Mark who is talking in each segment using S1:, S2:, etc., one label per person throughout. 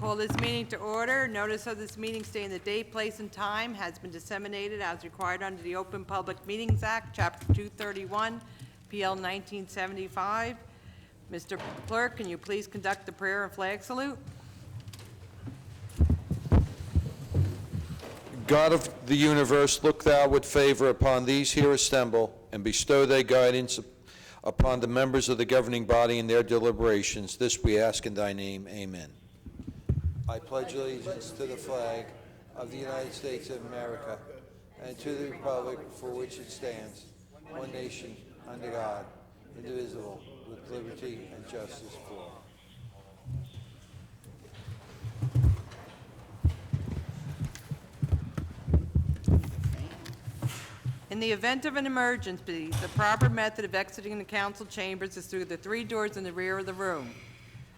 S1: call this meeting to order. Notice of this meeting stating the date, place, and time has been disseminated as required under the Open Public Meetings Act, Chapter 231, PL 1975. Mr. Clerk, can you please conduct the prayer and flag salute?
S2: God of the universe, look thou with favor upon these here assembled, and bestow thy guidance upon the members of the governing body in their deliberations. This we ask in thy name. Amen. I pledge allegiance to the flag of the United States of America and to the republic for which it stands, one nation, under God, indivisible, with liberty and justice for all.
S1: In the event of an emergency, the proper method of exiting the council chambers is through the 3 doors in the rear of the room.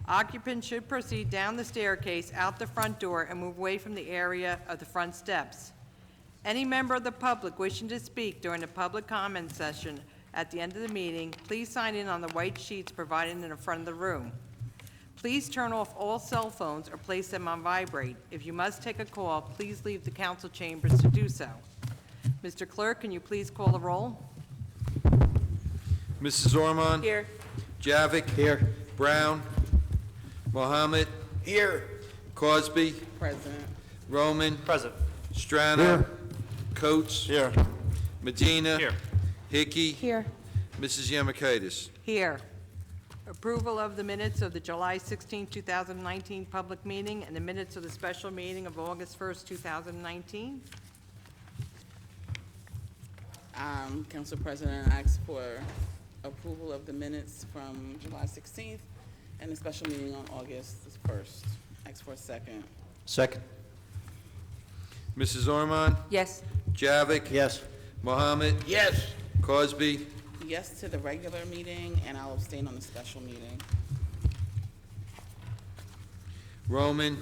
S1: Occupants should proceed down the staircase, out the front door, and move away from the area of the front steps. Any member of the public wishing to speak during the public comment session at the end of the meeting, please sign in on the white sheets provided in the front of the room. Please turn off all cell phones or place them on vibrate. If you must take a call, please leave the council chambers to do so. Mr. Clerk, can you please call the roll?
S2: Mrs. Ormond?
S1: Here.
S2: Javik? Here. Brown? Mohammed?
S3: Here.
S2: Cosby?
S3: Present.
S2: Roman?
S3: Present.
S2: Strano?
S3: Here.
S2: Coates?
S3: Here.
S2: Medina?
S3: Here.
S2: Hickey?
S1: Here.
S2: Mrs. Yamakaitis?
S1: Here. Approval of the minutes of the July 16, 2019 public meeting and the minutes of the special meeting of August 1st, 2019.
S4: Council President asks for approval of the minutes from July 16th and the special meeting on August 1st. Asks for a second.
S3: Second.
S2: Mrs. Ormond?
S1: Yes.
S2: Javik?
S3: Yes.
S2: Mohammed?
S3: Yes.
S2: Cosby?
S4: Yes to the regular meeting, and I'll abstain on the special meeting.
S2: Roman?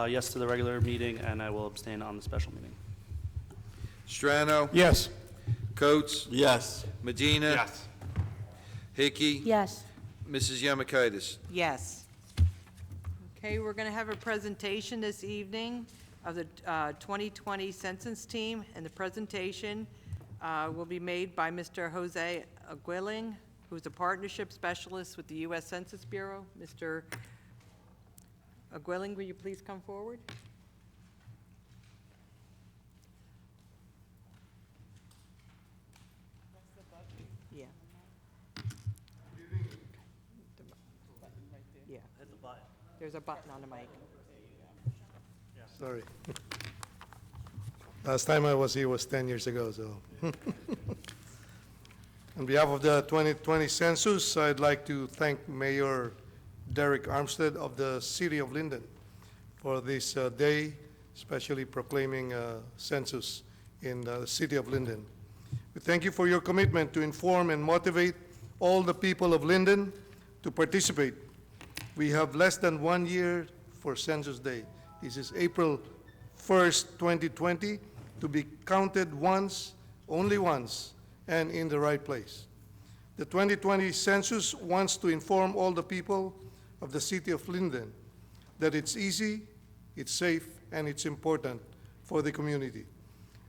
S5: Yes to the regular meeting, and I will abstain on the special meeting.
S2: Strano?
S3: Yes.
S2: Coates?
S3: Yes.
S2: Medina?
S3: Yes.
S2: Hickey?
S1: Yes.
S2: Mrs. Yamakaitis?
S1: Yes. Okay, we're going to have a presentation this evening of the 2020 Census team, and the presentation will be made by Mr. Jose Aguiling, who's a partnership specialist with the U.S. Census Bureau. Mr. Aguiling, will you please come forward? Yeah. Yeah. There's a button on the mic.
S6: Sorry. Last time I was here was 10 years ago, so. On behalf of the 2020 Census, I'd like to thank Mayor Derek Armstead of the City of Linden for this day, especially proclaiming census in the City of Linden. We thank you for your commitment to inform and motivate all the people of Linden to participate. We have less than 1 year for Census Day. This is April 1st, 2020, to be counted once, only once, and in the right place. The 2020 Census wants to inform all the people of the City of Linden that it's easy, it's safe, and it's important for the community.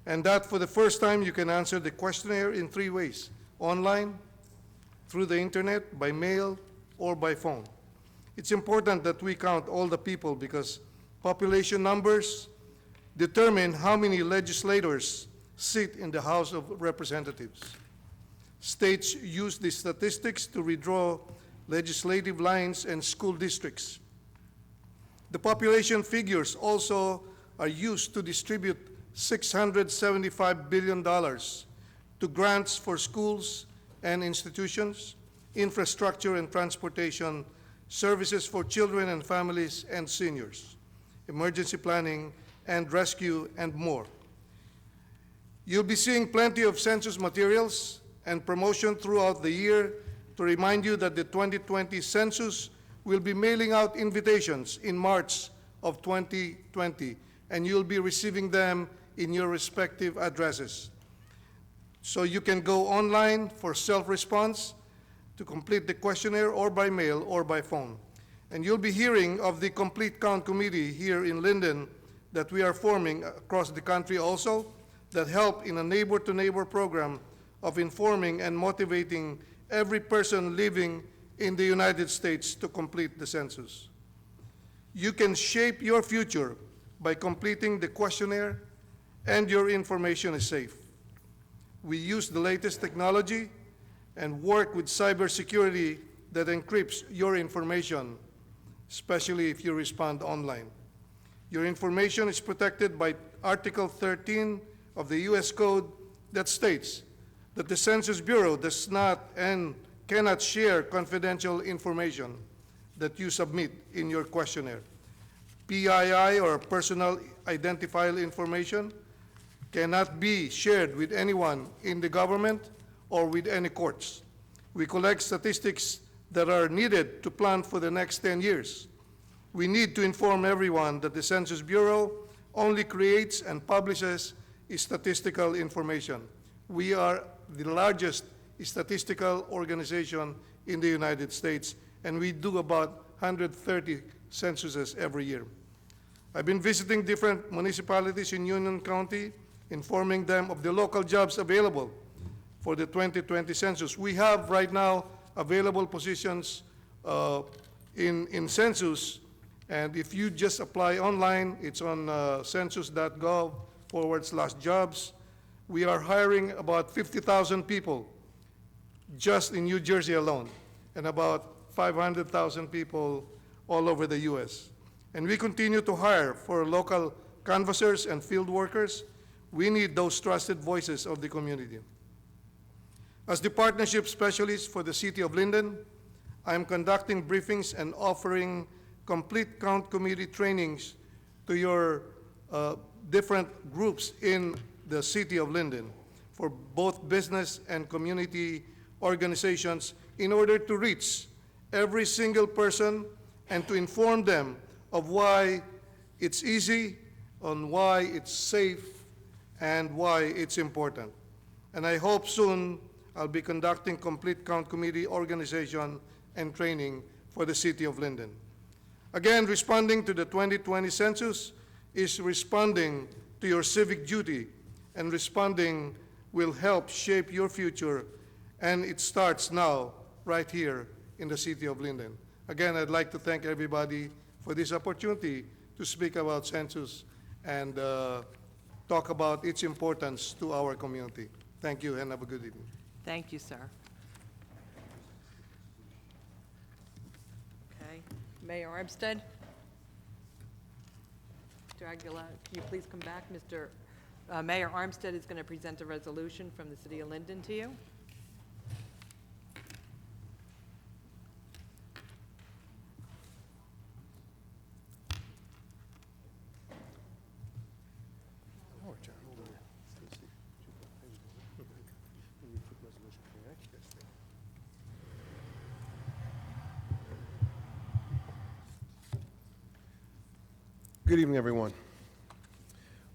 S6: And that for the first time you can answer the questionnaire in 3 ways: online, through the internet, by mail, or by phone. It's important that we count all the people because population numbers determine how many legislators sit in the House of Representatives. States use these statistics to redraw legislative lines and school districts. The population figures also are used to distribute $675 billion to grants for schools and institutions, infrastructure and transportation, services for children and families and seniors, emergency planning and rescue, and more. You'll be seeing plenty of census materials and promotion throughout the year to remind you that the 2020 census will be mailing out invitations in March of 2020, and you'll be receiving them in your respective addresses. So you can go online for self-response to complete the questionnaire, or by mail or by phone. And you'll be hearing of the Complete Count Committee here in Linden that we are forming across the country also, that help in a neighbor-to-neighbor program of informing and motivating every person living in the United States to complete the census. You can shape your future by completing the questionnaire, and your information is safe. We use the latest technology and work with cybersecurity that encrypts your information, especially if you respond online. Your information is protected by Article 13 of the U.S. Code that states that the Census Bureau does not and cannot share confidential information that you submit in your questionnaire. PII, or personal identifiable information, cannot be shared with anyone in the government or with any courts. We collect statistics that are needed to plan for the next 10 years. We need to inform everyone that the Census Bureau only creates and publishes statistical information. We are the largest statistical organization in the United States, and we do about 130 censuses every year. I've been visiting different municipalities in Union County, informing them of the local jobs available for the 2020 census. We have right now available positions in Census, and if you just apply online, it's on census.gov/jobs. We are hiring about 50,000 people just in New Jersey alone, and about 500,000 people all over the U.S. And we continue to hire for local canvassers and field workers. We need those trusted voices of the community. As the partnership specialist for the City of Linden, I am conducting briefings and offering complete count committee trainings to your different groups in the City of Linden for both business and community organizations in order to reach every single person and to inform them of why it's easy, on why it's safe, and why it's important. And I hope soon I'll be conducting complete count committee organization and training for the City of Linden. Again, responding to the 2020 census is responding to your civic duty, and responding will help shape your future, and it starts now, right here in the City of Linden. Again, I'd like to thank everybody for this opportunity to speak about census and talk about its importance to our community. Thank you, and have a good evening.
S1: Thank you, sir. Okay, Mayor Armstead? Mr. Aguilar, can you please come back? Mayor Armstead is going to present a resolution from the City of Linden to you.
S3: Good evening, everyone.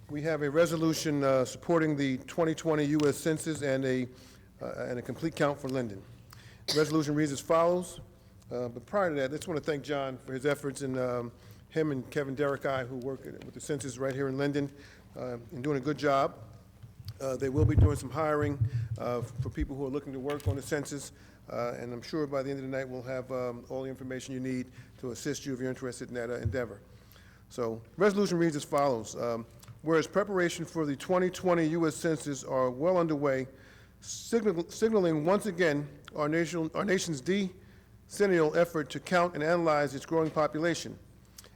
S3: We have a resolution supporting the 2020 U.S. Census and a complete count for Linden. The resolution reads as follows, but prior to that, I just want to thank John for his efforts, and him and Kevin Derrick, who work with the census right here in Linden, in doing a good job. They will be doing some hiring for people who are looking to work on the census, and I'm sure by the end of the night we'll have all the information you need to assist you if you're interested in that endeavor. So, resolution reads as follows. Whereas preparation for the 2020 U.S. Census are well underway, signaling once again our nation's decennial effort to count and analyze its growing population.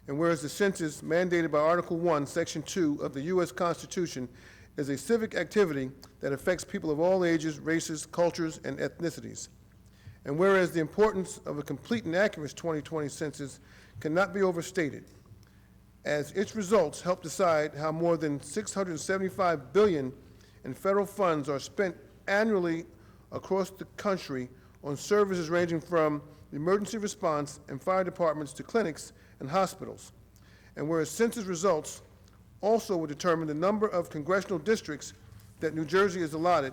S3: And whereas the census, mandated by Article 1, Section 2 of the U.S. Constitution, is a civic activity that affects people of all ages, races, cultures, and ethnicities. And whereas the importance of a complete and accurate 2020 census cannot be overstated, as its results help decide how more than $675 billion in federal funds are spent annually across the country on services ranging from emergency response and fire departments to clinics and hospitals. And whereas census results also will determine the number of congressional districts that New Jersey is allotted,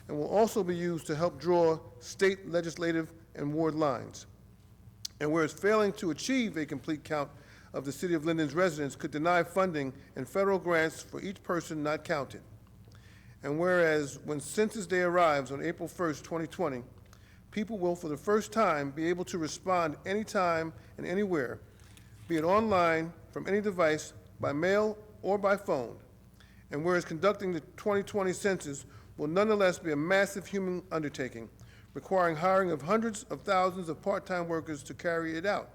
S3: and will also be used to help draw state legislative and ward lines. And whereas failing to achieve a complete count of the City of Linden's residents could deny funding and federal grants for each person not counted. And whereas when Census Day arrives on April 1st, 2020, people will for the first time be able to respond anytime and anywhere, be it online, from any device, by mail, or by phone. And whereas conducting the 2020 census will nonetheless be a massive human undertaking, requiring hiring of hundreds of thousands of part-time workers to carry it out.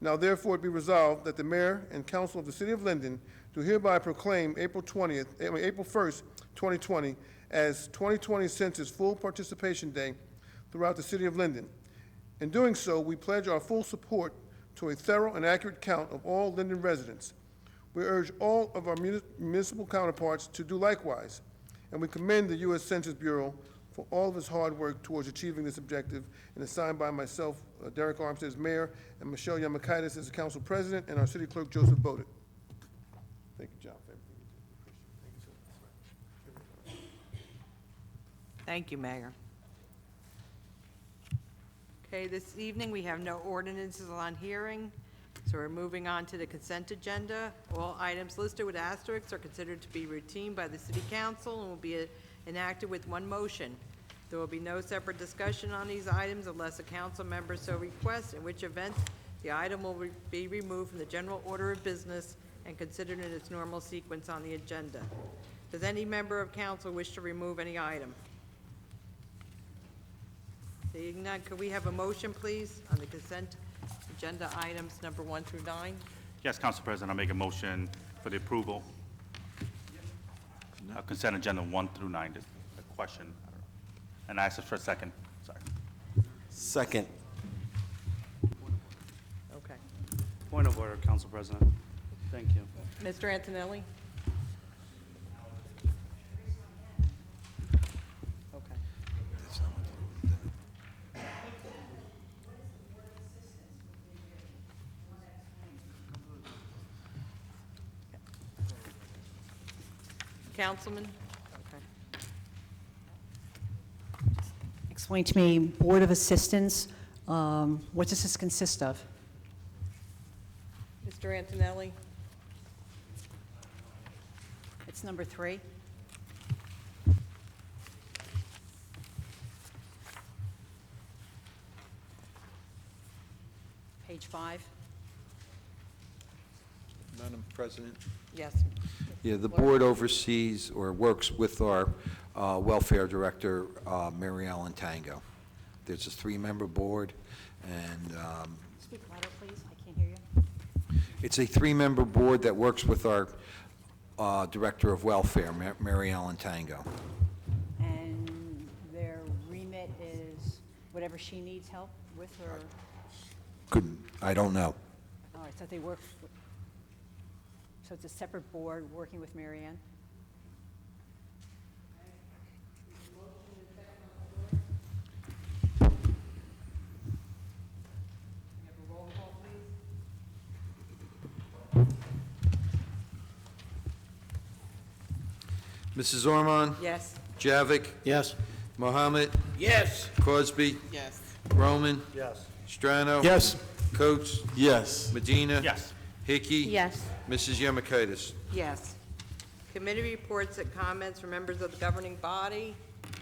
S3: Now therefore it be resolved that the mayor and council of the city of Linden do hereby proclaim April 1st, 2020 as 2020 Census Full Participation Day throughout the city of Linden. In doing so, we pledge our full support to a thorough and accurate count of all Linden residents. We urge all of our municipal counterparts to do likewise, and we commend the U.S. Census Bureau for all of his hard work towards achieving this objective, and is signed by myself, Derek Armstead as mayor, and Michelle Yamakaitis as the council president, and our city clerk, Joseph Bowden. Thank you, John, for everything you did.
S1: Thank you, Mayor. Okay, this evening, we have no ordinances on hearing, so we're moving on to the consent agenda. All items listed with asterisks are considered to be routine by the city council and will be enacted with one motion. There will be no separate discussion on these items unless a council member so requests, in which event the item will be removed from the general order of business and considered in its normal sequence on the agenda. Does any member of council wish to remove any item? Seeing none, could we have a motion, please, on the consent agenda items number 1 through 9?
S7: Yes, Council President, I make a motion for the approval. Consent agenda 1 through 9. There's a question, and I ask for a second. Sorry.
S8: Second.
S1: Okay.
S5: Point of order, Council President. Thank you.
S1: Mr. Antonelli? Okay. Councilman? Okay.
S9: Explain to me, Board of Assistants, what does this consist of?
S1: Mr. Antonelli?
S9: It's number 3. Page 5.
S2: Madam President?
S1: Yes.
S2: Yeah, the board oversees or works with our welfare director, Mary Ellen Tango. There's a 3-member board, and
S9: Speak louder, please. I can't hear you.
S2: it's a 3-member board that works with our director of welfare, Mary Ellen Tango.
S9: And their remit is whatever she needs help with, or,
S2: I don't know.
S9: all right, so they work, so it's a separate board working with Mary Ann?
S2: Mrs. Ormond?
S1: Yes.
S2: Javik?
S8: Yes.
S2: Mohammed?
S8: Yes.
S2: Cosby?
S4: Yes.
S2: Roman?
S6: Yes.
S2: Strano?
S8: Yes.
S2: Coates?
S8: Yes.
S2: Medina?
S7: Yes.
S2: Hickey?
S10: Yes.
S2: Mrs. Yamakaitis?
S1: Yes. Committee reports and comments from members of the governing body.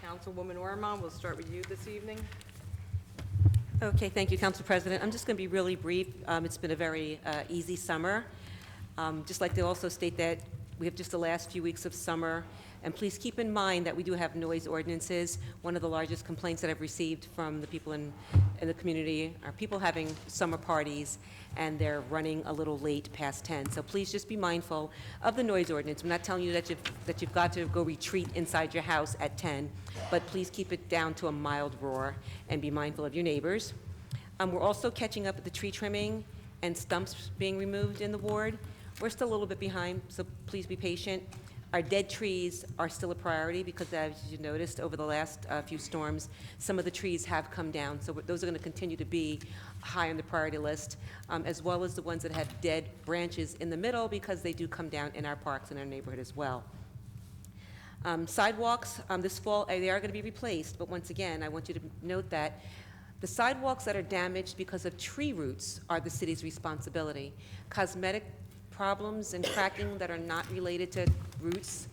S1: Councilwoman Ormond, we'll start with you this evening.
S10: Okay, thank you, Council President. I'm just going to be really brief. It's been a very easy summer. Just like to also state that we have just the last few weeks of summer, and please keep in mind that we do have noise ordinances. One of the largest complaints that I've received from the people in the community are people having summer parties, and they're running a little late past 10. So please just be mindful of the noise ordinance. I'm not telling you that you've got to go retreat inside your house at 10, but please keep it down to a mild roar and be mindful of your neighbors. We're also catching up with the tree trimming and stumps being removed in the ward. We're still a little bit behind, so please be patient. Our dead trees are still a priority because, as you noticed, over the last few storms, some of the trees have come down. So those are going to continue to be high on the priority list, as well as the ones that have dead branches in the middle, because they do come down in our parks and our neighborhood as well. Sidewalks this fall, they are going to be replaced, but once again, I want you to note that The sidewalks that are damaged because of tree roots are the city's responsibility. Cosmetic problems and cracking that are not related to roots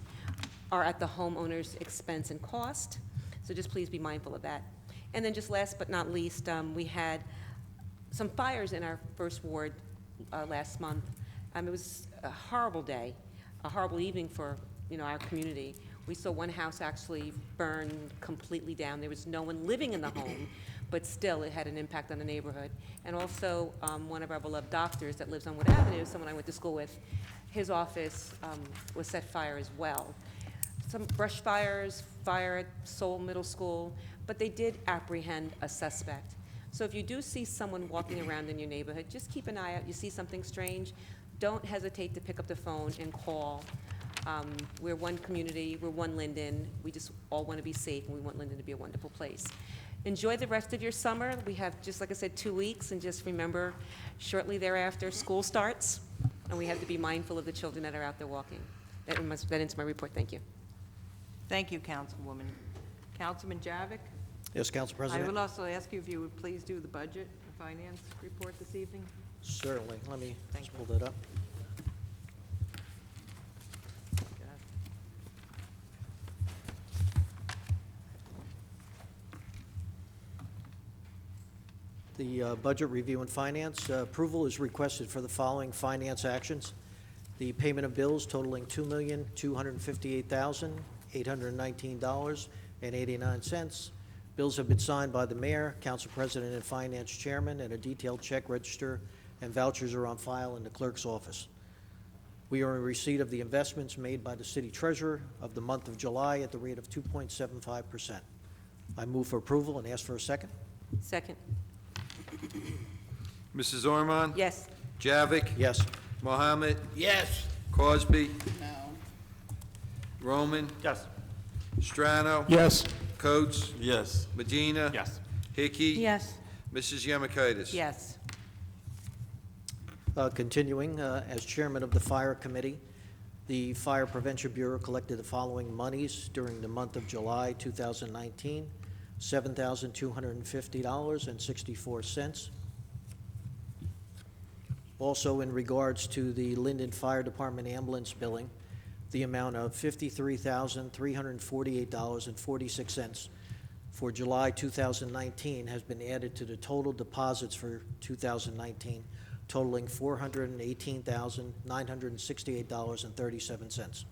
S10: are at the homeowner's expense and cost, so just please be mindful of that. And then just last but not least, we had some fires in our first ward last month. It was a horrible day, a horrible evening for, our community. We saw one house actually burn completely down. There was no one living in the home, but still it had an impact on the neighborhood. And also, one of our beloved doctors that lives on Wood Avenue, someone I went to school with, his office was set fire as well. Some brush fires, fire at Seoul Middle School, but they did apprehend a suspect. So if you do see someone walking around in your neighborhood, just keep an eye out. You see something strange, don't hesitate to pick up the phone and call. We're one community, we're one Linden. We just all want to be safe, and we want Linden to be a wonderful place. Enjoy the rest of your summer. We have, just like I said, 2 weeks, and just remember, shortly thereafter, school starts, and we have to be mindful of the children that are out there walking. That ends my report. Thank you.
S1: Thank you, Councilwoman. Councilman Javik?
S11: Yes, Council
S1: I
S11: President.
S1: will also ask you if you would please do the budget and finance report this evening.
S11: Certainly. Let me
S1: Thank
S11: just
S1: you.
S11: pull that up. The Budget Review and Finance approval is requested for the following finance actions. The payment of bills totaling $2,258,819.89. Bills have been signed by the Mayor, Council President, and Finance Chairman, and a detailed check register and vouchers are on file in the Clerk's office. We are in receipt of the investments made by the City Treasurer of the month of July at the rate of 2.75%. I move for approval and ask for a second.
S10: Second.
S2: Mrs. Ormond?
S10: Yes.
S2: Javik?
S11: Yes.
S2: Mohammed?
S8: Yes.
S2: Cosby?
S4: No.
S2: Roman?
S5: Yes.
S2: Strano?
S3: Yes.
S2: Coates?
S8: Yes.
S2: Medina?
S7: Yes.
S2: Hickey?
S9: Yes.
S2: Mrs. Yemekaitis?
S1: Yes.
S11: Continuing, as chairman of the Fire Committee, the Fire Prevention Bureau collected the following monies during the month of July 2019, $7,250.64. Also, in regards to the Linden Fire Department ambulance billing, the amount of $53,348.46 for July 2019 has been added to the total deposits for 2019, totaling $418,968.37.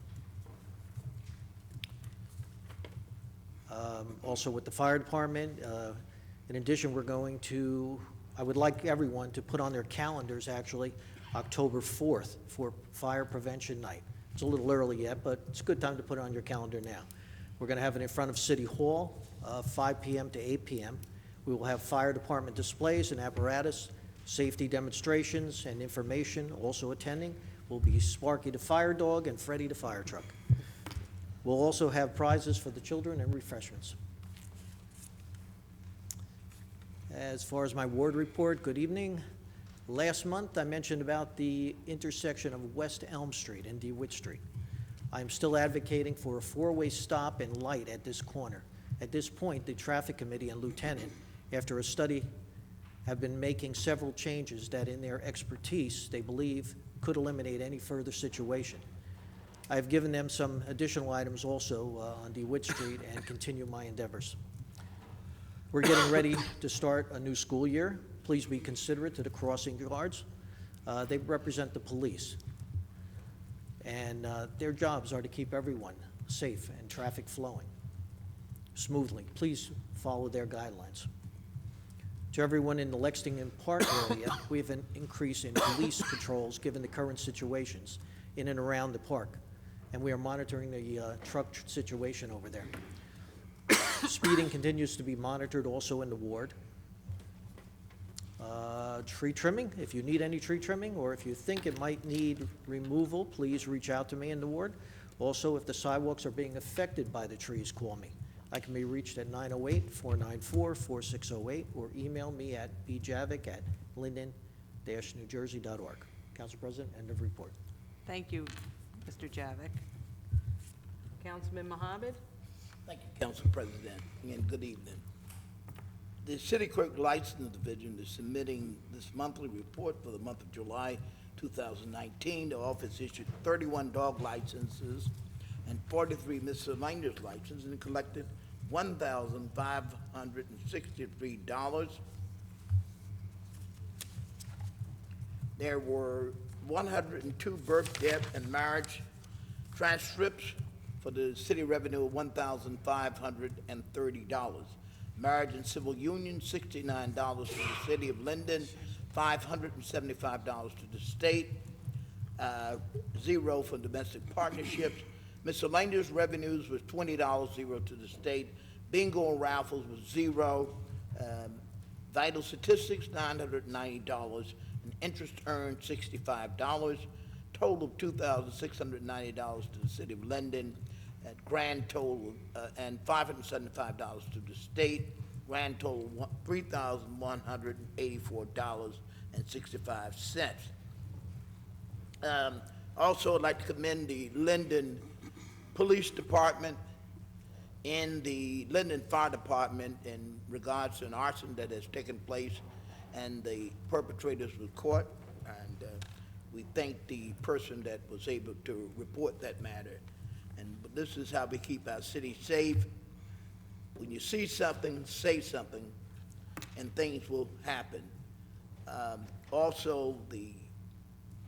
S11: Also with the fire department, in addition, I would like everyone to put on their calendars, actually, October 4th for Fire Prevention Night. It's a little early yet, but it's a good time to put it on your calendar now. We're going to have it in front of City Hall, 5 p.m. to 8 p.m. We will have fire department displays and apparatus, safety demonstrations and information. Also attending will be Sparky the Fire Dog and Freddie the Fire Truck. We'll also have prizes for the children and refreshments. As far as my ward report, good evening. Last month, I mentioned about the intersection of West Elm Street and DeWitt Street. I'm still advocating for a four-way stop and light at this corner. At this point, the Traffic Committee and Lieutenant, after a study, have been making several changes that in their expertise, they believe could eliminate any further situation. I have given them some additional items also on DeWitt Street and continue my endeavors. We're getting ready to start a new school year. Please be considerate to the crossing guards. They represent the police, and their jobs are to keep everyone safe and traffic flowing smoothly. Please follow their guidelines. To everyone in the Lexington Park area, we have an increase in police patrols given the current situations in and around the park, and we are monitoring the truck situation over there. Speeding continues to be monitored also in the ward. Tree trimming, if you need any tree trimming or if you think it might need removal, please reach out to me in the ward. Also, if the sidewalks are being affected by the trees, call me. I can be reached at 908-494-4608 or email me at bjavik@linden-newjersey.org. Council President, end of report.
S1: Thank you, Mr. Javik. Councilman Mohammed?
S8: Thank you, Council President, and good evening.
S12: The City Clerk License Division is submitting this monthly report for the month of July 2019. The office issued 31 dog licenses and 43 miscellaneous licenses and collected $1,563. There were 102 birth, death, and marriage transcripts for the city revenue of $1,530. Marriage and civil union, $69 to the city of Linden, $575 to the state, zero for domestic partnerships. Miscellaneous revenues was $20, zero to the state. Bingo and raffles was zero. Vital statistics, $990, and interest earned, $65. Total of $2,690 to the city of Linden, at grand total, and $575 to the state, grand total $3,184.65. Also, I'd like to commend the Linden Police Department and the Linden Fire Department in regards to an arson that has taken place, and the perpetrators were caught, and we thank the person that was able to report that matter. But this is how we keep our city safe. When you see something, say something, and things will happen. Also, the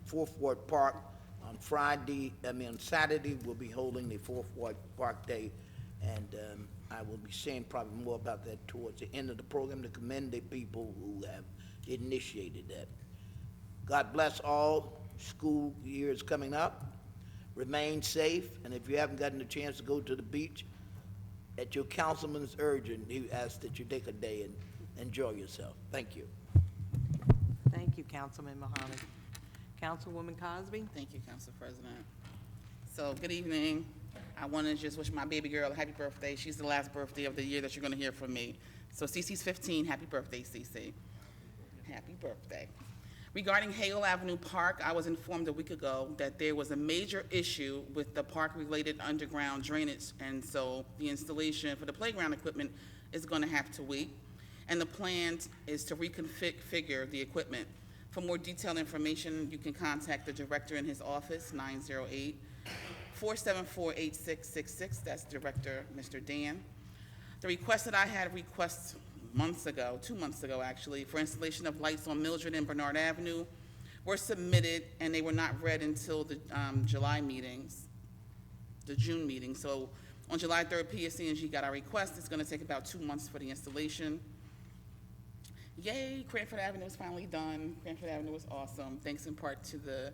S12: Fourth Ward Park on Saturday, we'll be holding the Fourth Ward Park Day, and I will be saying probably more about that towards the end of the program to commend the people who have initiated that. God bless all. School year is coming up. Remain safe, and if you haven't gotten a chance to go to the beach, at your councilman's urging, he asks that you take a day and enjoy yourself. Thank you.
S1: Thank you, Councilman Mohammed. Councilwoman Cosby?
S4: Thank you, Council President. So, good evening. I want to just wish my baby girl a happy birthday. She's the last birthday of the year that you're going to hear from me. So, Cece's 15. Happy birthday, Cece. Happy birthday. Regarding Hale Avenue Park, I was informed a week ago that there was a major issue with the park-related underground drainage, and so the installation for the playground equipment is going to have to wait. And the plan is to reconfigure the equipment. For more detailed information, you can contact the director in his office, 908-474-8666. That's Director Mr. Dan. The request that I had months ago, 2 months ago actually, for installation of lights on Mildred and Bernard Avenue were submitted, and they were not read until the July meetings, the June meeting. So on July 3rd, PSC&G got our request. It's going to take about 2 months for the installation. Yay, Cranford Avenue is finally done. Cranford Avenue was awesome, thanks in part to the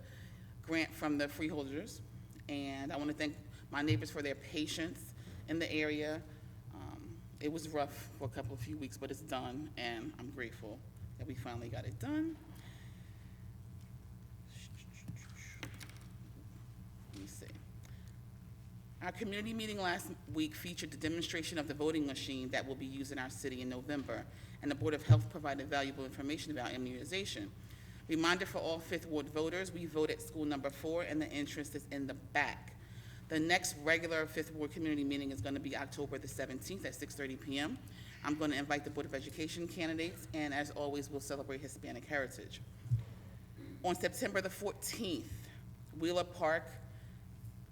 S4: grant from the freeholders. And I want to thank my neighbors for their patience in the area. It was rough for a few weeks, but it's done, and I'm grateful that we finally got it done. Let me see. Our community meeting last week featured the demonstration of the voting machine that will be used in our city in November, and the Board of Health provided valuable information about immunization. Reminder for all Fifth Ward voters, we vote at school number 4, and the entrance is in the back. The next regular Fifth Ward community meeting is going to be October the 17th at 6:30 p.m. I'm going to invite the Board of Education candidates, and as always, we'll celebrate Hispanic heritage. On September the 14th, Wheeler Park,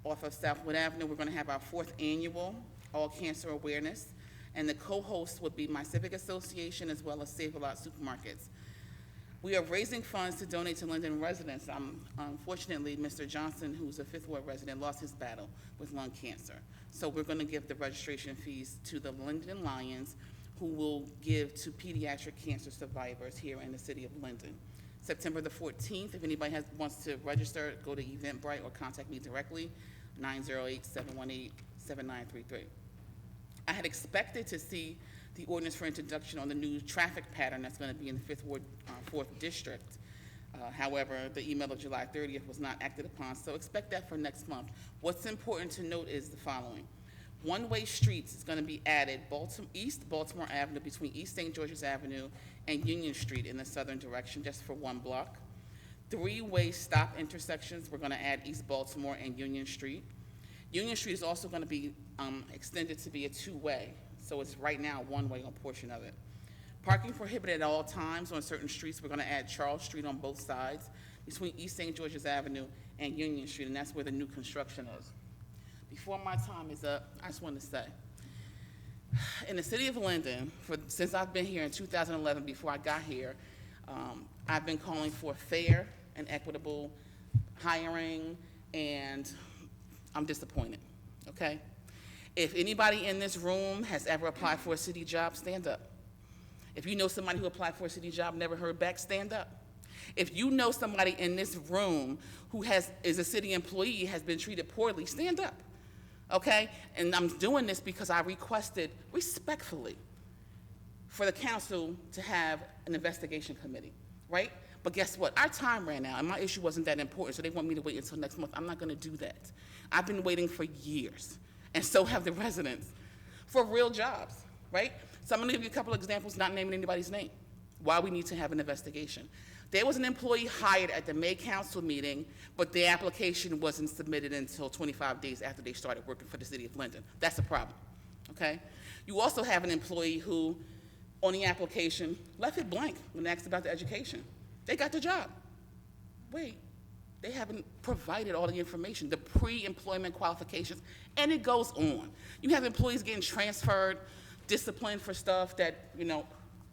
S4: off of Southwood Avenue, we're going to have our 4th annual All Cancer Awareness, and the co-host would be my Civic Association as well as Save-A-Lot Supermarkets. We are raising funds to donate to Linden residents. Unfortunately, Mr. Johnson, who's a Fifth Ward resident, lost his battle with lung cancer. So we're going to give the registration fees to the Linden Lions, who will give to pediatric cancer survivors here in the city of Linden. September the 14th, if anybody wants to register, go to Eventbrite or contact me directly, 908-718-7933. I had expected to see the ordinance for introduction on the new traffic pattern that's going to be in the Fifth Ward, 4th District. However, the email of July 30th was not acted upon, so expect that for next month. What's important to note is the following. One-way streets is going to be added, East Baltimore Avenue between East St. George's Avenue and Union Street in the southern direction, just for 1 block. 3-way stop intersections, we're going to add East Baltimore and Union Street. Union Street is also going to be extended to be a 2-way. So it's right now 1-way on a portion of it. Parking prohibited at all times on certain streets. We're going to add Charles Street on both sides between East St. George's Avenue and Union Street, and that's where the new construction is. Before my time is up, I just want to say, in the city of Linden, since I've been here in 2011, before I got here, I've been calling for fair and equitable hiring, and I'm disappointed, okay? If anybody in this room has ever applied for a city job, stand up. If you know somebody who applied for a city job, never heard back, stand up. If you know somebody in this room who is a city employee, has been treated poorly, stand up, okay? And I'm doing this because I requested respectfully for the council to have an investigation committee, right? But guess what? Our time ran out, and my issue wasn't that important, so they want me to wait until next month. I'm not going to do that. I've been waiting for years, and so have the residents, for real jobs, right? So I'm going to give you a couple of examples, not naming anybody's name, why we need to have an investigation. There was an employee hired at the May Council meeting, but their application wasn't submitted until 25 days after they started working for the city of Linden. That's a problem, okay? You also have an employee who, on the application, left it blank when asked about the education. They got the job. Wait, they haven't provided all the information, the pre-employment qualifications, and it goes on. You have employees getting transferred, disciplined for stuff that, you know,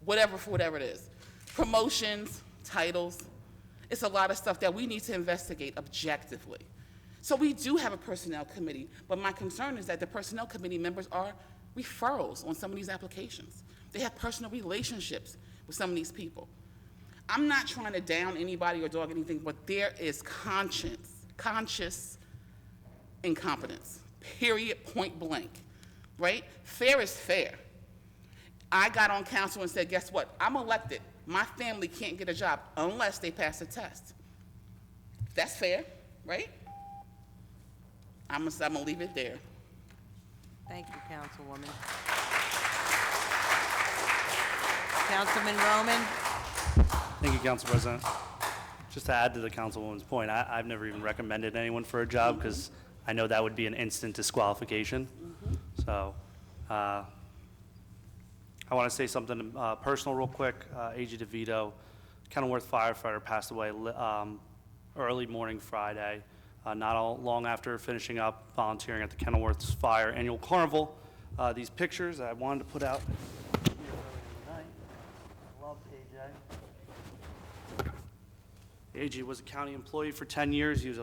S4: whatever for whatever it is. Promotions, titles. It's a lot of stuff that we need to investigate objectively. So we do have a personnel committee, but my concern is that the personnel committee members are referrals on some of these applications. They have personal relationships with some of these people. I'm not trying to down anybody or dog anything, but there is conscious incompetence, period, point blank, right? Fair is fair. I got on council and said, guess what? I'm elected. My family can't get a job unless they pass a test. That's fair, right? I'm gonna leave it there.
S1: Thank you, Councilwoman. Councilman Roman?
S5: Thank you, Council President. Just to add to the Councilwoman's point, I've never even recommended anyone for a job because I know that would be an instant disqualification. So I want to say something personal real quick. A.G. DeVito, Kenilworth firefighter, passed away early morning Friday, not long after finishing up volunteering at the Kenilworth Fire Annual Carnival. These pictures I wanted to put out here earlier tonight. I love A.J. A.J. was a county employee for 10 years. He was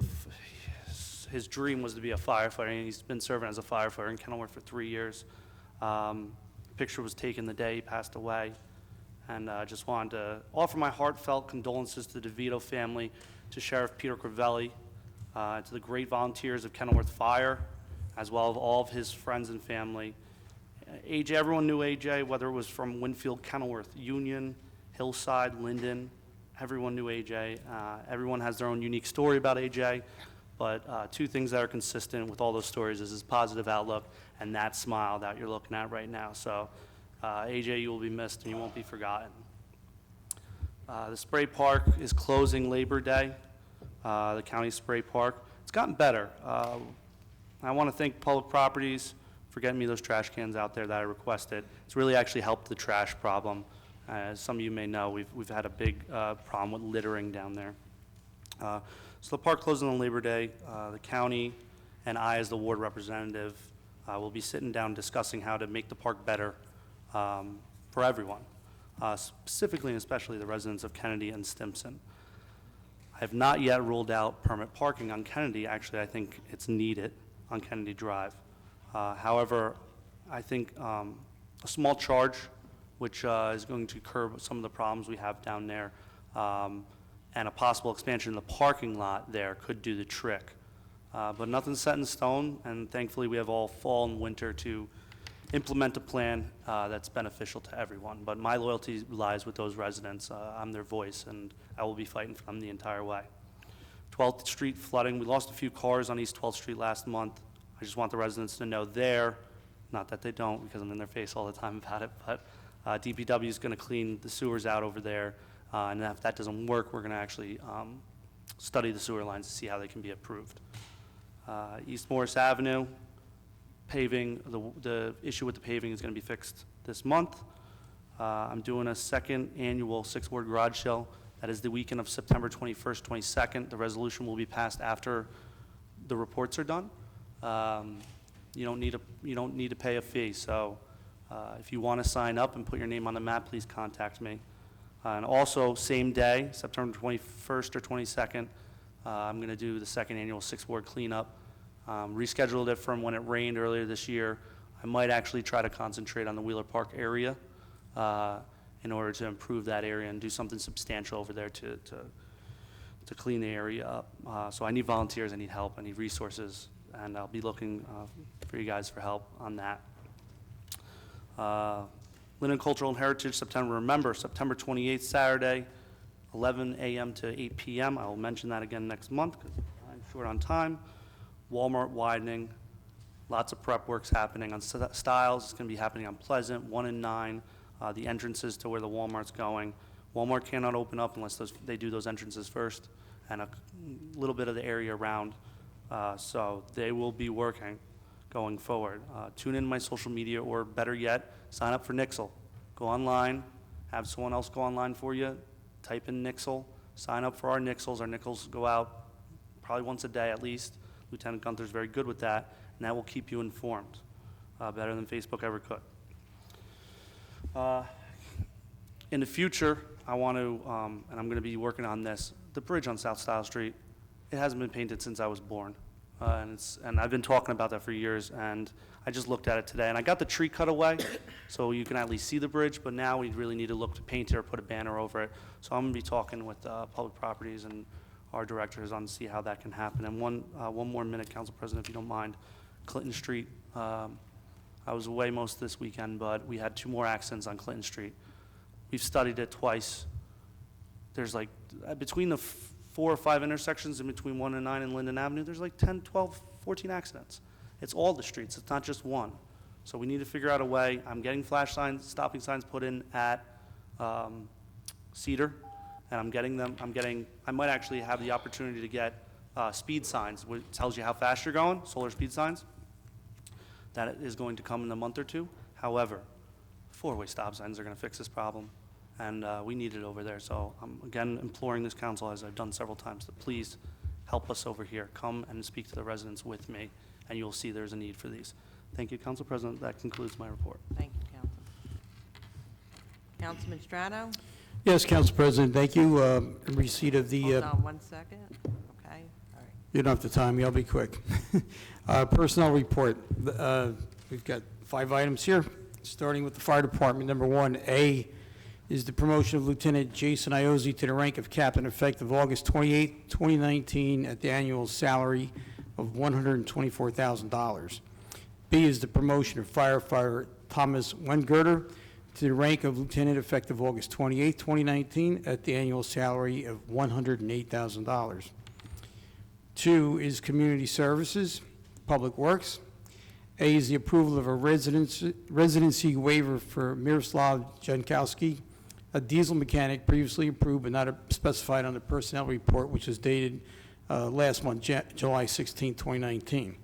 S5: his dream was to be a firefighter, and he's been serving as a firefighter in Kenilworth for 3 years. Picture was taken the day he passed away, and I just wanted to offer my heartfelt condolences to the DeVito family, to Sheriff Peter Crivelli, to the great volunteers of Kenilworth Fire, as well as all of his friends and family. AJ, everyone knew AJ, whether it was from Winfield, Kenilworth, Union, Hillside, Linden. Everyone knew AJ. Everyone has their own unique story about AJ, but two things that are consistent with all those stories is his positive outlook and that smile that you're looking at right now. So, AJ, you will be missed and you won't be forgotten. The Spray Park is closing Labor Day, the county Spray Park. It's gotten better. I want to thank Public Properties for getting me those trash cans out there that I requested. It's really actually helped the trash problem. As some of you may know, we've had a big problem with littering down there. So the park closing on Labor Day. The county and I, as the ward representative, will be sitting down discussing how to make the park better for everyone, specifically and especially the residents of Kennedy and Stimson. I have not yet ruled out permit parking on Kennedy. Actually, I think it's needed on Kennedy Drive. However, I think a small charge, which is going to curb some of the problems we have down there, and a possible expansion in the parking lot there could do the trick. But nothing's set in stone, and thankfully we have all fall and winter to implement a plan that's beneficial to everyone. But my loyalty lies with those residents. I'm their voice, and I will be fighting for them the entire way. 12th Street flooding. We lost a few cars on East 12th Street last month. I just want the residents to know there, not that they don't because I'm in their face all the time about it, but DPW is going to clean the sewers out over there, and if that doesn't work, we're going to actually study the sewer lines to see how they can be approved. East Morris Avenue, paving, the issue with the paving is going to be fixed this month. I'm doing a second annual six-word garage sale. That is the weekend of September 21st, 22nd. The resolution will be passed after the reports are done. You don't need to pay a fee. So if you want to sign up and put your name on the map, please contact me. And also, same day, September 21st or 22nd, I'm going to do the second annual six-ward cleanup. Rescheduled it from when it rained earlier this year. I might actually try to concentrate on the Wheeler Park area in order to improve that area and do something substantial over there to clean the area up. So I need volunteers, I need help, I need resources, and I'll be looking for you guys for help on that. Linden Cultural and Heritage, September 28th, Saturday, 11 a.m. to 8 p.m. I will mention that again next month because I'm short on time. Walmart widening, lots of prep works happening on Stiles. It's going to be happening on Pleasant, 1 and 9, the entrances to where the Walmart's going. Walmart cannot open up unless they do those entrances first, and a little bit of the area around. So they will be working going forward. Tune in my social media, or better yet, sign up for Nixle. Go online, have someone else go online for you, type in Nixle, sign up for our Nixles. Our Nixles go out probably once a day at least. Lieutenant Gunther's very good with that, and that will keep you informed, better than Facebook ever could. In the future, I want to, and I'm going to be working on this, the bridge on South Style Street, it hasn't been painted since I was born. And I've been talking about that for years, and I just looked at it today, and I got the tree cut away, so you can at least see the bridge, but now we really need to look to paint it or put a banner over it. So I'm going to be talking with Public Properties and our directors on to see how that can happen. And one more minute, Council President, if you don't mind. Clinton Street, I was away most this weekend, but we had 2 more accidents on Clinton Street. We've studied it twice. There's like, between the 4 or 5 intersections in between 1 and 9 and Linden Avenue, there's like 10, 12, 14 accidents. It's all the streets, it's not just one. So we need to figure out a way. I'm getting flash signs, stopping signs put in at Cedar, and I might actually have the opportunity to get speed signs, which tells you how fast you're going, solar speed signs. That is going to come in a month or 2. However, 4-way stop signs are going to fix this problem, and we need it over there. So I'm again imploring this council, as I've done several times, to please help us over here. Come and speak to the residents with me, and you'll see there's a need for these. Thank you, Council President. That concludes my report.
S1: Thank you, Councilman Strato?
S13: Yes, Council President, thank you. In receipt of the...
S1: Hold on 1 second. Okay, all right.
S13: You don't have to time me, I'll be quick. Personnel report. We've got 5 items here, starting with the Fire Department. Number 1A is the promotion of Lieutenant Jason Iozzi to the rank of Captain effective August 28, 2019, at the annual salary of $124,000. B is the promotion of firefighter Thomas Wengurter to the rank of Lieutenant effective August 28, 2019, at the annual salary of $108,000. 2 is Community Services, Public Works. A is the approval of a residency waiver for Miroslav Jankowski, a diesel mechanic previously approved but not specified on the personnel report, which was dated last month, July 16, 2019.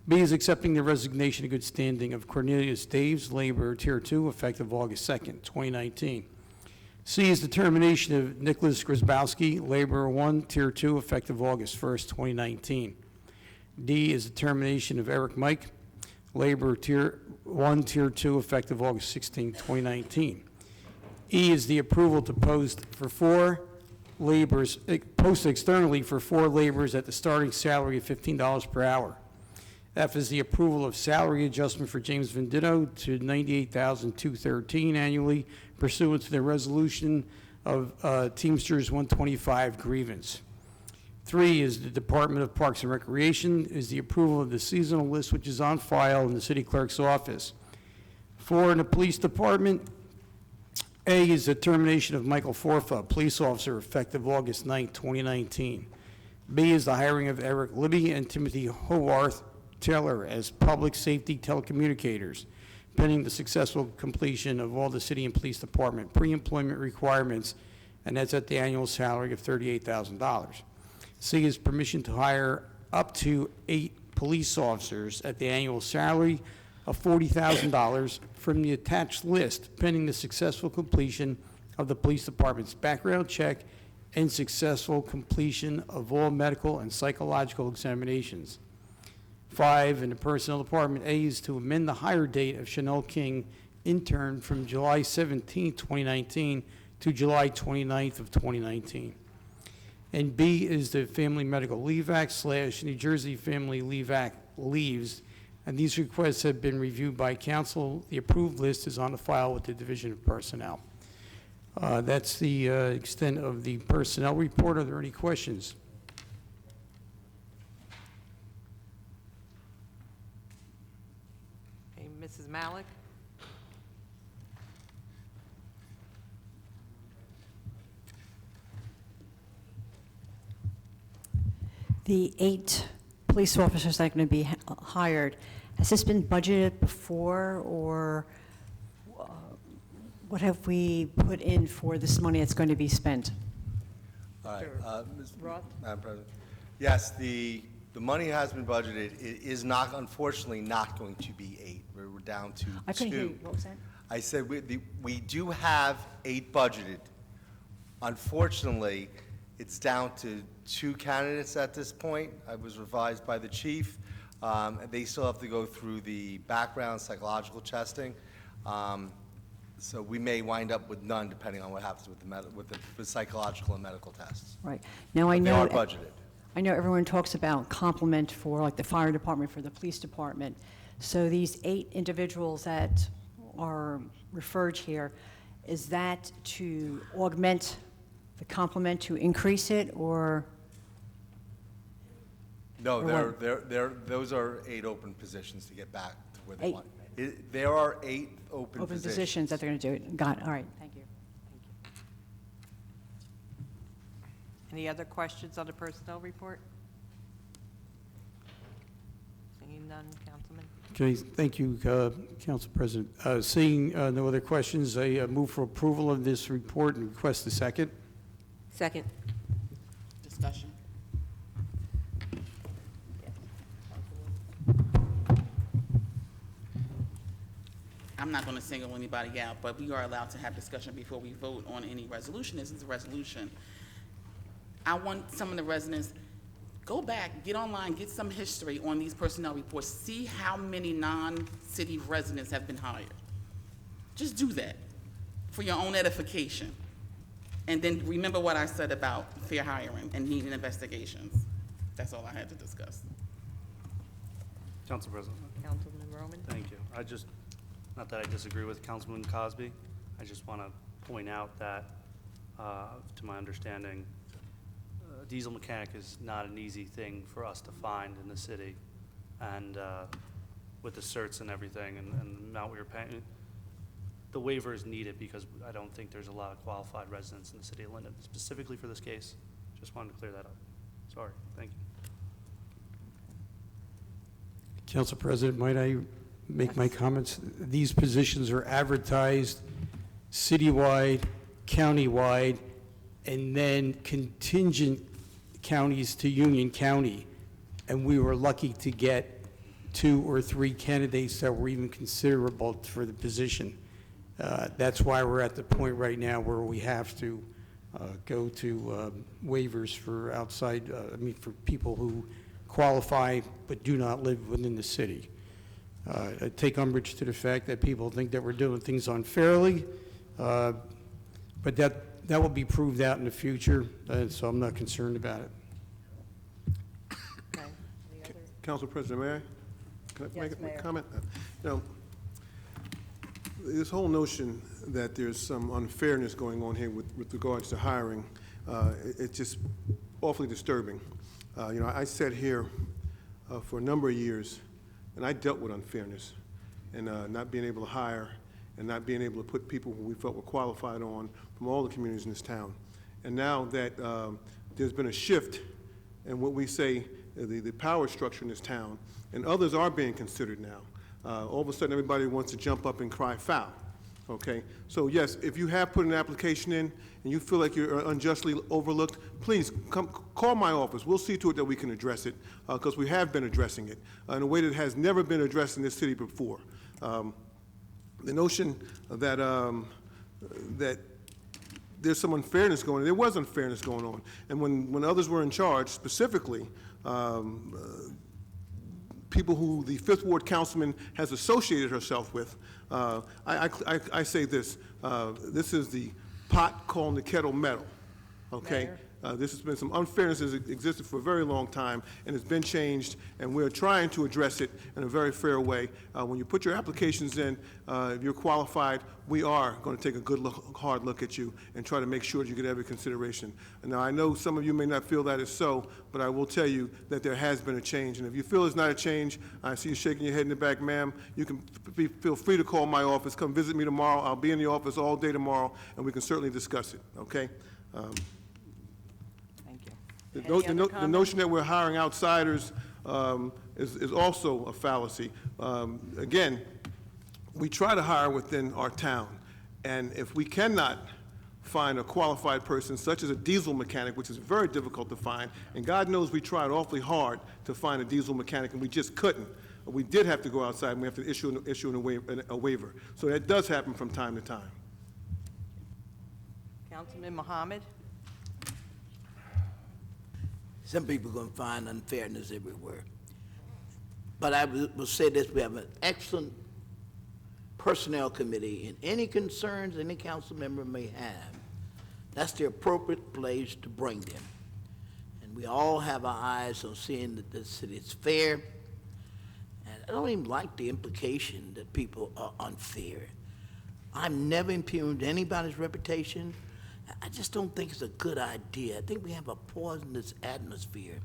S13: B is accepting the resignation in good standing of Cornelius Daves, laborer, Tier 2, effective August 2nd, 2019. C is the termination of Nicholas Grzybowski, laborer 1, Tier 2, effective August 1st, 2019. D is the termination of Eric Mike, laborer Tier 1, Tier 2, effective August 16, 2019. E is the approval to post for 4 laborers, post externally for 4 laborers at the starting salary of $15 per hour. F is the approval of salary adjustment for James Venditto to $98,213 annually pursuant to the resolution of Teamsters 125 grievance. 3 is the Department of Parks and Recreation is the approval of the seasonal list which is on file in the city clerk's office. 4 in the Police Department, A is the termination of Michael Forfa, police officer, effective August 9, 2019. B is the hiring of Eric Libby and Timothy Howarth Taylor as public safety telecommunicators, pending the successful completion of all the city and police department pre-employment requirements, and that's at the annual salary of $38,000. C is permission to hire up to 8 police officers at the annual salary of $40,000 from the attached list pending the successful completion of the police department's background check and successful completion of all medical and psychological examinations. 5, in the Personnel Department, A is to amend the hire date of Chanel King, intern, from July 17, 2019 to July 29th of 2019. And B is the Family Medical Leave Act / New Jersey Family Leave Act leaves, and these requests have been reviewed by council. The approved list is on the file with the Division of Personnel. That's the extent of the personnel report. Are there any questions?
S1: Okay, Mrs. Malik?
S9: The 8 police officers that are going to be hired, has this been budgeted before, or what have we put in for this money that's going to be spent?
S14: All right,
S9: Roth?
S14: Madam President. Yes, the money has been budgeted. It is not, unfortunately, not going to be 8. We're down to 2.
S9: I couldn't hear you. What was that?
S14: I said we do have 8 budgeted. Unfortunately, it's down to 2 candidates at this point. I was revised by the chief. They still have to go through the background psychological testing. So we may wind up with none, depending on what happens with the psychological and medical tests.
S9: Right. Now, I
S14: But
S9: know.
S14: they are budgeted.
S9: I know everyone talks about complement for, like, the fire department, for the police department. So these 8 individuals that are referred here, is that to augment the complement, to increase it, or?
S14: No,
S9: Or what?
S14: those are 8 open positions to get back to where they
S9: 8.
S14: want. There are 8 open
S9: Open
S14: positions.
S9: positions that they're going to do it. Got it. All right. Thank you.
S1: Any other questions on the personnel report? Seeing none, Councilman?
S13: Okay, thank you, Council President. Seeing no other questions, I move for approval of this report and request a second.
S10: Second.
S4: Discussion. I'm not going to single anybody out, but we are allowed to have discussion before we vote on any resolution. This is a resolution. I want some of the residents, go back, get online, get some history on these personnel reports, see how many non-city residents have been hired. Just do that for your own edification. And then remember what I said about fair hiring and needing investigations. That's all I had to discuss.
S5: Council President.
S1: Councilman Roman?
S5: Thank you. Not that I disagree with Councilman Cosby, I just want to point out that, to my understanding, a diesel mechanic is not an easy thing for us to find in the city. And with the certs and everything and the amount we were paying, the waiver is needed because I don't think there's a lot of qualified residents in the city of Linden, specifically for this case. Just wanted to clear that up. Sorry, thank you.
S13: Council President, might I make my comments? These positions are advertised citywide, countywide, and then contingent counties to Union County. And we were lucky to get 2 or 3 candidates that were even considerable for the position. That's why we're at the point right now where we have to go to waivers for outside, for people who qualify but do not live within the city. I take umbrage to the fact that people think that we're doing things unfairly, but that will be proved out in the future, so I'm not concerned about it.
S1: Okay. Any other?
S3: Council President, may I? Can I
S9: Yes,
S3: make
S9: Mayor.
S3: a comment? Now, this whole notion that there's some unfairness going on here with regards to hiring, it's just awfully disturbing. I sat here for a number of years, and I dealt with unfairness and not being able to hire and not being able to put people who we felt were qualified on from all the communities in this town. And now that there's been a shift in what we say the power structure in this town, and others are being considered now. All of a sudden, everybody wants to jump up and cry foul. Okay? So yes, if you have put an application in and you feel like you're unjustly overlooked, please call my office. We'll see to it that we can address it, because we have been addressing it in a way that has never been addressed in this city before. The notion that, that there's some unfairness going on, there was unfairness going on. And when others were in charge, specifically, people who the Fifth Ward councilman has associated herself with, I say this, this is the pot calling the kettle metal, okay?
S1: Mayor.
S3: This has been some unfairness that has existed for a very long time, and it's been changed, and we're trying to address it in a very fair way. When you put your applications in, if you're qualified, we are going to take a good look, hard look at you and try to make sure that you get every consideration. And now, I know some of you may not feel that is so, but I will tell you that there has been a change. And if you feel it's not a change, I see you shaking your head in the back, ma'am, you can feel free to call my office. Come visit me tomorrow. I'll be in the office all day tomorrow, and we can certainly discuss it, okay?
S1: Thank you.
S3: The notion that we're hiring outsiders is also a fallacy. Again, we try to hire within our town, and if we cannot find a qualified person, such as a diesel mechanic, which is very difficult to find, and God knows we tried awfully hard to find a diesel mechanic, and we just couldn't. We did have to go outside, and we have to issue a waiver. So that does happen from time to time.
S1: Councilman Mohammed?
S12: Some people are going to find unfairness everywhere. But I will say this, we have an excellent personnel committee, and any concerns any council member may have, that's the appropriate place to bring them. And we all have our eyes on seeing that this city is fair. And I don't even like the implication that people are unfair. I've never impugned anybody's reputation. I just don't think it's a good idea. I think we have a poisonous atmosphere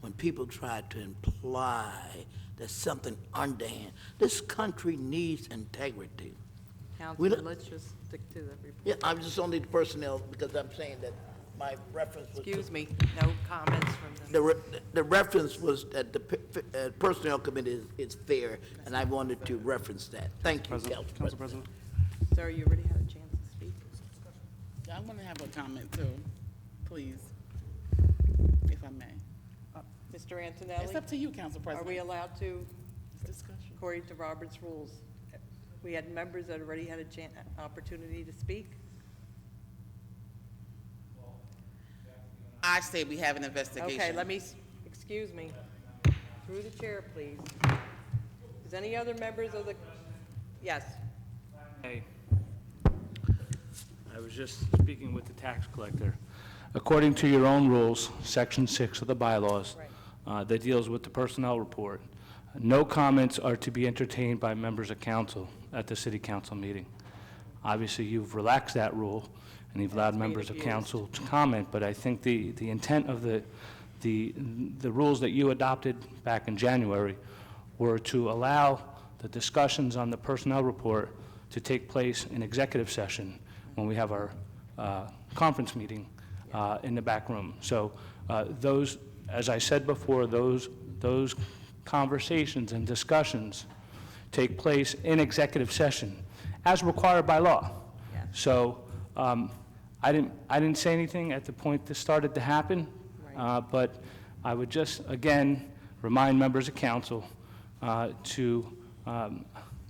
S12: when people try to imply there's something underhand. This country needs integrity.
S1: Councilman, let's just stick to the report.
S12: Yeah, I'm just only the personnel because I'm saying that my reference was.
S1: Excuse me, no comments from the...
S12: The reference was that the personnel committee is fair, and I wanted to reference that. Thank you, Council President.
S1: Sir, you already had a chance to speak.
S4: I want to have a comment too, please, if I may.
S1: Mr. Antonelli?
S4: It's up to you, Council
S1: Are
S4: President.
S1: we allowed to,
S4: Discussion.
S1: according to Robert's rules? We had members that already had an opportunity to speak.
S4: I say we have an investigation.
S1: Okay, excuse me, through the chair, please. Is any other members of the, yes?
S15: Hey, I was just speaking with the tax collector. According to your own rules, Section 6 of the bylaws, that deals with the personnel report, no comments are to be entertained by members of council at the city council meeting. Obviously, you've relaxed that rule, and you've allowed members of council to comment, but I think the intent of the rules that you adopted back in January were to allow the discussions on the personnel report to take place in executive session when we have our conference meeting in the back room. So those, as I said before, those conversations and discussions take place in executive session as required by law.
S1: Yes.
S15: So I didn't say anything at the point this started to happen, but I would just, again, remind members of council to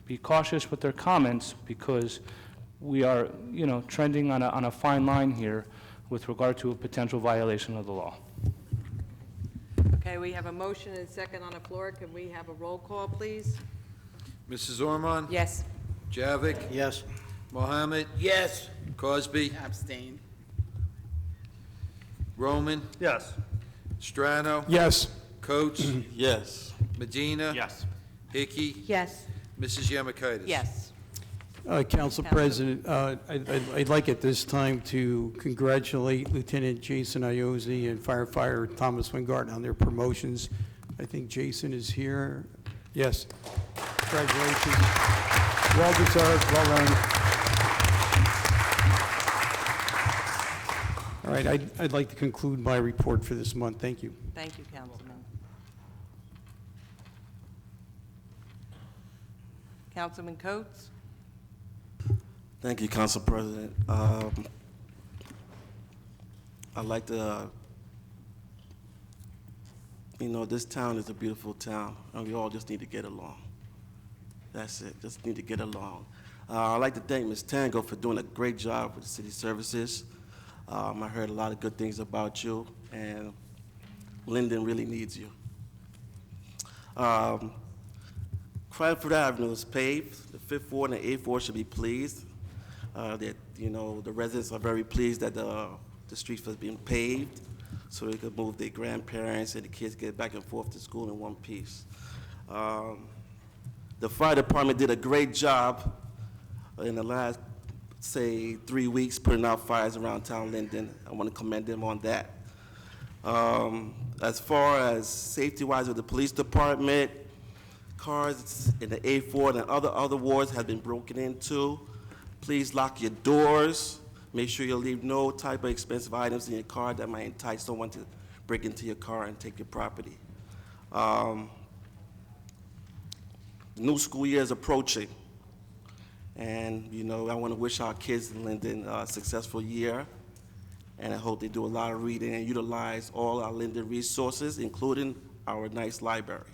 S15: be cautious with their comments, because we are, trending on a fine line here with regard to a potential violation of the law.
S1: Okay, we have a motion and a second on the floor. Can we have a roll call, please?
S2: Mrs. Ormond?
S1: Yes.
S2: Javik?
S11: Yes.
S2: Mohammed?
S12: Yes.
S2: Cosby?
S4: Abstain.
S2: Roman?
S5: Yes.
S2: Strano?
S13: Yes.
S2: Coates?
S8: Yes.
S2: Medina?
S7: Yes.
S2: Hickey?
S1: Yes.
S2: Mrs. Yemakaitis?
S1: Yes.
S13: Council President, I'd like at this time to congratulate Lieutenant Jason Iozzi and firefighter Thomas Wingart on their promotions. I think Jason is here. Yes. Congratulations. Well deserved, well earned. All right, I'd like to conclude my report for this month. Thank you.
S1: Thank you, Councilman. Councilman Coates?
S8: Thank you, Council President. I'd like to, this town is a beautiful town, and we all just need to get along. That's it, just need to get along. I'd like to thank Ms. Tango for doing a great job with the city services. I heard a lot of good things about you, and Linden really needs you. Cranford Avenue is paved. The 5th Ward and the 8th Ward should be pleased. The residents are very pleased that the streets has been paved, so they could move their grandparents and the kids get back and forth to school in one piece. The fire department did a great job in the last, say, 3 weeks, putting out fires around town Linden. I want to commend them on that. As far as safety-wise with the police department, cars in the 8th Ward and other wards have been broken into. Please lock your doors. Make sure you leave no type of expensive items in your car that might entice someone to break into your car and take your property. The new school year is approaching. And, I want to wish our kids in Linden a successful year. And I hope they do a lot of reading and utilize all our Linden resources, including our nice library.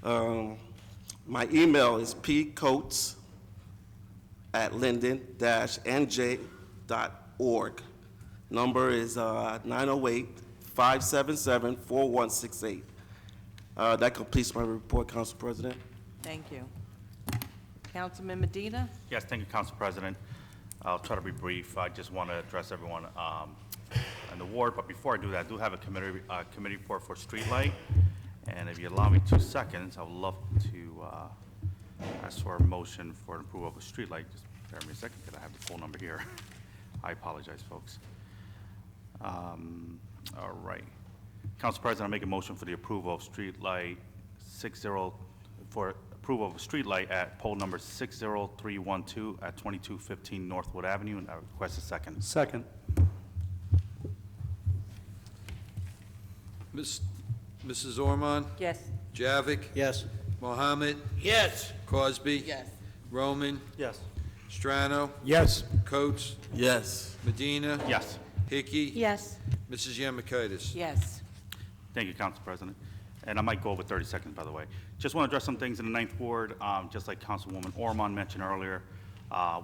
S8: My email is pcoates@linden-nj.org. Number is 908-577-4168. That completes my report, Council President.
S1: Thank you. Councilman Medina?
S7: Yes, thank you, Council President. I'll try to be brief. I just want to address everyone in the ward, but before I do that, I do have a committee report for streetlight. And if you allow me 2 seconds, I would love to ask for a motion for approval of a streetlight. Just bear with me a second, because I have the full number here. I apologize, folks. All right. Council President, I make a motion for the approval of streetlight for approval of a streetlight at pole number 60312 at 2215 Northwood Avenue, and I request a second.
S5: Second.
S2: Mrs. Ormond?
S10: Yes.
S2: Javik?
S11: Yes.
S2: Mohammed?
S8: Yes.
S2: Crosby?
S4: Yes.
S2: Roman?
S5: Yes.
S2: Strano?
S13: Yes.
S2: Coates?
S8: Yes.
S2: Medina?
S7: Yes.
S2: Hickey?
S10: Yes.
S2: Mrs. Yamakoitis?
S1: Yes.
S7: Thank you, Council President. And I might go over 30 seconds, by the way. Just want to address some things in the 9th Ward, just like Councilwoman Ormond mentioned earlier,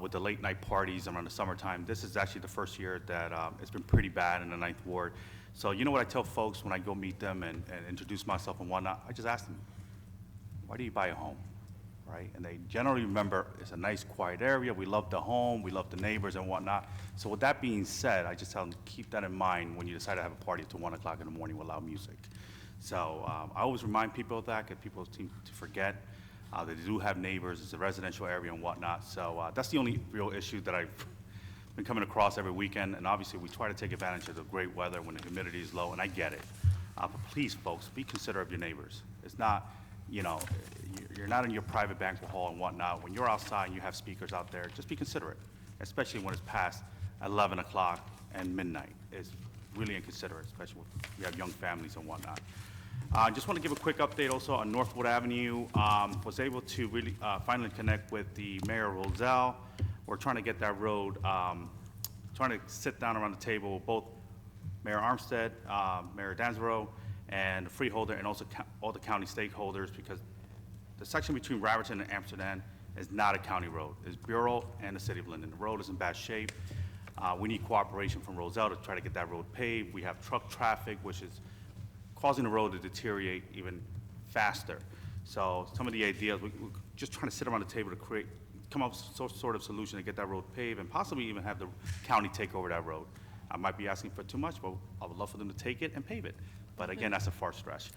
S7: with the late night parties around the summertime. This is actually the first year that it's been pretty bad in the 9th Ward. So you know what I tell folks when I go meet them and introduce myself and whatnot? I just ask them, why do you buy a home, right? And they generally remember it's a nice, quiet area. We love the home. We love the neighbors and whatnot. So with that being said, I just tell them to keep that in mind when you decide to have a party until 1 o'clock in the morning with loud music. So I always remind people of that, because people seem to forget that they do have neighbors. It's a residential area and whatnot. So that's the only real issue that I've been coming across every weekend. And obviously, we try to take advantage of the great weather when the humidity is low, and I get it. But please, folks, be considerate of your neighbors. It's not, you're not in your private banquet hall and whatnot. When you're outside and you have speakers out there, just be considerate, especially when it's past 11 o'clock and midnight. It's really inconsiderate, especially when you have young families and whatnot. I just want to give a quick update also on Northwood Avenue. Was able to really finally connect with the Mayor Roselle. We're trying to get that road, trying to sit down around the table with both Mayor Armstead, Mayor Danzero, and the freeholder, and also all the county stakeholders, because the section between Raritan and Amsterdam is not a county road. It's Bureau and the City of Linden. The road is in bad shape. We need cooperation from Roselle to try to get that road paved. We have truck traffic, which is causing the road to deteriorate even faster. So some of the ideas, we're just trying to sit around the table to come up with some sort of solution to get that road paved, and possibly even have the county take over that road. I might be asking for too much, but I would love for them to take it and pave it. But again, that's a far stretch.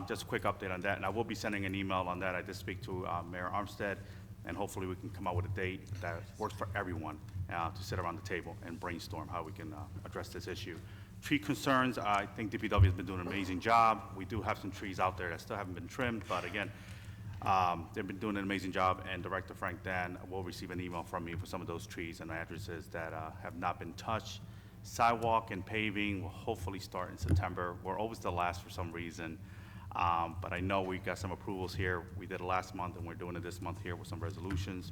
S7: Just a quick update on that, and I will be sending an email on that. I did speak to Mayor Armstead, and hopefully we can come out with a date that works for everyone to sit around the table and brainstorm how we can address this issue. Tree concerns, I think DPW has been doing an amazing job. We do have some trees out there that still haven't been trimmed, but again, they've been doing an amazing job, and Director Frank Dan will receive an email from me for some of those trees and addresses that have not been touched. Sidewalk and paving will hopefully start in September. We're always the last for some reason, but I know we got some approvals here. We did it last month, and we're doing it this month here with some resolutions.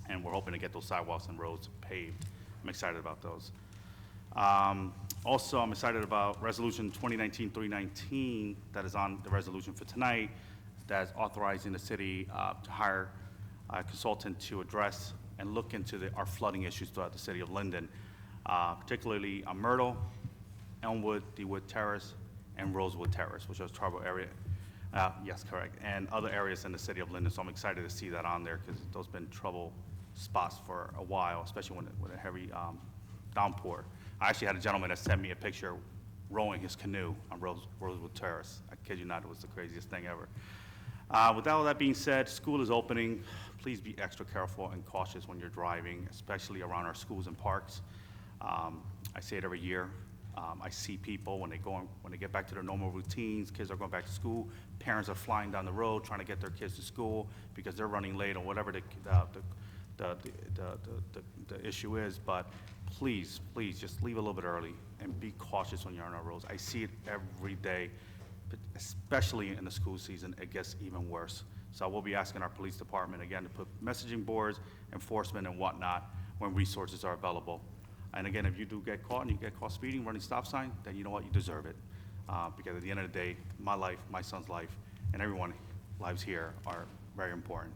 S7: and we're hoping to get those sidewalks and roads paved. I'm excited about those. Also, I'm excited about Resolution 2019-319 that is on the resolution for tonight, that is authorizing the city to hire a consultant to address and look into our flooding issues throughout the city of Linden, particularly on Myrtle, Elmwood, DeWitt Terrace, and Rosewood Terrace, which is a trouble area. Yes, correct, and other areas in the city of Linden. So I'm excited to see that on there because those have been trouble spots for a while, especially when a heavy downpour. I actually had a gentleman that sent me a picture rowing his canoe on Rosewood Terrace. I kid you not, it was the craziest thing ever. With all that being said, school is opening. Please be extra careful and cautious when you're driving, especially around our schools and parks. I say it every year. I see people when they get back to their normal routines, kids are going back to school, parents are flying down the road trying to get their kids to school because they're running late or whatever the issue is. But please just leave a little bit early and be cautious when you're on our roads. I see it every day, but especially in the school season, it gets even worse. So we'll be asking our police department again to put messaging boards, enforcement and whatnot when resources are available. And again, if you do get caught and you get caught speeding, running stop sign, then you know what, you deserve it. Because at the end of the day, my life, my son's life, and everyone's lives here are very important.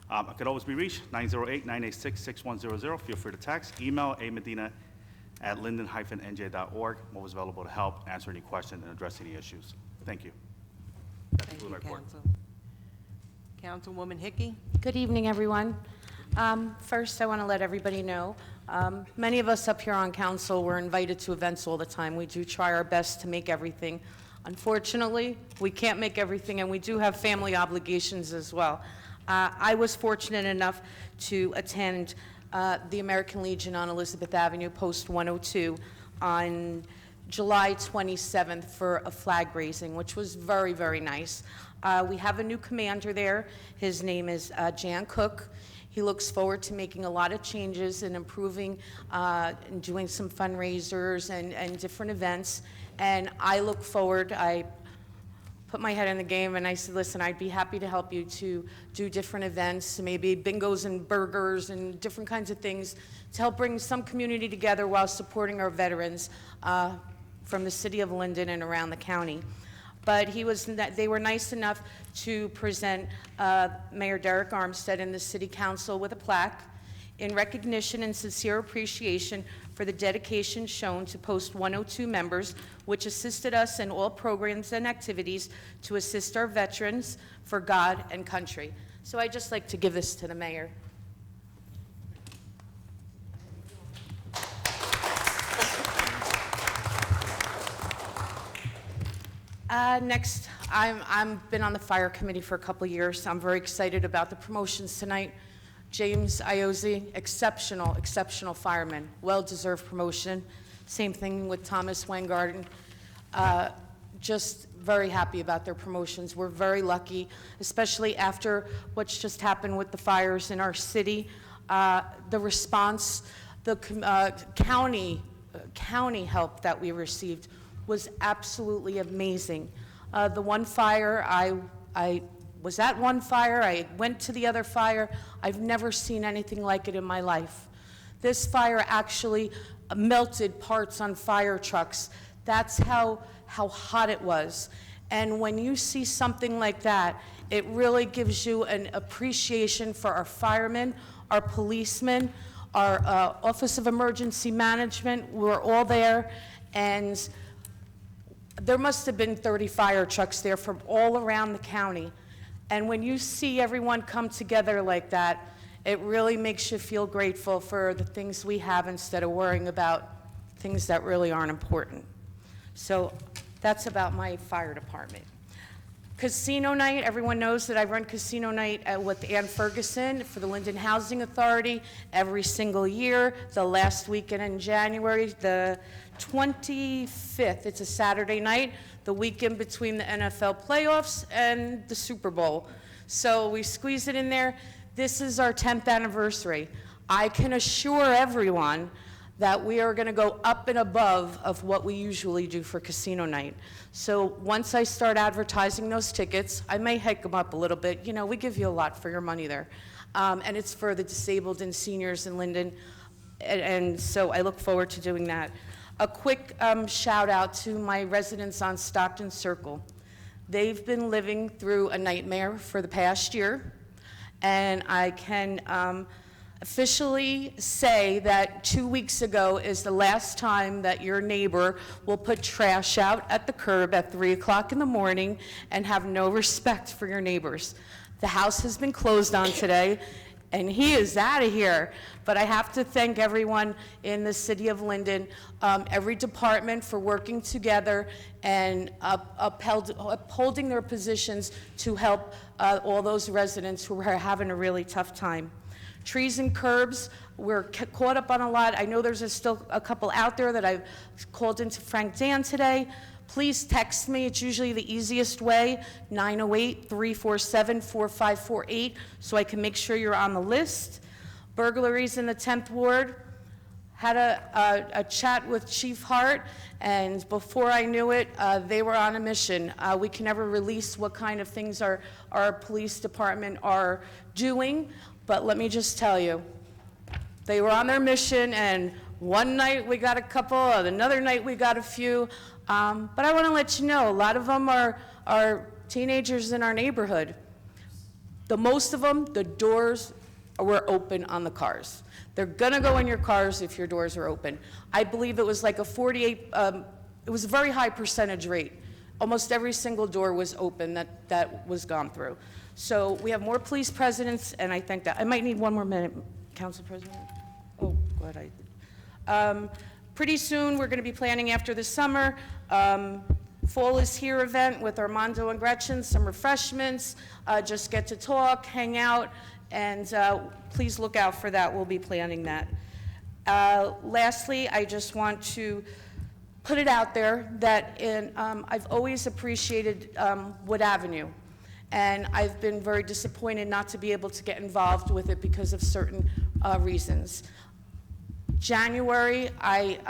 S7: I could always be reached, 908-986-6100. Feel free to text, email amedina@linden-nj.org. I'm always available to help, answer any questions, and address any issues. Thank you.
S1: Thank you, Council. Councilwoman Hickey?
S16: Good evening, everyone. First, I want to let everybody know, many of us up here on council, we're invited to events all the time. We do try our best to make everything. Unfortunately, we can't make everything, and we do have family obligations as well. I was fortunate enough to attend the American Legion on Elizabeth Avenue, Post 102, on July 27th for a flag raising, which was very, very nice. We have a new commander there. His name is Jan Cook. He looks forward to making a lot of changes and improving and doing some fundraisers and different events. And I look forward, I put my head in the game and I said, listen, I'd be happy to help you to do different events, maybe bingos and burgers and different kinds of things to help bring some community together while supporting our veterans from the city of Linden and around the county. But they were nice enough to present Mayor Derek Armstead and the City Council with a plaque in recognition and sincere appreciation for the dedication shown to Post 102 members, which assisted us in all programs and activities to assist our veterans for God and country. So I'd just like to give this to the mayor. Next, I've been on the fire committee for a couple of years. I'm very excited about the promotions tonight. James Iozzi, exceptional fireman, well-deserved promotion. Same thing with Thomas Weingarten. Just very happy about their promotions. We're very lucky, especially after what's just happened with the fires in our city. The response, the county help that we received was absolutely amazing. The one fire, I was at one fire, I went to the other fire. I've never seen anything like it in my life. This fire actually melted parts on fire trucks. That's how hot it was. And when you see something like that, it really gives you an appreciation for our firemen, our policemen, our Office of Emergency Management. We're all there, and there must have been 30 fire trucks there from all around the county. And when you see everyone come together like that, it really makes you feel grateful for the things we have instead of worrying about things that really aren't important. So that's about my fire department. Casino night, everyone knows that I run casino night with Ann Ferguson for the Linden Housing Authority every single year, the last weekend in January, the 25th. It's a Saturday night, the weekend between the NFL playoffs and the Super Bowl. So we squeeze it in there. This is our 10th anniversary. I can assure everyone that we are going to go up and above of what we usually do for casino night. So once I start advertising those tickets, I may hike them up a little bit. You know, we give you a lot for your money there. and it's for the disabled and seniors in Linden, and so I look forward to doing that. A quick shout out to my residents on Stockton Circle. They've been living through a nightmare for the past year, and I can officially say that 2 weeks ago is the last time that your neighbor will put trash out at the curb at 3 o'clock in the morning and have no respect for your neighbors. The house has been closed on today, and he is out of here. But I have to thank everyone in the city of Linden, every department for working together and upholding their positions to help all those residents who are having a really tough time. Trees and curbs, we're caught up on a lot. I know there's still a couple out there that I've called into Frank Dan today. Please text me. It's usually the easiest way, 908-347-4548, so I can make sure you're on the list. Burglaries in the 10th Ward. Had a chat with Chief Hart, and before I knew it, they were on a mission. We can never release what kind of things our police department are doing, but let me just tell you, they were on their mission, and one night we got a couple, and another night we got a few. But I want to let you know, a lot of them are teenagers in our neighborhood. The most of them, the doors were open on the cars. They're gonna go in your cars if your doors are open. I believe it was like a 48, it was a very high percentage rate. Almost every single door was open that was gone through. So we have more police presence, and I think that, I might need one more minute, Council President. Oh, glad I did. Pretty soon, we're gonna be planning after the summer, Fall is Here event with Armando and Gretchen, some refreshments, just get to talk, hang out, and please look out for that. We'll be planning that. Lastly, I just want to put it out there that I've always appreciated Wood Avenue, and I've been very disappointed not to be able to get involved with it because of certain reasons. January, I've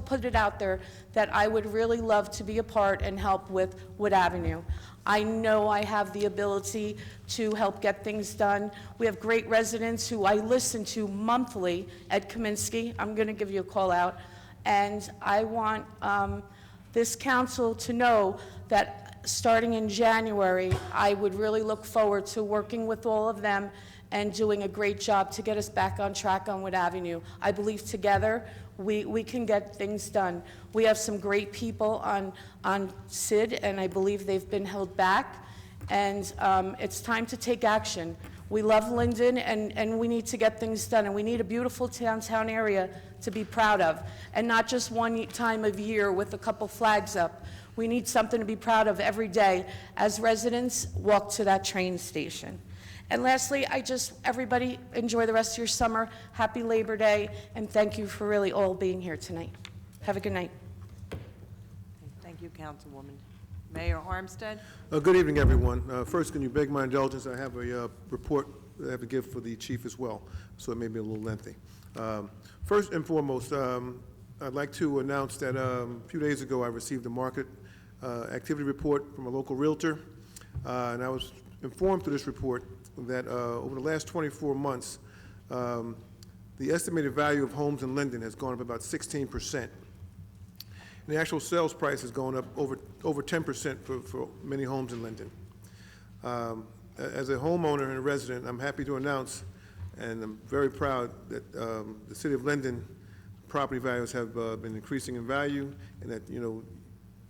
S16: put it out there that I would really love to be a part and help with Wood Avenue. I know I have the ability to help get things done. We have great residents who I listen to monthly. Ed Kaminsky, I'm going to give you a call out. And I want this council to know that starting in January, I would really look forward to working with all of them and doing a great job to get us back on track on Wood Avenue. I believe together we can get things done. We have some great people on SID, and I believe they've been held back, and it's time to take action. We love Linden, and we need to get things done, and we need a beautiful downtown area to be proud of, and not just one time of year with a couple flags up. We need something to be proud of every day as residents walk to that train station. And lastly, everybody enjoy the rest of your summer. Happy Labor Day, and thank you for really all being here tonight. Have a good night.
S1: Thank you, Councilwoman. Mayor Armstead?
S3: Good evening, everyone. First, can you beg my indulgence? I have a report that I have to give for the chief as well, so it may be a little lengthy. First and foremost, I'd like to announce that a few days ago I received a market activity report from a local realtor, and I was informed through this report that over the last 24 months, the estimated value of homes in Linden has gone up about 16%. And the actual sales price has gone up over 10% for many homes in Linden. As a homeowner and a resident, I'm happy to announce, and I'm very proud that the city of Linden property values have been increasing in value, and that your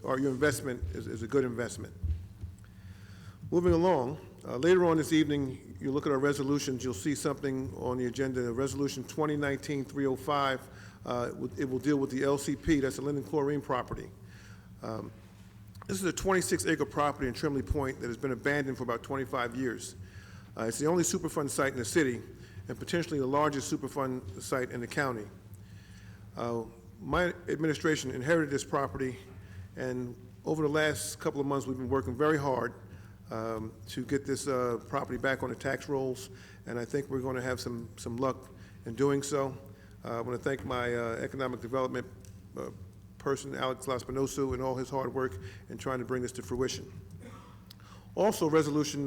S3: investment is a good investment. Moving along, later on this evening, you look at our resolutions, you'll see something on the agenda, Resolution 2019-305. It will deal with the LCP, that's the Linden Chlorine property. This is a 26-acre property in Trimley Point that has been abandoned for about 25 years. It's the only Superfund site in the city and potentially the largest Superfund site in the county. My administration inherited this property, and over the last couple of months, we've been working very hard to get this property back on the tax rolls, and I think we're going to have some luck in doing so. I want to thank my economic development person, Alex Laspinoso, and all his hard work in trying to bring this to fruition. Also, Resolution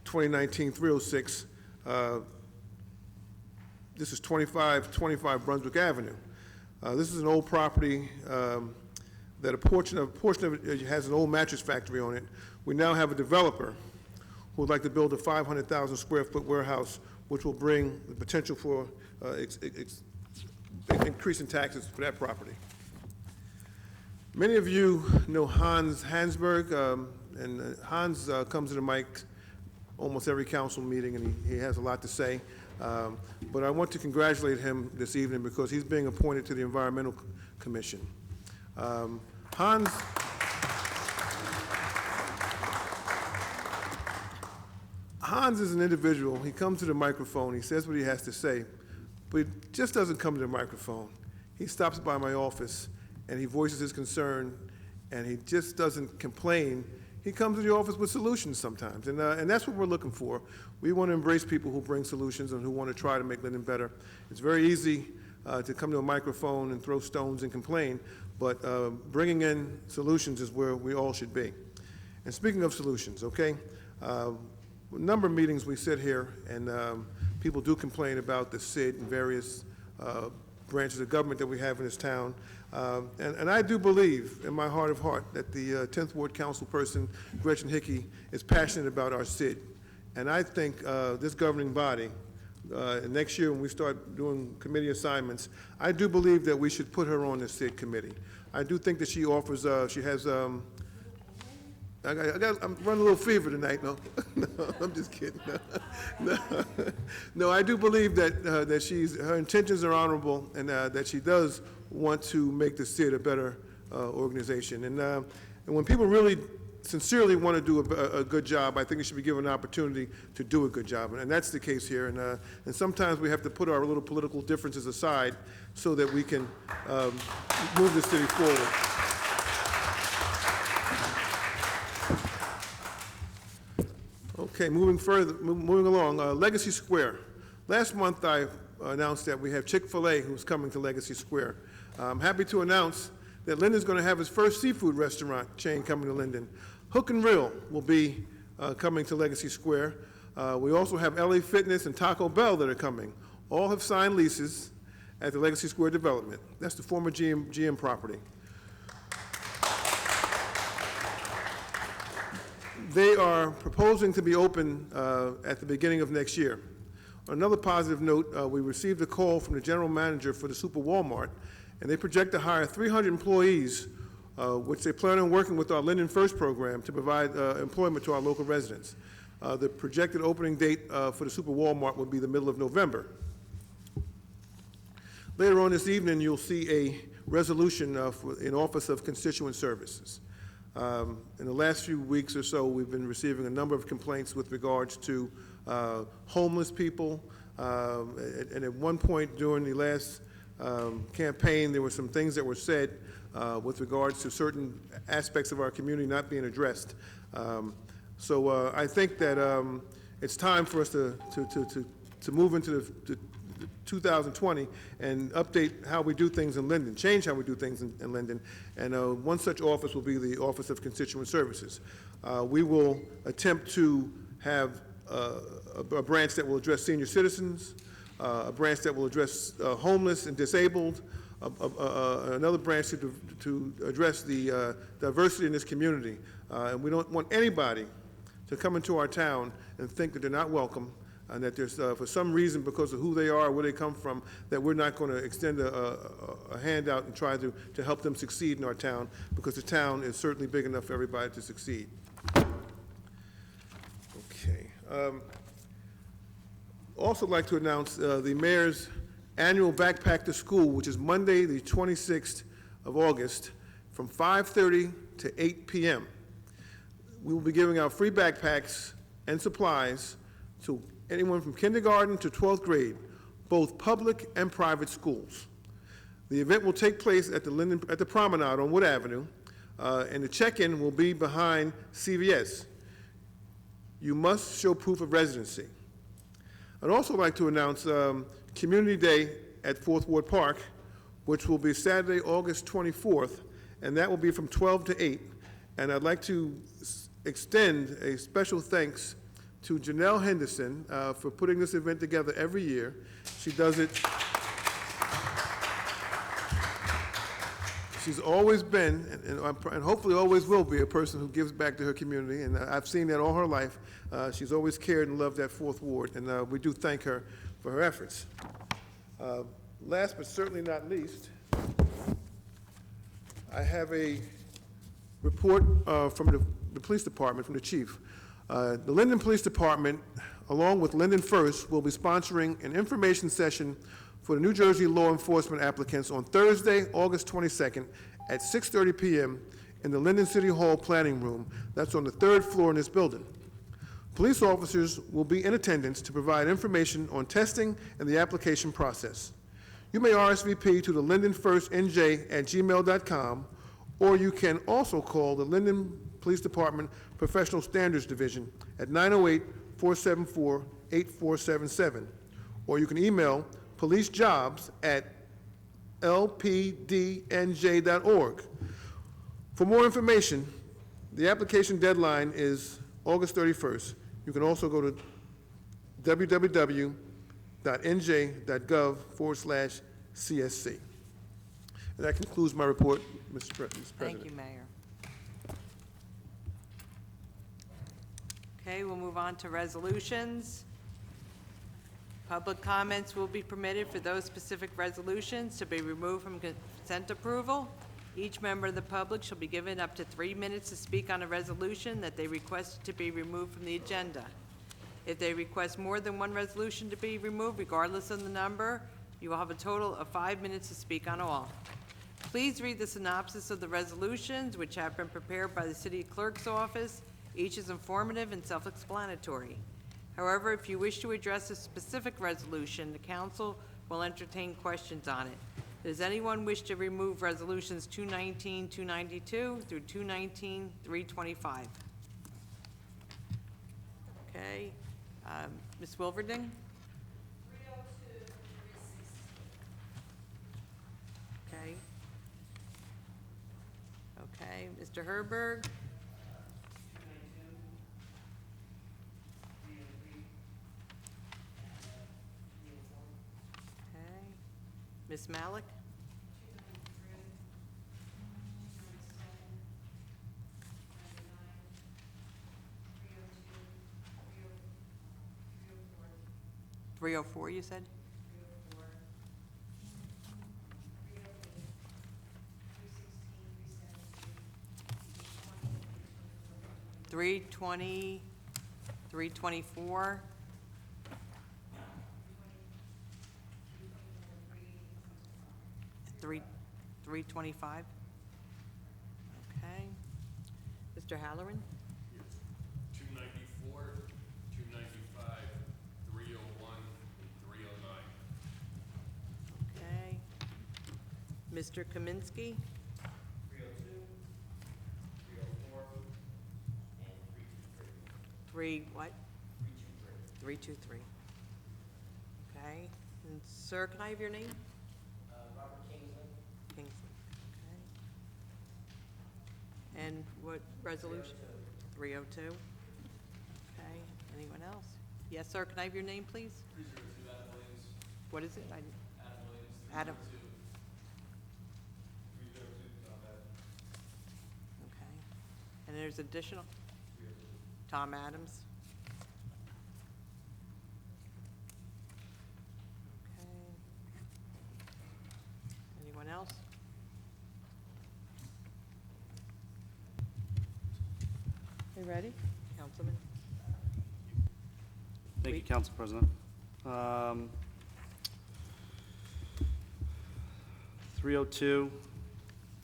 S3: 2019-306. This is 2525 Brunswick Avenue. This is an old property that a portion of it has an old mattress factory on it. We now have a developer who would like to build a 500,000 square foot warehouse, which will bring the potential for increase in taxes for that property. Many of you know Hans Hansberg, and Hans comes to the mic almost every council meeting, and he has a lot to say. But I want to congratulate him this evening because he's being appointed to the Environmental Commission. Hans is an individual. He comes to the microphone, he says what he has to say, but he just doesn't come to the microphone. He stops by my office and he voices his concern, and he just doesn't complain. He comes to the office with solutions sometimes, and that's what we're looking for. We want to embrace people who bring solutions and who want to try to make Linden better. It's very easy to come to a microphone and throw stones and complain, but bringing in solutions is where we all should be. And speaking of solutions, okay, a number of meetings we sit here, and people do complain about the SID and various branches of government that we have in this town. And I do believe in my heart of heart that the 10th Ward Council person, Gretchen Hickey, is passionate about our SID. And I think this governing body, next year when we start doing committee assignments, I do believe that we should put her on the SID committee. I do think that she offers, she has, I'm running a little fever tonight, no? No, I'm just kidding. No, I do believe that, her intentions are honorable, and that she does want to make the SID a better organization. And when people really sincerely want to do a good job, I think they should be given an opportunity to do a good job, and that's the case here. And sometimes we have to put our little political differences aside so that we can move the city forward. Okay, moving along, Legacy Square. Last month I announced that we have Chick-fil-A who's coming to Legacy Square. I'm happy to announce that Linden's going to have his first seafood restaurant chain coming to Linden. Hook and Reel will be coming to Legacy Square. We also have LA Fitness and Taco Bell that are coming. All have signed leases at the Legacy Square development. That's the former GM property. They are proposing to be open at the beginning of next year. On another positive note, we received a call from the general manager for the Super Walmart, and they project to hire 300 employees, which they plan on working with our Linden First program to provide employment to our local residents. The projected opening date for the Super Walmart will be the middle of November. Later on this evening, you'll see a resolution in Office of Constituent Services. In the last few weeks or so, we've been receiving a number of complaints with regards to homeless people. And at one point during the last campaign, there were some things that were said with regards to certain aspects of our community not being addressed. So I think that it's time for us to move into the 2020 and update how we do things in Linden, change how we do things in Linden. And one such office will be the Office of Constituent Services. We will attempt to have a branch that will address senior citizens, a branch that will address homeless and disabled, another branch to address the diversity in this community. And we don't want anybody to come into our town and think that they're not welcome, and that there's, for some reason, because of who they are, where they come from, that we're not going to extend a handout and try to help them succeed in our town, because the town is certainly big enough for everybody to succeed. Okay. Also like to announce the mayor's annual Backpack to School, which is Monday, the 26th of August, from 5:30 to 8 p.m. We will be giving out free backpacks and supplies to anyone from kindergarten to 12th grade, both public and private schools. The event will take place at the Promenade on Wood Avenue, and the check-in will be behind CVS. You must show proof of residency. I'd also like to announce Community Day at 4th Ward Park, which will be Saturday, August 24th, and that will be from 12 to 8. And I'd like to extend a special thanks to Janelle Henderson for putting this event together every year. She does it. She's always been, and hopefully always will be, a person who gives back to her community, and I've seen that all her life. She's always cared and loved that Fourth Ward, and we do thank her for her efforts. Last but certainly not least, I have a report from the police department, from the chief. The Linden Police Department, along with Linden First, will be sponsoring an information session for the New Jersey law enforcement applicants on Thursday, August 22nd at 6:30 p.m. in the Linden City Hall Planning Room. That's on the 3rd floor in this building. Police officers will be in attendance to provide information on testing and the application process. You may RSVP to the lindenfirstnj@gmail.com, or you can also call the Linden Police Department Professional Standards Division at 908-474-8477, or you can email policejobs@lpdnj.org. For more information, the application deadline is August 31st. You can also go to www.nj.gov/CSC. And that concludes my report, Mr. President.
S1: Thank you, Mayor. Okay, we'll move on to resolutions. Public comments will be permitted for those specific resolutions to be removed from consent approval. Each member of the public shall be given up to 3 minutes to speak on a resolution that they request to be removed from the agenda. If they request more than one resolution to be removed, regardless of the number, you will have a total of 5 minutes to speak on all. Please read the synopsis of the resolutions, which have been prepared by the City Clerk's office. Each is informative and self-explanatory. However, if you wish to address a specific resolution, the council will entertain questions on it. Does anyone wish to remove resolutions 219, 292 through 219, 325? Okay, Ms. Wilverding? Okay. Okay, Mr. Herberg? Ms. Malik? $304, you said? 320, 324. 325? Okay. Mr. Halloran?
S17: 294, 295, 301, and 309.
S1: Okay. Mr. Kaminsky?
S17: 302, 304, and 323.
S1: What? 323. Okay. And sir, can I have your name?
S11: Robert Kingsley.
S1: Kingsley. Okay. And what resolution? 302. Okay. Anyone else? Yes, sir. Can I have your name, please?
S17: 302, Adam Williams.
S1: What is it?
S17: Adam Williams.
S1: Adam.
S17: 302, Tom Adams.
S1: Okay. And there's additional? Tom Adams. Okay. Anyone else? You ready? Councilman?
S5: Thank you, Council President. 302,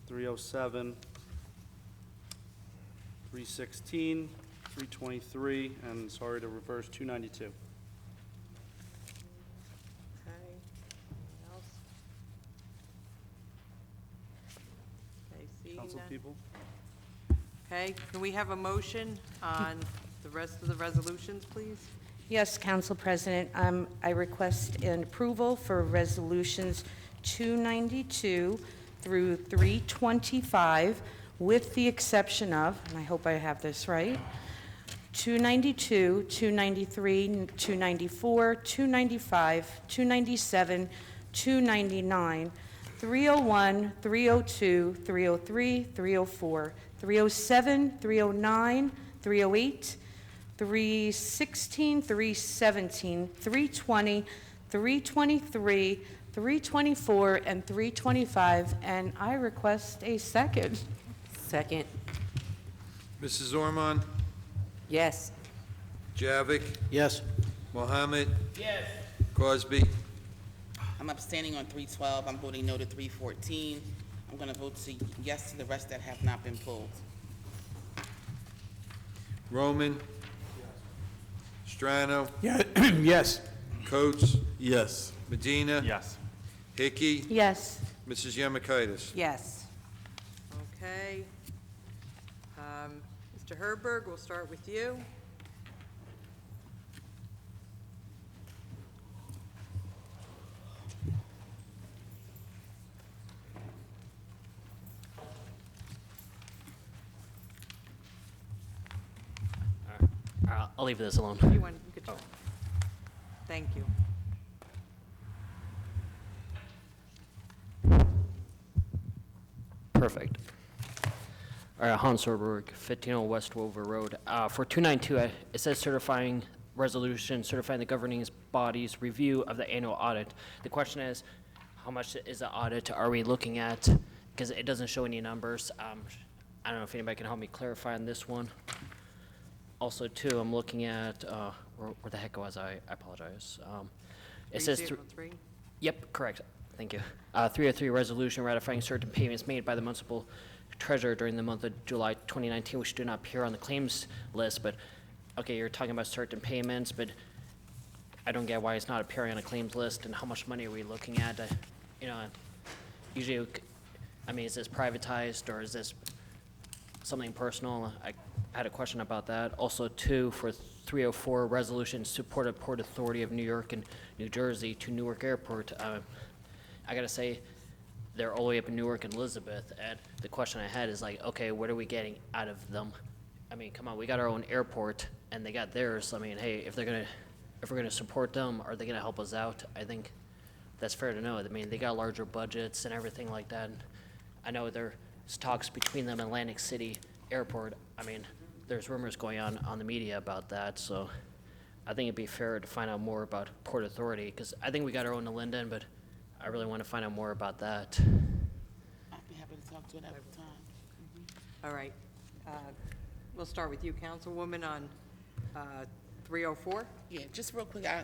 S5: 307, 316, 323, and sorry to reverse, 292.
S1: Okay. Anyone else? Okay, seeing
S5: Council
S1: none.
S5: people?
S1: Okay, can we have a motion on the rest of the resolutions, please?
S16: Yes, Council President, I request an approval for resolutions 292 through 325, with the exception of, and I hope I have this right, 292, 293, 294, 295, 297, 299, 301, 302, 303, 304, 307, 309, 308, 316, 317, 320, 323, 324, and 325, and I request a second.
S10: Second.
S2: Mrs. Ormond?
S10: Yes.
S2: Javik?
S11: Yes.
S2: Mohammed?
S17: Yes.
S2: Crosby?
S4: I'm abstaining on 312. I'm voting no to 314. I'm going to vote yes to the rest that have not been pulled.
S2: Roman? Strano?
S13: Yes.
S2: Coates?
S8: Yes.
S2: Medina?
S7: Yes.
S2: Hickey?
S16: Yes.
S2: Mrs. Yemakaitis?
S1: Yes. Okay. Mr. Herberg, we'll start with you.
S18: I'll leave this alone.
S1: You could try. Thank you.
S18: Perfect. All right, Hans Herberg, 1501 West Wover Road. For 292, it says certifying resolution, certifying the governing body's review of the annual audit. The question is, how much is the audit are we looking at? Because it doesn't show any numbers. I don't know if anybody can help me clarify on this one. Also, too, I'm looking at, where the heck was I? I apologize. It says,
S1: 303?
S18: Yep, correct. Thank you. 303, resolution ratifying certain payments made by the municipal treasurer during the month of July 2019, which do not appear on the claims list, but, okay, you're talking about certain payments, but I don't get why it's not appearing on a claims list, and how much money are we looking at? You know, usually, I mean, is this privatized, or is this something personal? I had a question about that. Also, too, for 304, resolution support of Port Authority of New York and New Jersey to Newark Airport. I gotta say, they're all the way up in Newark and Elizabeth, and the question I had is like, okay, what are we getting out of them? I mean, come on, we got our own airport, and they got theirs. I mean, hey, if we're gonna support them, are they gonna help us out? I think that's fair to know. I mean, they got larger budgets and everything like that. And I know there's talks between them and Atlantic City Airport. I mean, there's rumors going on the media about that, so I think it'd be fair to find out more about Port Authority, because I think we got our own in Linden, but I really want to find out more about that.
S4: I'd be happy to talk to it at the time.
S1: All right. We'll start with you, Councilwoman, on 304.
S4: Yeah, just real quick, I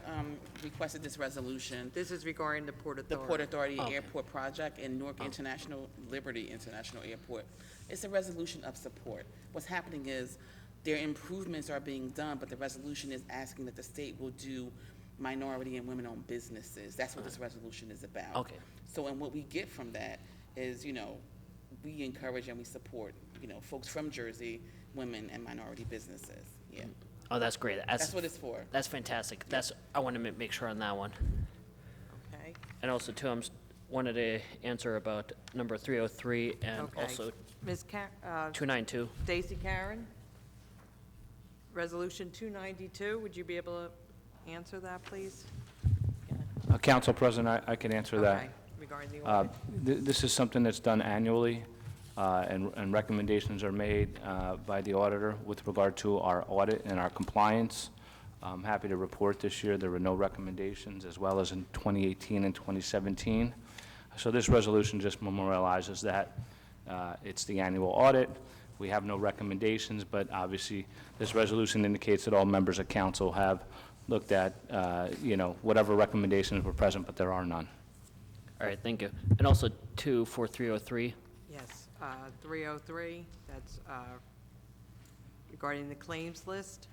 S4: requested this resolution.
S1: This is regarding the Port Authority.
S4: The Port Authority
S18: Okay.
S4: Airport Project in Newark International, Liberty International Airport. It's a resolution of support. What's happening is their improvements are being done, but the resolution is asking that the state will do minority and women-owned businesses. That's what this resolution is about.
S18: Okay.
S4: So, and what we get from that is, you know, we encourage and we support, you know, folks from Jersey, women and minority businesses. Yeah.
S18: Oh, that's great.
S4: That's what it's for.
S18: That's fantastic. I want to make sure on that one.
S1: Okay.
S18: And also, too, wanted to answer about number 303 and
S1: Okay.
S18: also
S1: Ms.
S18: 292.
S1: Stacy Karen, Resolution 292, would you be able to answer that, please?
S15: Council President, I can answer that.
S1: Okay, regarding the audit.
S15: This is something that's done annually, and recommendations are made by the auditor with regard to our audit and our compliance. I'm happy to report this year there were no recommendations, as well as in 2018 and 2017. So this resolution just memorializes that. It's the annual audit. We have no recommendations, but obviously this resolution indicates that all members of council have looked at, you know, whatever recommendations were present, but there are none.
S18: All right, thank you. And also, for 303.
S1: Yes, 303, that's regarding the claims list.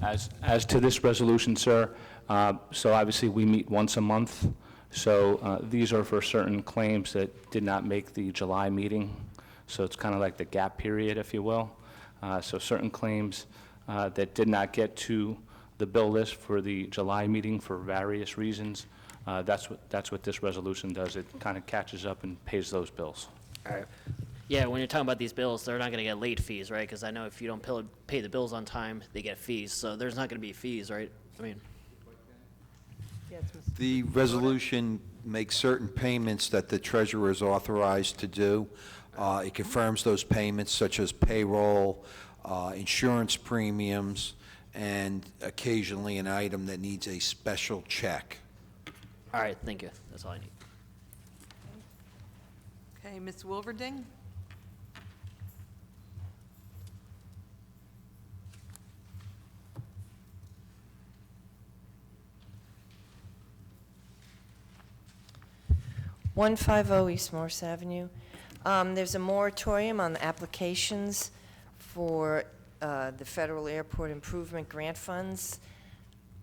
S15: As to this resolution, sir, so obviously we meet once a month. So these are for certain claims that did not make the July meeting. So it's kind of like the gap period, if you will. So certain claims that did not get to the bill list for the July meeting for various reasons, that's what this resolution does. It kind of catches up and pays those bills.
S18: All right. Yeah, when you're talking about these bills, they're not going to get late fees, right? Because I know if you don't pay the bills on time, they get fees. So there's not going to be fees, right? I mean,
S2: The resolution makes certain payments that the treasurer is authorized to do. It confirms those payments such as payroll, insurance premiums, and occasionally an item that needs a special check.
S18: all right, thank you. That's all I need.
S1: Okay, Ms. Wilverding?
S19: East Morse Avenue. There's a moratorium on the applications for the Federal Airport Improvement Grant Funds.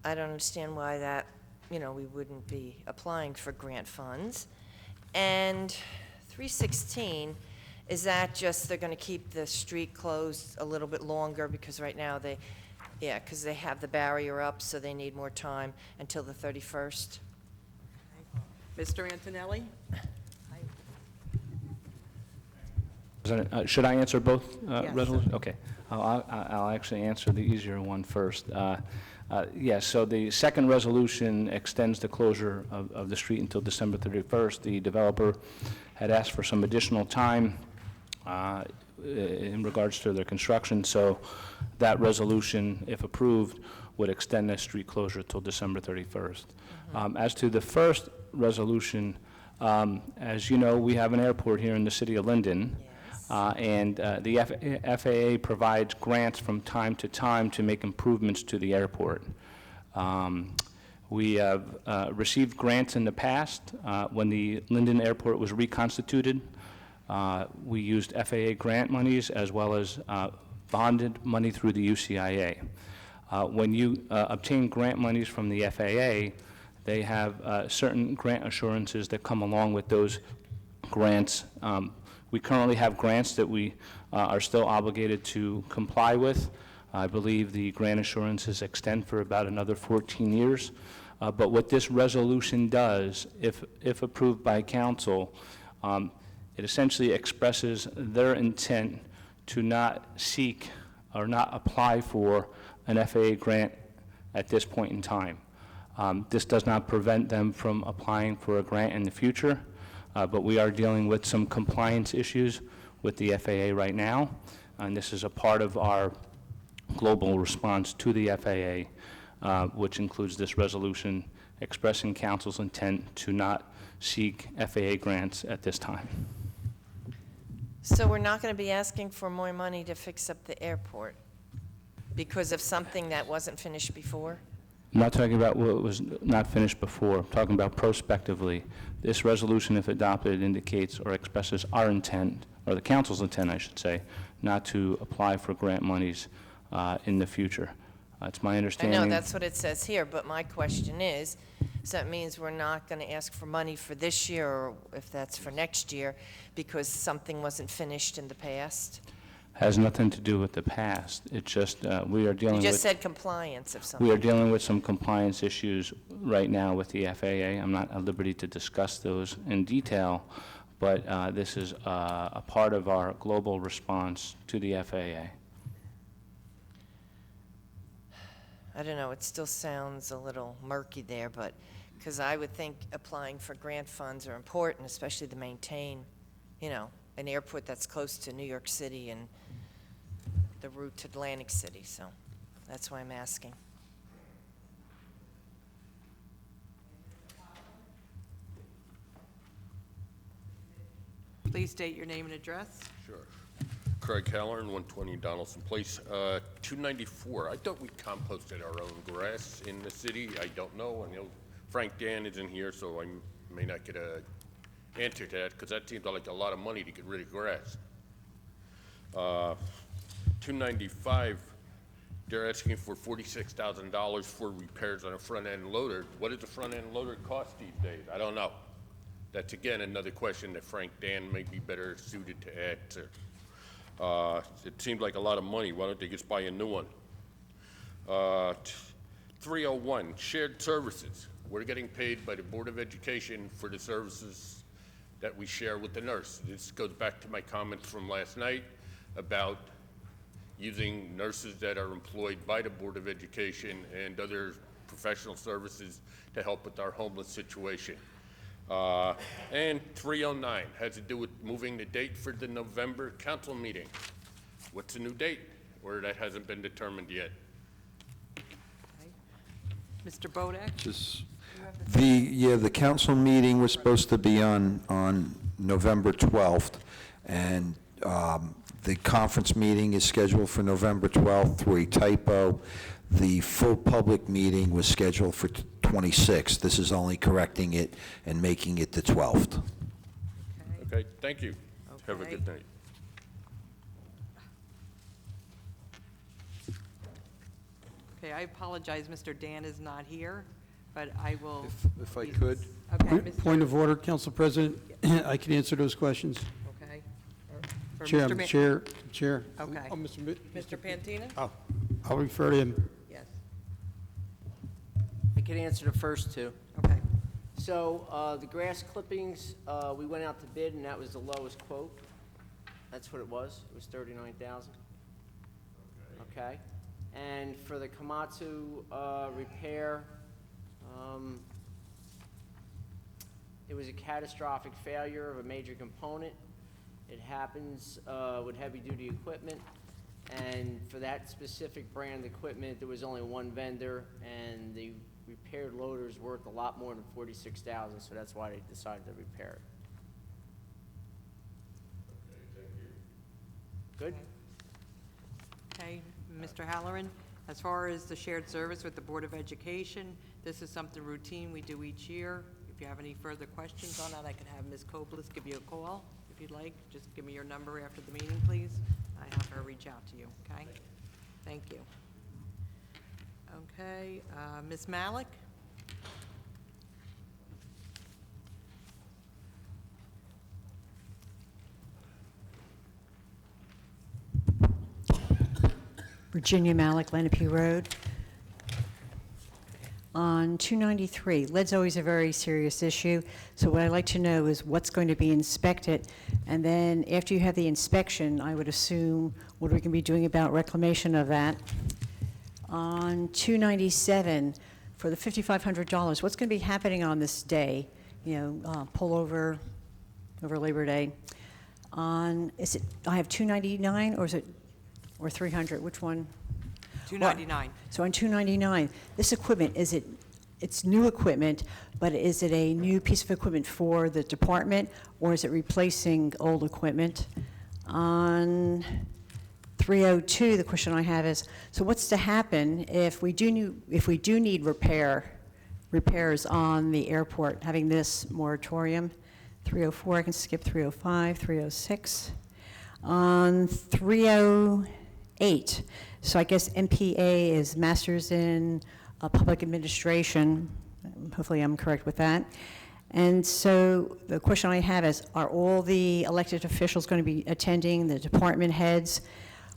S19: I don't understand why that, we wouldn't be applying for grant funds. And 316, is that just they're going to keep the street closed a little bit longer because right now because they have the barrier up, so they need more time until the 31st?
S1: Mr. Antonelli?
S15: Should I answer both
S1: Yes.
S15: resolutions? Okay. I'll actually answer the easier one first. Yes, so the second resolution extends the closure of the street until December 31st. The developer had asked for some additional time in regards to their construction, so that resolution, if approved, would extend the street closure till December 31st. As to the first resolution, as you know, we have an airport here in the city of Linden. And the FAA provides grants from time to time to make improvements to the airport. We have received grants in the past. When the Linden Airport was reconstituted, we used FAA grant monies as well as bonded money through the UCIA. When you obtain grant monies from the FAA, they have certain grant assurances that come along with those grants. We currently have grants that we are still obligated to comply with. I believe the grant assurances extend for about another 14 years. But what this resolution does, if approved by council, it essentially expresses their intent to not seek or not apply for an FAA grant at this point in time. This does not prevent them from applying for a grant in the future. But we are dealing with some compliance issues with the FAA right now, and this is a part of our global response to the FAA, which includes this resolution expressing council's intent to not seek FAA grants at this time.
S19: So we're not going to be asking for more money to fix up the airport because of something that wasn't finished before?
S15: I'm not talking about what was not finished before. I'm talking about prospectively. This resolution, if adopted, indicates or expresses our intent, or the council's intent, I should say, not to apply for grant monies in the future. It's my
S19: I
S15: understanding.
S19: know, that's what it says here, but my question is, so that means we're not going to ask for money for this year, or if that's for next year, because something wasn't finished in the past?
S15: Has nothing to do with the past. It's just we are dealing
S19: You
S15: with...
S19: just said compliance of something.
S15: We are dealing with some compliance issues right now with the FAA. I'm not at liberty to discuss those in detail, but this is a part of our global response to the FAA.
S19: I don't know, it still sounds a little murky there, but, because I would think applying for grant funds are important, especially to maintain, an airport that's close to New York City and the route to Atlantic City, so that's why I'm asking.
S1: Please state your name and address.
S20: Sure. Craig Halloran, 120 Donaldson Place. 294, I thought we composted our own grass in the city. I don't know. I know Frank Dan isn't here, so I may not get a answer to that, because that seems like a lot of money to get rid of grass. 295, they're asking for $46,000 for repairs on a front-end loader. What does a front-end loader cost these days? I don't know. That's, again, another question that Frank Dan may be better suited to answer. It seems like a lot of money. Why don't they just buy a new one? 301, shared services. We're getting paid by the Board of Education for the services that we share with the nurse. This goes back to my comments from last night about using nurses that are employed by the Board of Education and other professional services to help with our homeless situation. And 309 has to do with moving the date for the November council meeting. What's the new date? Or that hasn't been determined yet?
S1: Mr. Bodak?
S2: The council meeting was supposed to be on November 12th, and the conference meeting is scheduled for November 12th through a typo. The full public meeting was scheduled for 26th. This is only correcting it and making it the 12th.
S20: Okay, thank you. Have a good night.
S1: Okay, I apologize, Mr. Dan is not here, but I will...
S2: If I could.
S1: Okay,
S13: Point of order, Council President. I can answer those questions.
S1: Okay. For
S13: Chair,
S1: Mr. Ma-
S13: Chair.
S1: Okay.
S13: Oh,
S1: Mr. Pantina?
S13: Oh, I'll refer to him.
S1: Yes.
S21: I can answer the first two.
S1: Okay.
S21: So, the grass clippings, we went out to bid, and that was the lowest quote. That's what it was. It was $39,000. Okay. And for the Komatsu repair, it was a catastrophic failure of a major component. It happens with heavy-duty equipment, and for that specific brand equipment, there was only one vendor, and the repaired loader is worth a lot more than $46,000, so that's why they decided to repair it. Good?
S1: Okay, Mr. Halloran, as far as the shared service with the Board of Education, this is something routine we do each year. If you have any further questions on that, I can have Ms. Koblis give you a call, if you'd like. Just give me your number after the meeting, please. I have her reach out to you, okay? Thank you. Okay, Ms. Malik?
S9: Virginia Malik, Lenape Road. On 293, lead's always a very serious issue, so what I'd like to know is what's going to be inspected, and then after you have the inspection, I would assume what are we going to be doing about reclamation of that. On 297, for the $5,500, what's going to be happening on this day? You know, pull over Labor Day. Is it, I have 299, or is it, or 300, which one?
S1: 299.
S9: So on 299, this equipment, it's new equipment, but is it a new piece of equipment for the department, or is it replacing old equipment? On 302, the question I have is, so what's to happen if we do need repairs on the airport, having this moratorium? 304, I can skip 305, 306. On 308, so I guess MPA is Masters in Public Administration. Hopefully I'm correct with that. And so the question I have is, are all the elected officials going to be attending, the department heads,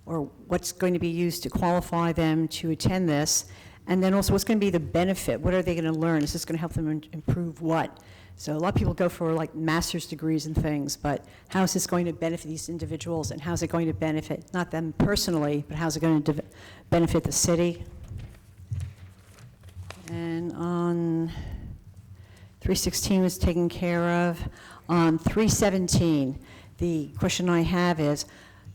S9: or what's going to be used to qualify them to attend this? And then also, what's going to be the benefit? What are they going to learn? Is this going to help them improve what? So a lot of people go for like master's degrees and things, but how is this going to benefit these individuals, and how's it going to benefit, not them personally, but how's it going to benefit the city? And on 316 was taken care of. On 317, the question I have is,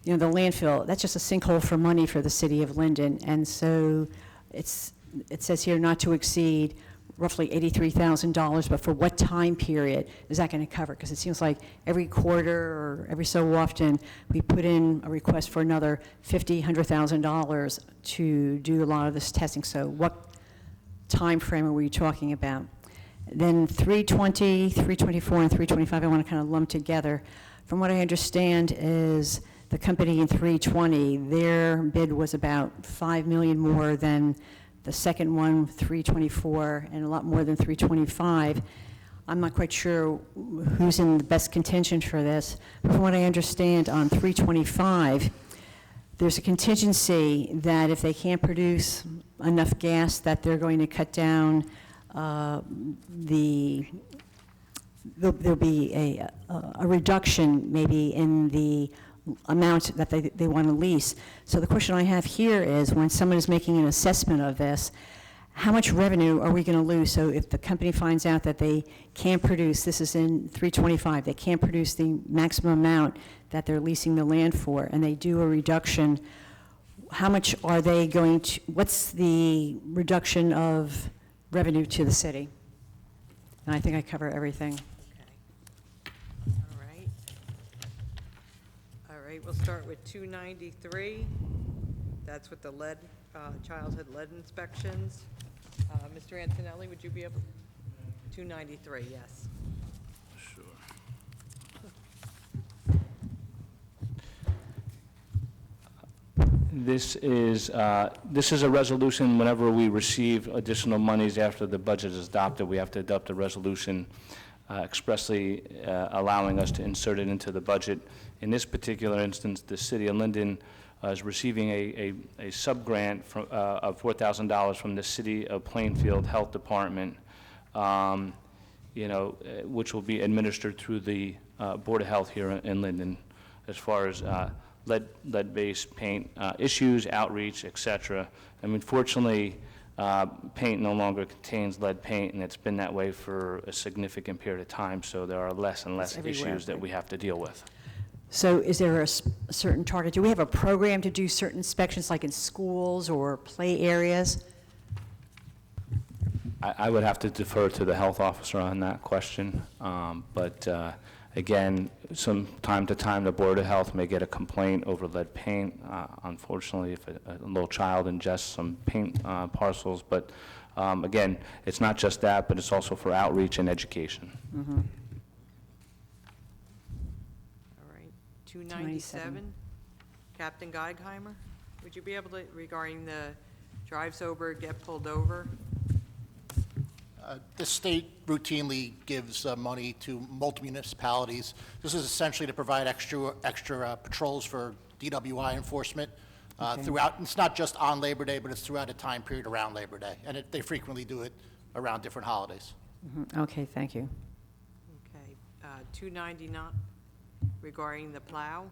S9: you know, the landfill, that's just a sinkhole for money for the city of Linden, and so it says here not to exceed roughly $83,000, but for what time period is that going to cover? Because it seems like every quarter or every so often we put in a request for another $50,000, $100,000 to do a lot of this testing. So what time frame are we talking about? Then 320, 324, and 325 I want to kind of lump together. From what I understand is the company in 320, their bid was about $5 million more than the second one, 324, and a lot more than 325. I'm not quite sure who's in the best contention for this, but from what I understand on 325, there's a contingency that if they can't produce enough gas, that they're going to cut down the there'll be a reduction maybe in the amount that they want to lease. So the question I have here is, when someone is making an assessment of this, how much revenue are we going to lose? So if the company finds out that they can't produce, this is in 325, they can't produce the maximum amount that they're leasing the land for, and they do a reduction, how much are they going to, what's the reduction of revenue to the city? And I think I cover everything.
S1: All right. All right, we'll start with 293. That's with the lead, childhood lead inspections. Mr. Antonelli, would you be able, 293, yes.
S15: Sure. This is a resolution. Whenever we receive additional monies after the budget is adopted, we have to adopt a resolution expressly allowing us to insert it into the budget. In this particular instance, the city of Linden is receiving a sub-grant of $4,000 from the City of Plainfield Health Department, which will be administered through the Board of Health here in Linden, as far as lead-based paint issues, outreach, et cetera. I mean, fortunately, paint no longer contains lead paint, and it's been that way for a significant period of time, so there are less and less issues that we have to deal with.
S9: So is there a certain target? Do we have a program to do certain inspections, like in schools or play areas?
S15: I would have to defer to the health officer on that question, but again, from time to time, the Board of Health may get a complaint over lead paint. Unfortunately, if a little child ingests some paint parcels, but again, it's not just that, but it's also for outreach and education.
S9: Mm-hmm.
S1: All right, 297. Captain Geigheimer, would you be able to, regarding the drive sober, get pulled over?
S6: The state routinely gives money to multi-municipalities. This is essentially to provide extra patrols for DWI enforcement throughout. It's not just on Labor Day, but it's throughout a time period around Labor Day. And they frequently do it around different holidays.
S9: Mm-hmm. Okay, thank you.
S1: Okay, 299, regarding the plow.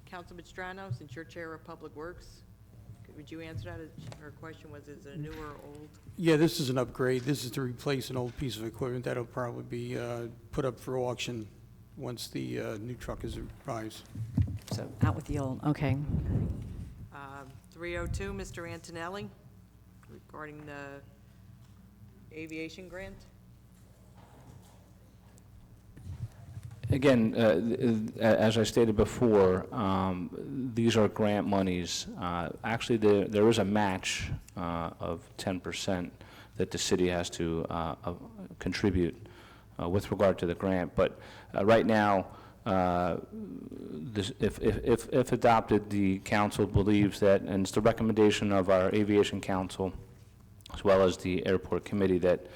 S1: Councilman Strano, since you're Chair of Public Works, would you answer that? Her question was, is it a new or old?
S13: Yeah, this is an upgrade. This is to replace an old piece of equipment that'll probably be put up for auction once the new truck arrives.
S9: So out with the old, okay.
S1: 302, Mr. Antonelli, regarding the aviation grant.
S15: Again, as I stated before, these are grant monies. Actually, there is a match of 10% that the city has to contribute with regard to the grant. But right now, if adopted, the council believes that, and it's the recommendation of our aviation council, as well as the airport committee, that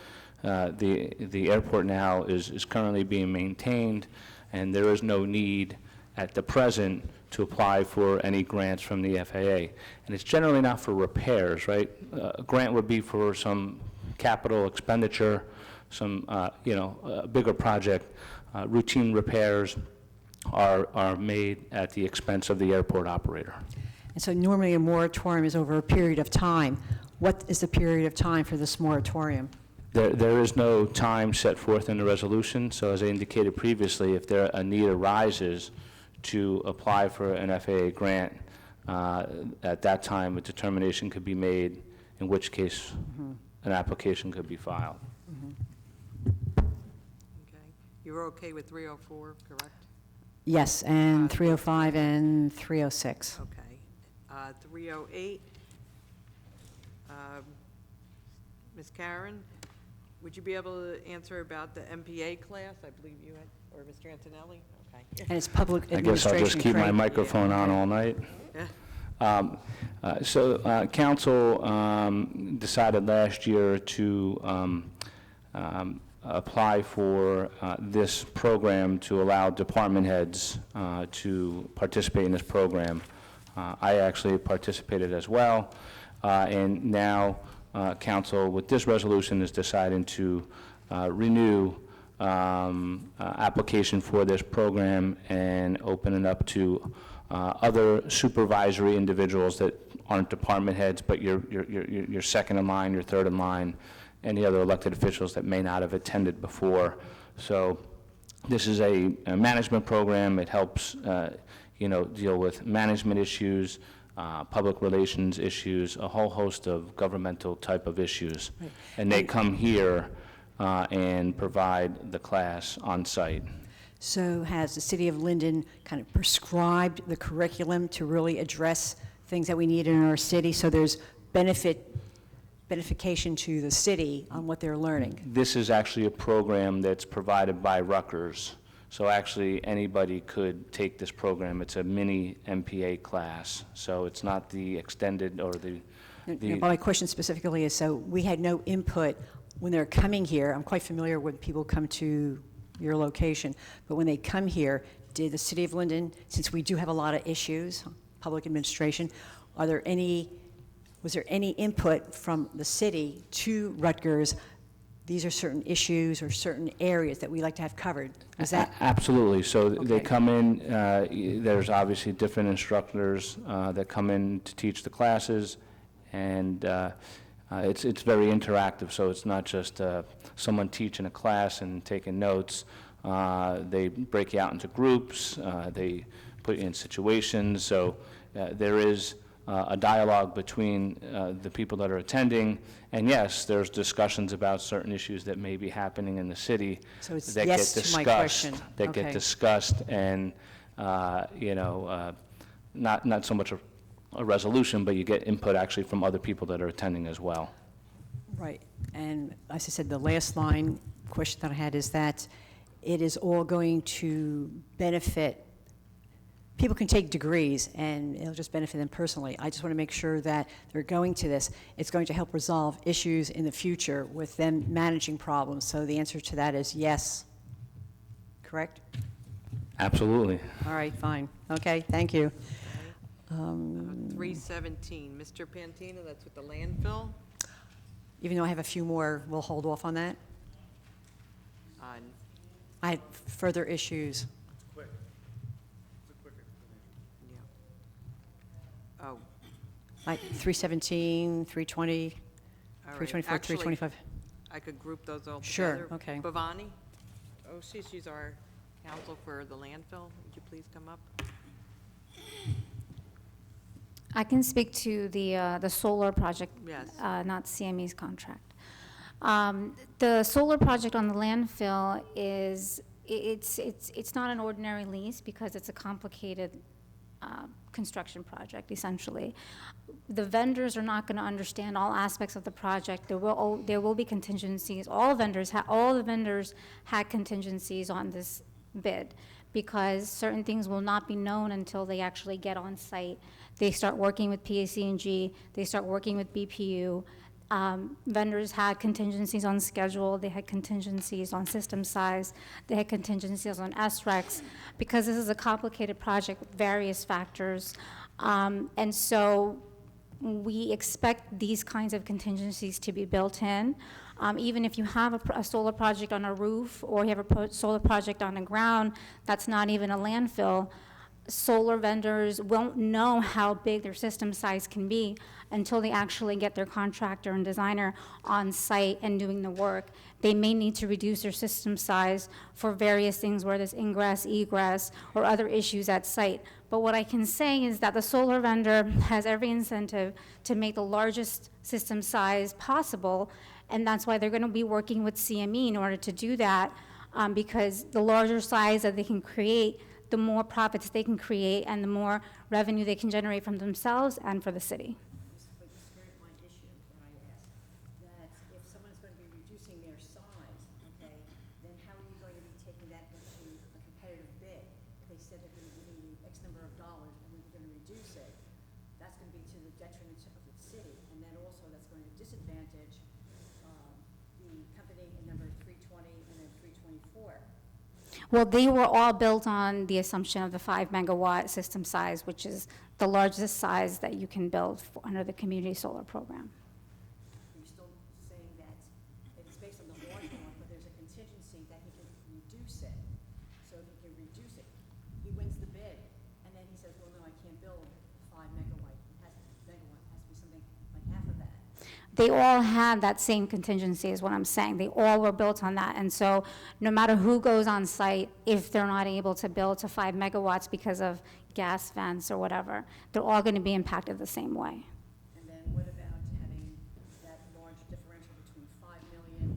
S15: the airport now is currently being maintained, and there is no need at the present to apply for any grants from the FAA. And it's generally not for repairs, right? A grant would be for some capital expenditure, some bigger project. Routine repairs are made at the expense of the airport operator.
S9: And so normally a moratorium is over a period of time. What is the period of time for this moratorium?
S15: There is no time set forth in the resolution, so as I indicated previously, if a need arises to apply for an FAA grant, at that time a determination could be made, in which case an application could be filed.
S1: Okay. You're okay with 304, correct?
S9: Yes, and 305 and 306.
S1: Okay. 308. Ms. Karen, would you be able to answer about the MPA class? I believe you had, or Mr. Antonelli? Okay.
S9: And it's public
S15: I guess I'll just keep my
S9: training.
S15: microphone on all night.
S1: Yeah.
S15: Council decided last year to apply for this program to allow department heads to participate in this program. I actually participated as well, and now council, with this resolution, is deciding to renew application for this program and open it up to other supervisory individuals that aren't department heads, but your second in line, your third in line, any other elected officials that may not have attended before. So this is a management program. It helps, deal with management issues, public relations issues, a whole host of governmental type of issues.
S9: Right.
S15: And they come here and provide the class on site.
S9: So has the city of Linden kind of prescribed the curriculum to really address things that we need in our city? So there's benefication to the city on what they're learning.
S15: This is actually a program that's provided by Rutgers. So actually, anybody could take this program. It's a mini MPA class. So it's not the extended or the
S9: But my question specifically is, so we had no input when they're coming here. I'm quite familiar when people come to your location, but when they come here, did the city of Linden, since we do have a lot of issues, public administration, was there any input from the city to Rutgers? These are certain issues or certain areas that we like to have covered. Is that?
S15: Absolutely. So they
S9: Okay.
S15: come in, there's obviously different instructors that come in to teach the classes, and it's very interactive. So it's not just someone teaching a class and taking notes. They break you out into groups. They put you in situations. So there is a dialogue between the people that are attending, and yes, there's discussions about certain issues that may be happening in the city
S9: So it's
S15: that
S9: yes
S15: get
S9: to my
S15: discussed,
S9: question.
S15: that
S9: Okay.
S15: get discussed, and not so much a resolution, but you get input actually from other people that are attending as well.
S9: Right, and as I said, the last line question that I had is that it is all going to benefit, people can take degrees and it'll just benefit them personally. I just want to make sure that they're going to this, it's going to help resolve issues in the future with them managing problems. So the answer to that is yes, correct?
S15: Absolutely.
S9: All right, fine, okay, thank you.
S1: 317, Mr. Pantina, that's with the landfill.
S9: Even though I have a few more, we'll hold off on that. I had further issues.
S1: Oh,
S9: 317, 320,
S1: all right.
S9: 324,
S1: Actually,
S9: 325.
S1: I could group those all
S9: Sure,
S1: together.
S9: okay.
S1: Bhavani? Oh, she's our counsel for the landfill. Would you please come up?
S14: I can speak to the solar project.
S1: Yes.
S14: Not CME's contract. The solar project on the landfill it's not an ordinary lease because it's a complicated construction project, essentially. The vendors are not going to understand all aspects of the project. There will be contingencies. All the vendors had contingencies on this bid because certain things will not be known until they actually get on site. They start working with PAC&G, they start working with BPU. Vendors had contingencies on schedule, they had contingencies on system size, they had contingencies on SRECs, because this is a complicated project with various factors. And so we expect these kinds of contingencies to be built in. Even if you have a solar project on a roof or you have a solar project on the ground that's not even a landfill, solar vendors won't know how big their system size can be until they actually get their contractor and designer on site and doing the work. They may need to reduce their system size for various things, whether it's ingress, egress, or other issues at site. But what I can say is that the solar vendor has every incentive to make the largest system size possible, and that's why they're going to be working with CME in order to do that, because the larger size that they can create, the more profits they can create and the more revenue they can generate from themselves and for the city.
S9: But you scared my issue when I asked that if someone's going to be reducing their size, okay, then how are you going to be taking that into a competitive bid? If they said they're going to give you X number of dollars and we're going to reduce it, that's going to be to the detriment of the city, and then also that's going to disadvantage the company in number 320 and then 324.
S14: Well, they were all built on the assumption of the 5 megawatt system size, which is the largest size that you can build under the community solar program.
S9: You're still saying that it's based on the larger one, but there's a contingency that he can reduce it. So if he can reduce it, he wins the bid, and then he says, well, no, I can't build 5 megawatt. It has to be something like half of that.
S14: They all had that same contingency is what I'm saying. They all were built on that. And so no matter who goes on site, if they're not able to build to 5 megawatts because of gas vents or whatever, they're all going to be impacted the same way.
S9: And then what about having that large differential between 5 million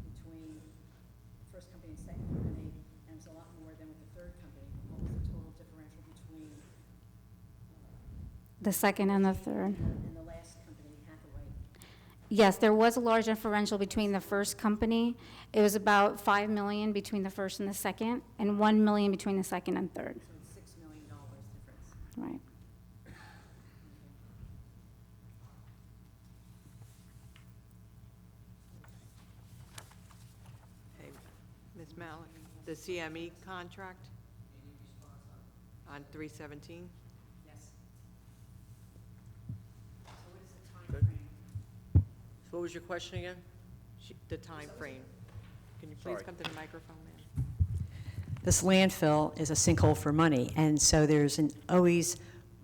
S9: between the first company and second company, and it's a lot more than with the third company? What was the total differential between
S14: The second and the third.
S9: and the last company, Hathaway?
S14: Yes, there was a large differential between the first company. It was about 5 million between the first and the second, and 1 million between the second and third.
S9: So it's $6 million difference.
S14: Right.
S1: Okay, Ms. Malik, the CME contract on 317?
S9: Yes. So what is the time
S21: Good.
S9: frame?
S21: So what was your question again?
S1: The time frame. Can you please
S21: Sorry.
S1: come to the microphone, ma'am?
S9: This landfill is a sinkhole for money, and so there's always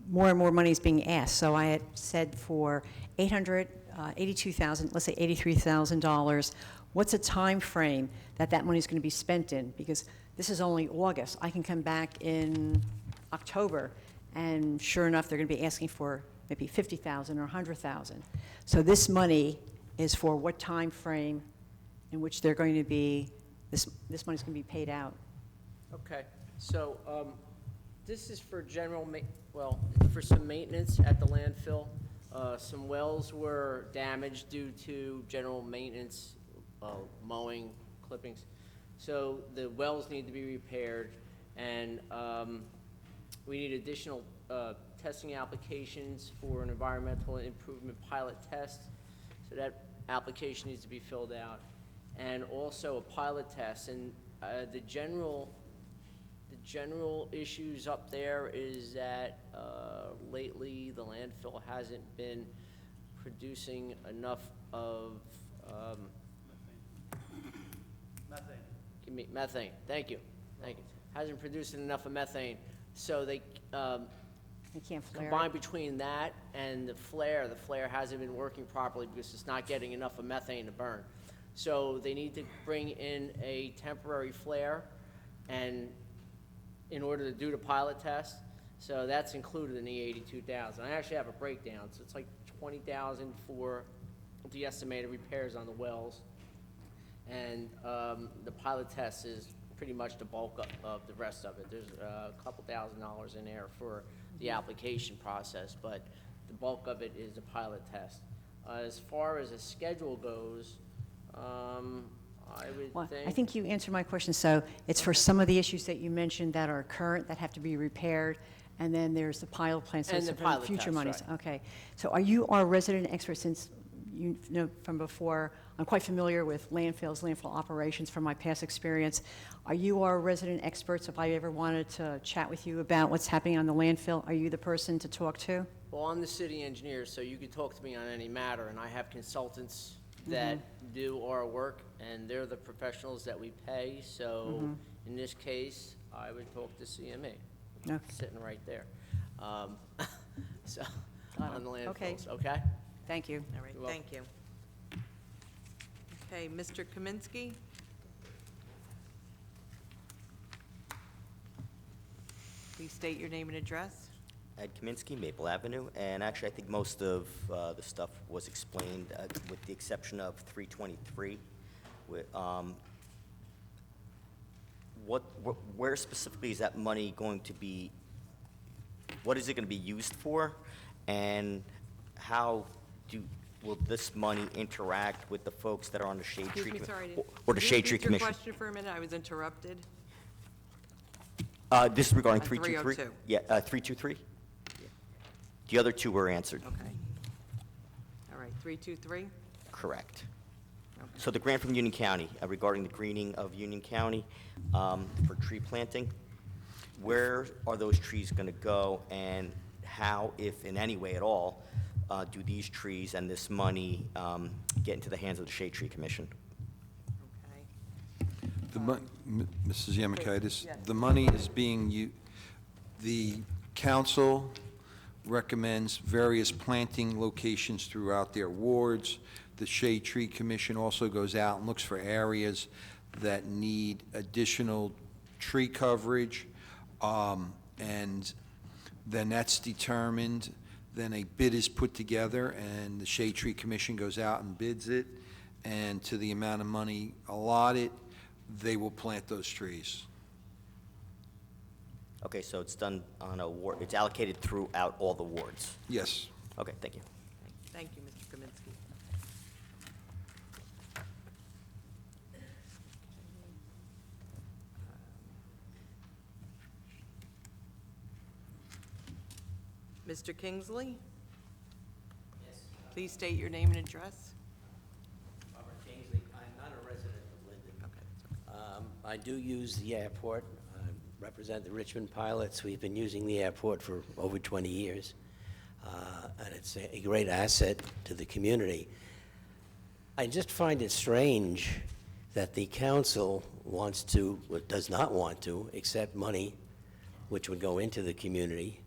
S9: more and more money is being asked. So I had said for $82,000, let's say $83,000, what's a time frame that money is going to be spent in? Because this is only August. I can come back in October, and sure enough, they're going to be asking for maybe $50,000 or $100,000. So this money is for what time frame in which they're going to be, this money's going to be paid out?
S21: Okay, so, this is for for some maintenance at the landfill. Some wells were damaged due to general maintenance, mowing, clippings. So the wells need to be repaired, and, we need additional, testing applications for an environmental improvement pilot test. So that application needs to be filled out, and also a pilot test. And, the general issues up there is that lately the landfill hasn't been producing enough of methane. Thank you. Hasn't produced enough of methane, so they
S9: can't flare
S21: combine
S9: it.
S21: between that and the flare. The flare hasn't been working properly because it's not getting enough of methane to burn. So they need to bring in a temporary flare, and in order to do the pilot test. So that's included in the 82,000. I actually have a breakdown, so it's like 20,000 for the estimated repairs on the wells. And the pilot test is pretty much the bulk of the rest of it. There's a couple $1,000s in there for the application process, but the bulk of it is the pilot test. As far as the schedule goes, I would think.
S9: I think you answered my question. So it's for some of the issues that you mentioned that are current, that have to be repaired, and then there's the pilot plan. So
S21: And
S9: it's
S21: the
S9: for
S21: pilot
S9: future
S21: test,
S9: monies.
S21: right.
S9: Okay. So are you our resident expert, since you know from before? I'm quite familiar with landfills, landfill operations from my past experience. Are you our resident experts? If I ever wanted to chat with you about what's happening on the landfill, are you the person to talk to?
S21: Well, I'm the city engineer, so you can talk to me on any matter, and I have consultants that do our work, and they're the professionals that we pay. So in this case, I would talk to CME,
S9: Okay.
S21: sitting right there. So,
S9: Got
S21: on the
S9: it. Okay.
S21: landfills, okay?
S9: Thank you.
S1: All right,
S21: You're welcome.
S1: thank you. Okay, Mr. Kaminsky? Please state your name and address.
S12: Ed Kaminsky, Maple Avenue, and actually, I think most of the stuff was explained, with the exception of 323. Where specifically is that money going to be, what is it going to be used for, and how will this money interact with the folks that are on the Shade Tree?
S1: Excuse me, sorry.
S12: Or the
S1: Can you
S12: Shade Tree
S1: repeat your
S12: Commission?
S1: question for a minute? I was interrupted.
S12: This is regarding
S1: On
S12: 323?
S1: 302.
S12: Yeah, 323? The other two were answered.
S1: Okay. All right, 323?
S12: Correct. So the grant from Union County regarding the greening of Union County for tree planting, where are those trees going to go, and how, if in any way at all, do these trees and this money get into the hands of the Shade Tree Commission?
S1: Okay.
S2: Mrs. Yamikaitis,
S1: Yes.
S2: the money is being, the council recommends various planting locations throughout their wards. The Shade Tree Commission also goes out and looks for areas that need additional tree coverage, and then that's determined. Then a bid is put together, and the Shade Tree Commission goes out and bids it, and to the amount of money allotted, they will plant those trees.
S12: Okay, so it's done on a ward, it's allocated throughout all the wards?
S2: Yes.
S12: Okay, thank you.
S1: Thank you, Mr. Kaminsky. Mr. Kingsley?
S3: Yes.
S1: Please state your name and address.
S3: Robert Kingsley. I'm not a resident of Linden. I do use the airport. I represent the Richmond pilots. We've been using the airport for over 20 years, and it's a great asset to the community. I just find it strange that the council wants to, or does not want to, accept money which would go into the community,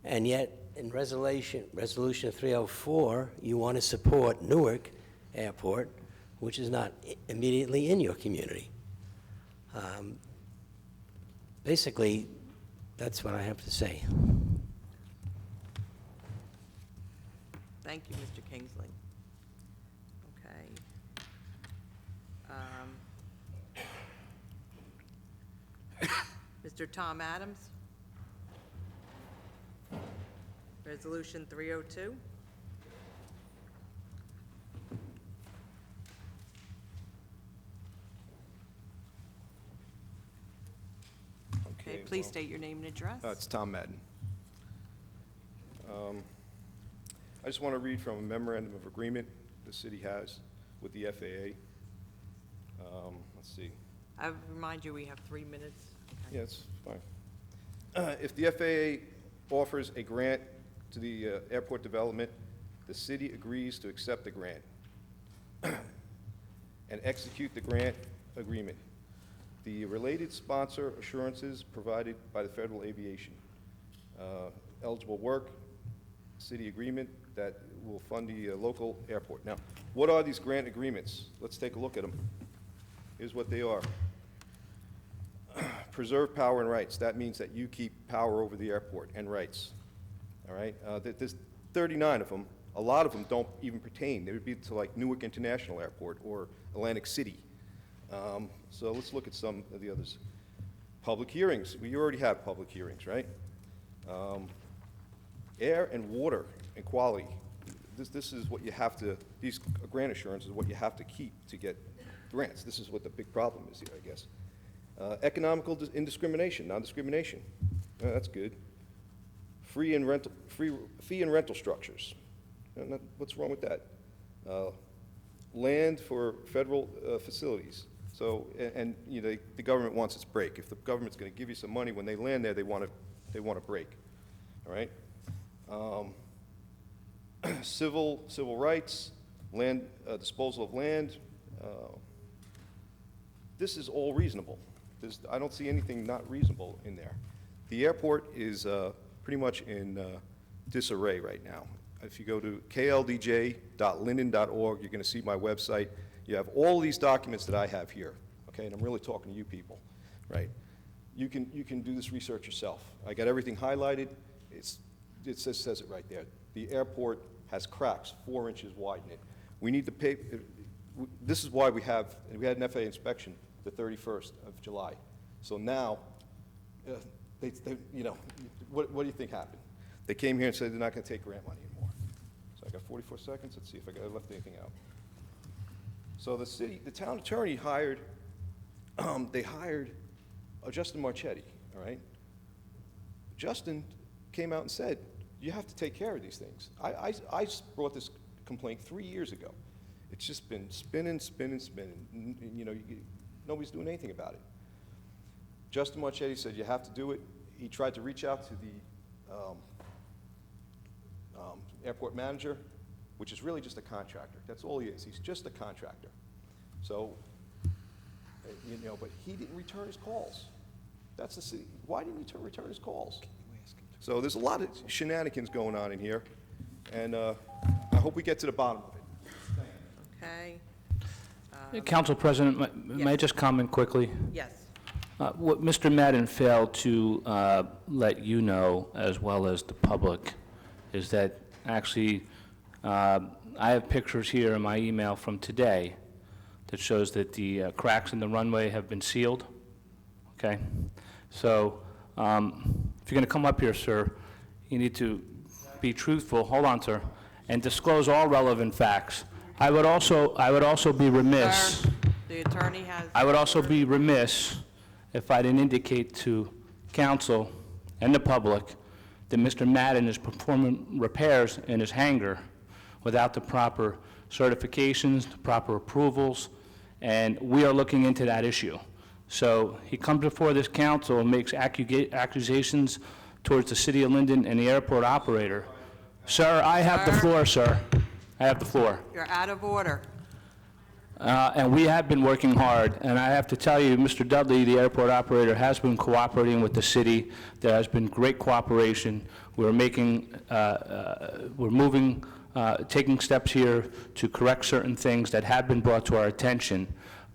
S3: and yet in Resolution 304, you want to support Newark Airport, which is not immediately in your community. Basically, that's what I have to say.
S1: Thank you, Mr. Kingsley. Okay. Mr. Tom Adams? Resolution 302? Okay, please state your name and address.
S22: It's Tom Madden. I just want to read from a memorandum of agreement the city has with the FAA. Let's see.
S1: I remind you, we have 3 minutes. Okay.
S22: Yeah, it's fine. If the FAA offers a grant to the airport development, the city agrees to accept the grant and execute the grant agreement. The related sponsor assurances provided by the Federal Aviation. Eligible work, city agreement that will fund the local airport. Now, what are these grant agreements? Let's take a look at them. Here's what they are. Preserve power and rights. That means that you keep power over the airport and rights. All right? There's 39 of them. A lot of them don't even pertain. They would be to like Newark International Airport or Atlantic City. So let's look at some of the others. Public hearings. We already have public hearings, right? Air and water and quality. This is what you have to, these grant assurances is what you have to keep to get grants. This is what the big problem is here, I guess. Economical indiscrimination, non-discrimination. That's good. Fee and rental structures. What's wrong with that? Land for federal facilities. So, and you know, the government wants its break. If the government's going to give you some money, when they land there, they want a break. All right. Civil rights, land disposal of land. This is all reasonable. I don't see anything not reasonable in there. The airport is pretty much in disarray right now. If you go to kldj.linden.org, you're going to see my website. You have all these documents that I have here, okay? And I'm really talking to you people, right? You can do this research yourself. I got everything highlighted. It says it right there. The airport has cracks 4 inches wide in it. We need to pay. This is why we had an FAA inspection the 31st of July. So now, you know, what do you think happened? They came here and said they're not going to take grant money anymore. So I got 44 seconds. Let's see if I left anything out. So the town attorney hired, they hired Justin Marchetti, all right? Justin came out and said, you have to take care of these things. I brought this complaint 3 years ago. It's just been spinning. You know, nobody's doing anything about it. Justin Marchetti said, you have to do it. He tried to reach out to the airport manager, which is really just a contractor. That's all he is. He's just a contractor. So but he didn't return his calls. That's the city. Why didn't he return his calls? So there's a lot of shenanigans going on in here, and I hope we get to the bottom of it.
S1: Okay.
S15: Council President, may I just comment quickly?
S1: Yes.
S15: What Mr. Madden failed to let you know, as well as the public, is that actually, I have pictures here in my email from today that shows that the cracks in the runway have been sealed, okay? So, if you're going to come up here, sir, you need to be truthful, hold on, sir, and disclose all relevant facts. I would also be remiss.
S1: Sir, the attorney has.
S15: I would also be remiss if I didn't indicate to council and the public that Mr. Madden is performing repairs in his hangar without the proper certifications, the proper approvals, and we are looking into that issue. So he comes before this council and makes accusations towards the city of Linden and the airport operator. Sir, I have the floor, sir. I have the floor.
S1: You're out of order.
S15: And we have been working hard, and I have to tell you, Mr. Dudley, the airport operator, has been cooperating with the city. There has been great cooperation. We're making, we're moving, taking steps here to correct certain things that have been brought to our attention.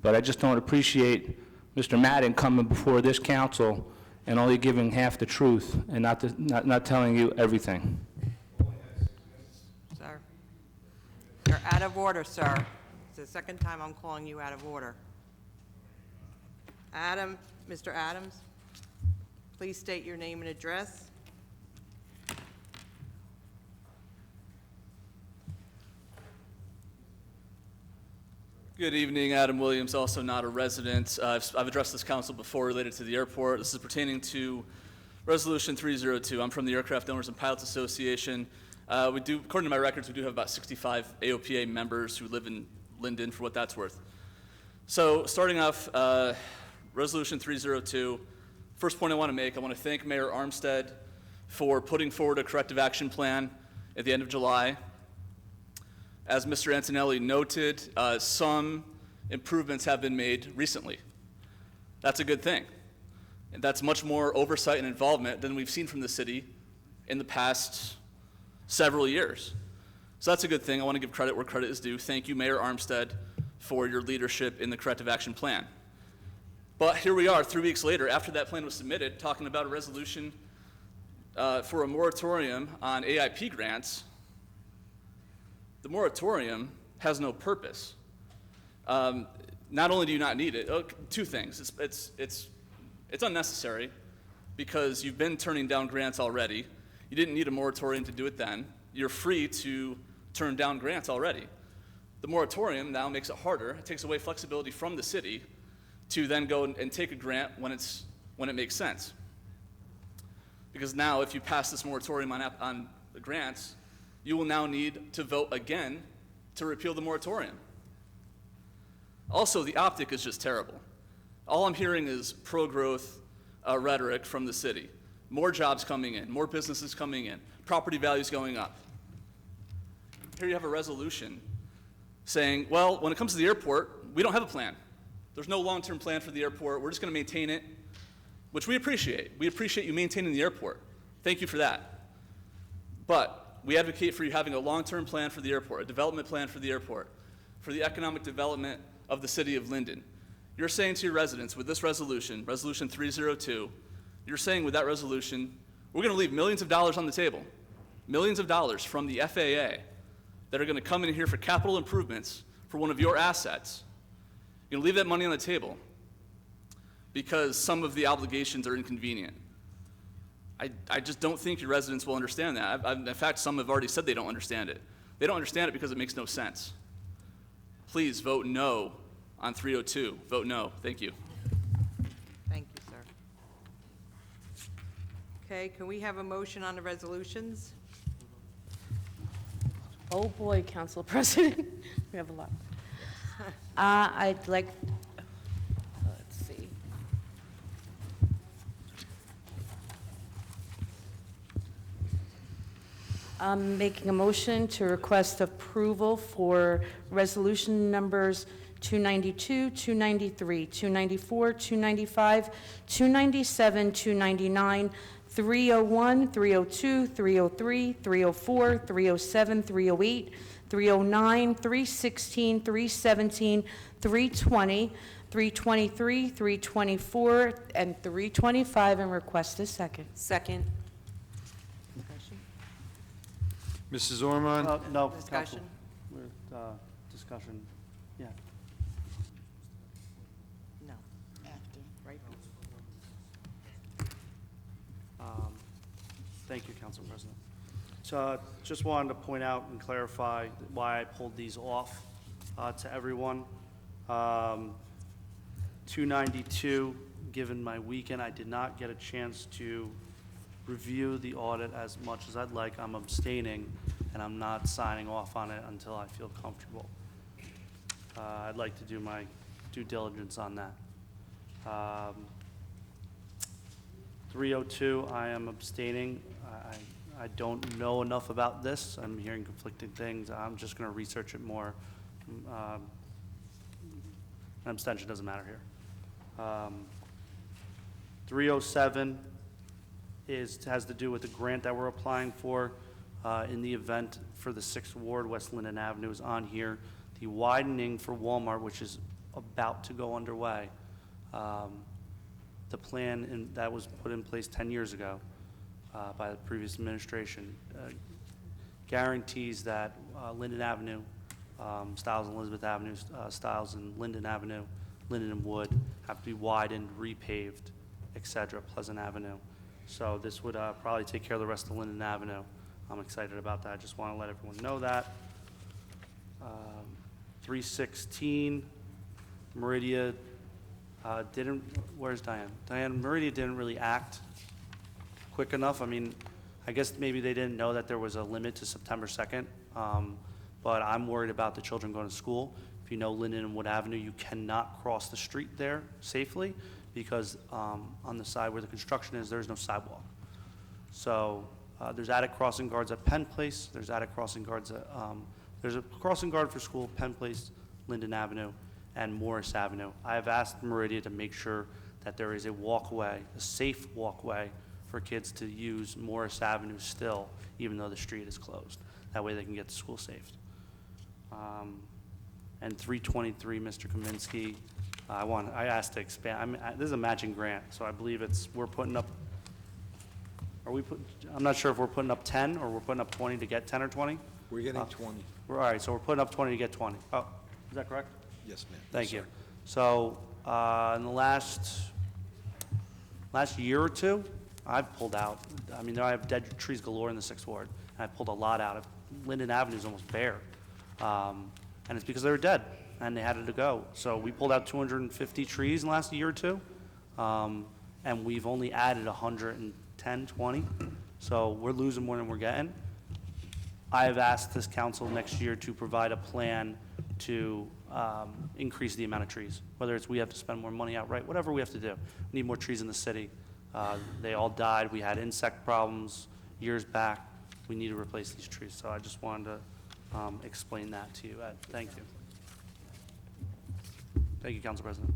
S15: But I just don't appreciate Mr. Madden coming before this council and only giving half the truth and not telling you everything.
S1: Sir. You're out of order, sir. It's the second time I'm calling you out of order. Mr. Adams, please state your name and address.
S17: Good evening, Adam Williams, also not a resident. I've addressed this council before related to the airport. This is pertaining to Resolution 302. I'm from the Aircraft Owners and Pilots Association. According to my records, we do have about 65 AOPA members who live in Linden, for what that's worth. So starting off, Resolution 302, first point I want to thank Mayor Armstead for putting forward a corrective action plan at the end of July. As Mr. Antonelli noted, some improvements have been made recently. That's a good thing. And that's much more oversight and involvement than we've seen from the city in the past several years. So that's a good thing. I want to give credit where credit is due. Thank you, Mayor Armstead, for your leadership in the corrective action plan. But here we are, 3 weeks later, after that plan was submitted, talking about a resolution for a moratorium on AIP grants. The moratorium has no purpose. Not only do you not need it, two things. It's unnecessary because you've been turning down grants already. You didn't need a moratorium to do it then. You're free to turn down grants already. The moratorium now makes it harder. It takes away flexibility from the city to then go and take a grant when it makes sense. Because now if you pass this moratorium on the grants, you will now need to vote again to repeal the moratorium. Also, the optic is just terrible. All I'm hearing is pro-growth rhetoric from the city. More jobs coming in, more businesses coming in, property values going up. Here you have a resolution saying, well, when it comes to the airport, we don't have a plan. There's no long-term plan for the airport. We're just going to maintain it, which we appreciate. We appreciate you maintaining the airport. Thank you for that. But we advocate for you having a long-term plan for the airport, a development plan for the airport, for the economic development of the city of Linden. You're saying to your residents with this resolution, Resolution 302, you're saying with that resolution, we're going to leave millions of dollars on the table, millions of dollars from the FAA that are going to come in here for capital improvements for one of your assets. You're going to leave that money on the table because some of the obligations are inconvenient. I just don't think your residents will understand that. In fact, some have already said they don't understand it. They don't understand it because it makes no sense. Please vote no on 302. Vote no. Thank you.
S1: Thank you, sir. Okay, can we have a motion on the resolutions?
S16: Oh, boy, Council President. We have a lot. I'd like, let's see. I'm making a motion to request approval for resolution numbers 292, 293, 294, 295, 297, 299, 301, 302, 303, 304, 307, 308, 309, 316, 317, 320, 323, 324, and 325, and request a second.
S1: Second.
S2: Mrs. Ormond?
S5: No,
S1: Discussion.
S5: Council. We're, discussion, yeah.
S1: No.
S4: After, right?
S5: Thank you, Council President. So just wanted to point out and clarify why I pulled these off to everyone. 292, given my weekend, I did not get a chance to review the audit as much as I'd like. I'm abstaining, and I'm not signing off on it until I feel comfortable. I'd like to do my due diligence on that. 302, I am abstaining. I don't know enough about this. I'm hearing conflicting things. I'm just going to research it more. An abstention doesn't matter here. 307 has to do with the grant that we're applying for in the event for the 6th Ward, West Linden Avenue is on here. The widening for Walmart, which is about to go underway, the plan that was put in place 10 years ago by the previous administration guarantees that Linden Avenue, Stiles and Elizabeth Avenue, Stiles and Linden Avenue, Linden and Wood have to be widened, repaved, et cetera, Pleasant Avenue. So this would probably take care of the rest of Linden Avenue. I'm excited about that. I just want to let everyone know that. 316, Meridia didn't, where's Diane? Diane, Meridia didn't really act quick enough. I mean, I guess maybe they didn't know that there was a limit to September 2nd, but I'm worried about the children going to school. If you know Linden and Wood Avenue, you cannot cross the street there safely because on the side where the construction is, there's no sidewalk. So there's added crossing guards at Penn Place. There's added crossing guards at, there's a crossing guard for school, Penn Place, Linden Avenue, and Morris Avenue. I have asked Meridia to make sure that there is a walkway, a safe walkway for kids to use Morris Avenue still, even though the street is closed. That way they can get to school safe. And 323, Mr. Kaminsky, I asked to expand. This is a matching grant, so I believe we're putting up, I'm not sure if we're putting up 10 or we're putting up 20 to get 10 or 20.
S2: We're getting 20.
S5: All right, so we're putting up 20 to get 20. Oh, is that correct?
S2: Yes, ma'am.
S5: Thank you. So in the last year or two, I've pulled out. I mean, I have dead trees galore in the 6th Ward, and I pulled a lot out. Linden Avenue is almost bare, and it's because they were dead, and they had to go. So we pulled out 250 trees in the last year or two, and we've only added 110, 20. So we're losing more than we're getting. I have asked this council next year to provide a plan to increase the amount of trees, whether it's we have to spend more money outright, whatever we have to do. We need more trees in the city. They all died. We had insect problems years back. We need to replace these trees. So I just wanted to explain that to you, Ed. Thank you. Thank you, Council President.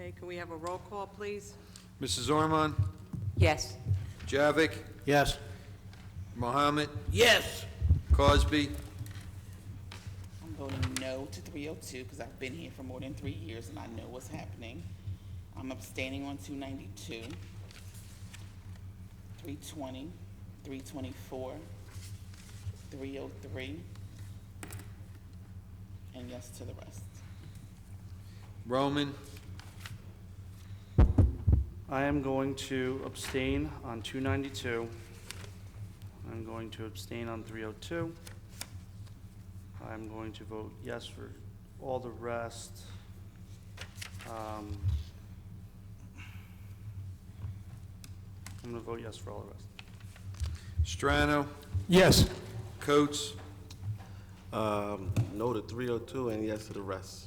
S1: Okay, can we have a roll call, please?
S2: Mrs. Ormond?
S1: Yes.
S2: Javik?
S6: Yes.
S2: Mohammed?
S8: Yes.
S2: Cosby?
S4: I'm voting no to 302 because I've been here for more than 3 years and I know what's happening. I'm abstaining on 292, 320, 324, 303, and yes to the rest.
S2: Roman?
S5: I am going to abstain on 292. I'm going to abstain on 302. I'm going to vote yes for all the rest. I'm going to vote yes for all the rest.
S2: Strano?
S13: Yes.
S2: Coates?
S8: No to 302 and yes to the rest.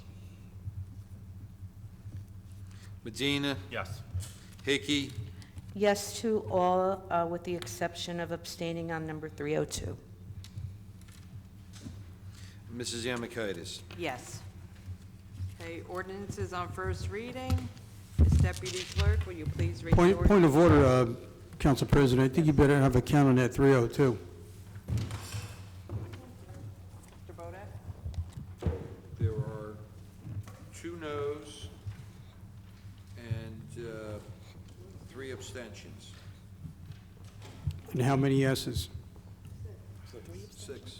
S2: Medina?
S7: Yes.
S2: Hickey?
S16: Yes to all, with the exception of abstaining on number 302.
S2: Mrs. Yamikaitis?
S1: Yes. Okay, ordinances on first reading. Ms. Deputy Clerk, will you please read the ordinance?
S13: Point of order, Council President, I think you better have a count on that 302.
S1: Mr. Bodak?
S2: There are 2 noes and 3 abstentions.
S13: And how many yeses?
S2: 6.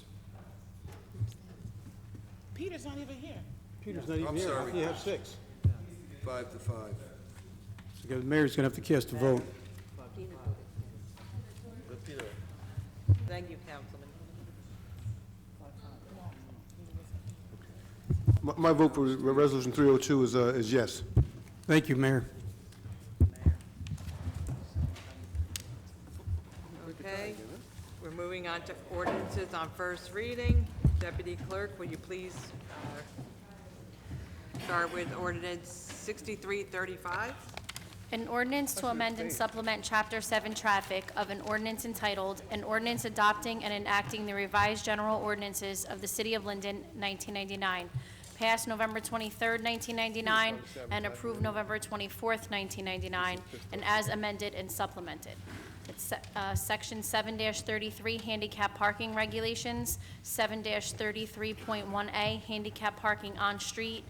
S4: Peter's not even here.
S13: Peter's not even
S2: I'm
S13: here.
S2: sorry.
S13: You have 6.
S2: 5 to 5.
S13: So the mayor's going to have to cast a vote.
S1: Thank you, Councilman.
S10: My vote for Resolution 302 is yes.
S13: Thank you, Mayor.
S1: Okay, we're moving on to ordinances on first reading. Deputy Clerk, will you please start with ordinance 6335?
S14: An ordinance to amend and supplement Chapter 7 Traffic of an ordinance entitled, An Ordinance Adopting and Enacting the Revised General Ordinances of the City of Linden, 1999, passed November 23rd, 1999, and approved November 24th, 1999, and as amended and supplemented. It's Section 7-33 Handicap Parking Regulations, 7-33.1A Handicap Parking on Street,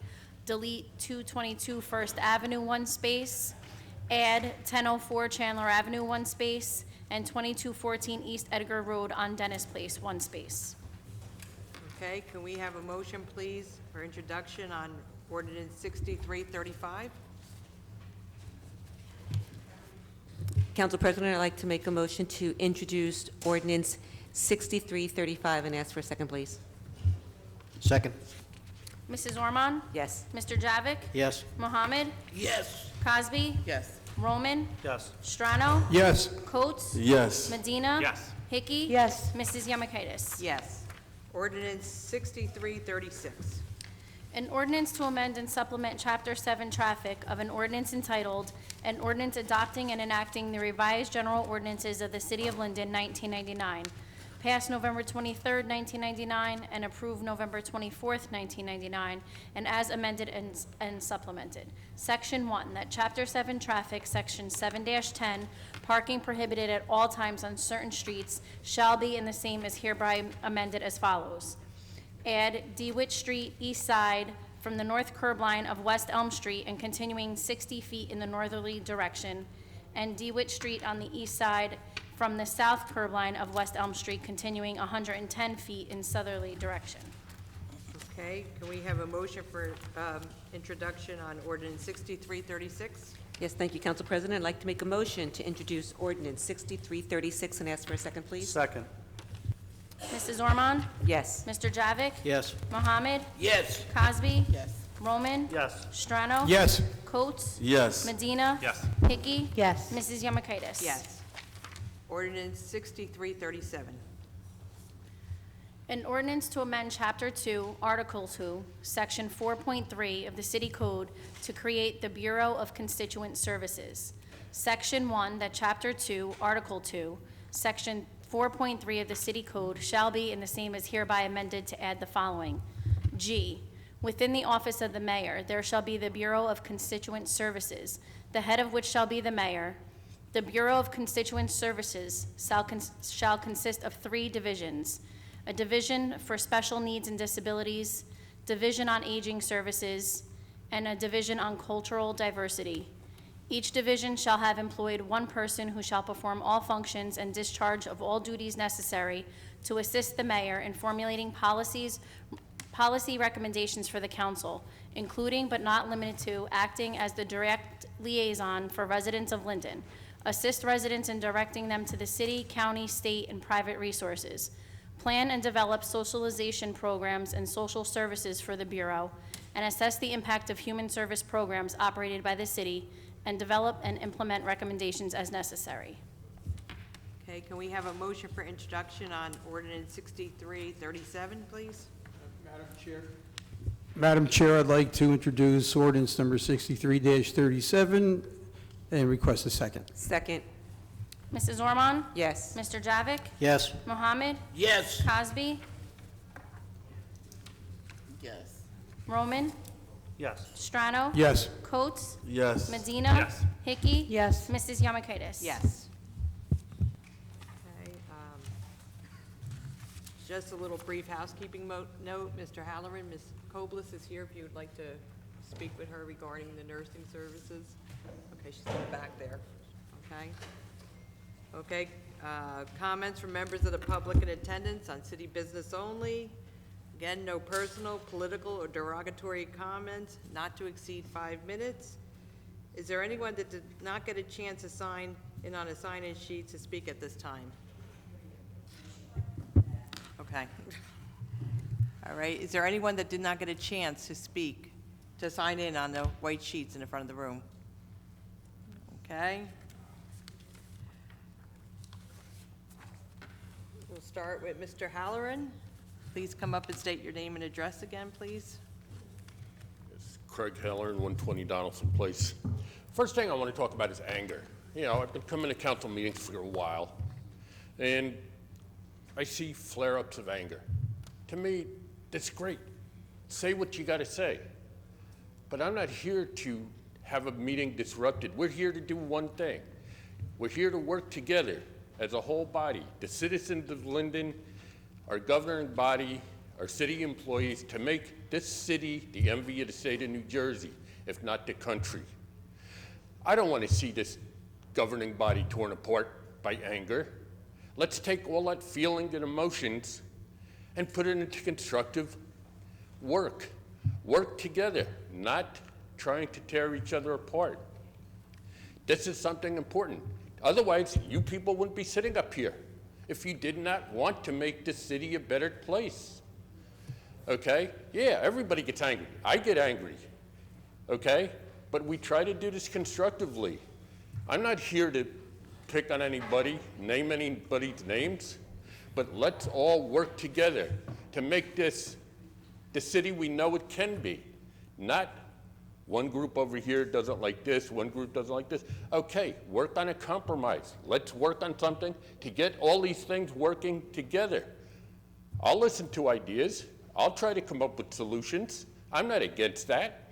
S14: delete 222 First Avenue 1 space, add 1004 Chandler Avenue 1 space, and 2214 East Edgar Road on Dennis Place 1 space.
S1: Okay, can we have a motion, please, for introduction on ordinance 6335?
S11: Council President, I'd like to make a motion to introduce ordinance 6335 and ask for a second, please.
S12: Second.
S14: Mrs. Ormond?
S11: Yes.
S14: Mr. Javik?
S12: Yes.
S14: Mohammed?
S3: Yes.
S14: Cosby?
S4: Yes.
S14: Roman?
S5: Yes.
S14: Strano?
S13: Yes.
S14: Coates?
S8: Yes.
S14: Medina?
S7: Yes.
S14: Hickey?
S16: Yes.
S14: Mrs. Yamakaitis?
S1: Yes. Ordinance 6336.
S14: An ordinance to amend and supplement Chapter 7 Traffic of an ordinance entitled, An Ordinance Adopting and Enacting the Revised General Ordinances of the City of Linden, 1999, passed November 23rd, 1999, and approved November 24th, 1999, and as amended and supplemented. Section 1, that Chapter 7 Traffic, Section 7-10, parking prohibited at all times on certain streets shall be and the same as hereby amended as follows. Add DeWitt Street, east side, from the north curb line of West Elm Street and continuing 60 feet in the northerly direction, and DeWitt Street on the east side from the south curb line of West Elm Street continuing 110 feet in southerly direction.
S1: Okay, can we have a motion for introduction on ordinance 6336?
S11: Yes, thank you, Council President. I'd like to make a motion to introduce ordinance 6336 and ask for a second, please.
S5: Second.
S14: Mrs. Ormond?
S11: Yes.
S14: Mr. Javik?
S12: Yes.
S14: Mohammed?
S3: Yes.
S14: Cosby?
S4: Yes.
S14: Roman?
S5: Yes.
S14: Strano?
S13: Yes.
S14: Coates?
S8: Yes.
S14: Medina?
S7: Yes.
S14: Hickey?
S16: Yes.
S14: Mrs. Yamakaitis?
S1: Yes. Ordinance 6337.
S14: An ordinance to amend Chapter 2, Article 2, Section 4.3 of the City Code to create the Bureau of Constituent Services. Section 1, that Chapter 2, Article 2, Section 4.3 of the City Code shall be and the same as hereby amended to add the following. G, within the office of the mayor, there shall be the Bureau of Constituent Services, the head of which shall be the mayor. The Bureau of Constituent Services shall consist of 3 divisions: a division for special needs and disabilities, division on aging services, and a division on cultural diversity. Each division shall have employed 1 person who shall perform all functions and discharge of all duties necessary to assist the mayor in formulating policy recommendations for the council, including but not limited to acting as the direct liaison for residents of Linden, assist residents in directing them to the city, county, state, and private resources, plan and develop socialization programs and social services for the Bureau, and assess the impact of human service programs operated by the city, and develop and implement recommendations as necessary.
S1: Okay, can we have a motion for introduction on ordinance 6337, please?
S13: Madam Chair, I'd like to introduce ordinance number 63-37 and request a second.
S11: Second.
S14: Mrs. Ormond?
S11: Yes.
S14: Mr. Javik?
S12: Yes.
S14: Mohammed?
S3: Yes.
S14: Cosby?
S4: Yes.
S14: Roman?
S5: Yes.
S14: Strano?
S10: Yes.
S14: Coates?
S8: Yes.
S14: Medina?
S7: Yes.
S14: Hickey?
S16: Yes.
S14: Mrs. Yamakaitis?
S1: Yes. Okay, just a little brief housekeeping note. Mr. Halloran, Ms. Koblis is here if you would like to speak with her regarding the nursing services. Okay, she's in the back there. Okay. Okay, comments from members of the public in attendance on city business only. Again, no personal, political, or derogatory comments, not to exceed 5 minutes. Is there anyone that did not get a chance to sign in on a sign-in sheet to speak at this time? Okay. All right, is there anyone that did not get a chance to speak, to sign in on the white sheets in the front of the room? Okay. We'll start with Mr. Halloran. Please come up and state your name and address again, please.
S20: It's Craig Heller, 120 Donaldson Place. First thing I want to talk about is anger. You know, I've been coming to council meetings for a while, and I see flare-ups of anger. To me, that's great. Say what you got to say. But I'm not here to have a meeting disrupted. We're here to do one thing. We're here to work together as a whole body, the citizens of Linden, our governing body, our city employees, to make this city the envy of the state of New Jersey, if not the country. I don't want to see this governing body torn apart by anger. Let's take all that feeling and emotions and put it into constructive work. Work together, not trying to tear each other apart. This is something important. Otherwise, you people wouldn't be sitting up here if you did not want to make this city a better place. Okay? Yeah, everybody gets angry. I get angry. Okay? But we try to do this constructively. I'm not here to pick on anybody, name anybody's names, but let's all work together to make this the city we know it can be. Not one group over here doesn't like this, one group doesn't like this. Okay, work on a compromise. Let's work on something to get all these things working together. I'll listen to ideas. I'll try to come up with solutions. I'm not against that.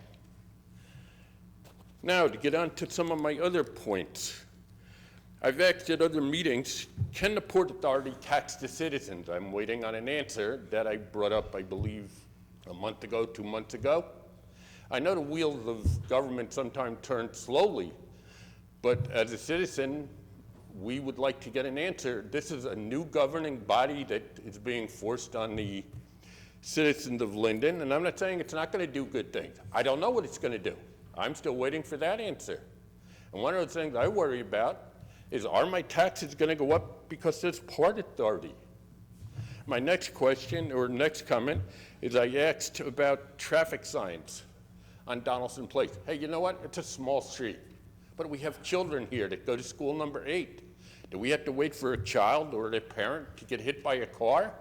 S20: Now, to get on to some of my other points. I've asked at other meetings, can the Port Authority tax the citizens? I'm waiting on an answer that I brought up, I believe, a month ago, 2 months ago. I know the wheels of government sometimes turn slowly, but as a citizen, we would like to get an answer. This is a new governing body that is being forced on the citizens of Linden, and I'm not saying it's not going to do good things. I don't know what it's going to do. I'm still waiting for that answer. And one of the things I worry about is, are my taxes going to go up because there's Port Authority? My next question, or next comment, is I asked about traffic signs on Donaldson Place. Hey, you know what? It's a small street, but we have children here that go to school number 8. Do we have to wait for a child or their parent to get hit by a car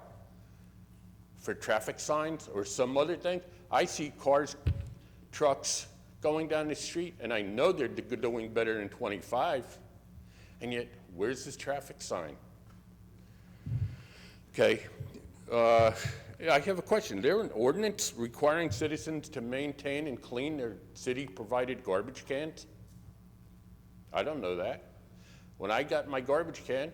S20: for traffic signs or some other thing? I see cars, trucks going down the street, and I know they're doing better than 25, and yet, where's this traffic sign? Okay. I have a question. Is there an ordinance requiring citizens to maintain and clean their city-provided garbage cans? I don't know that. When I got my garbage can,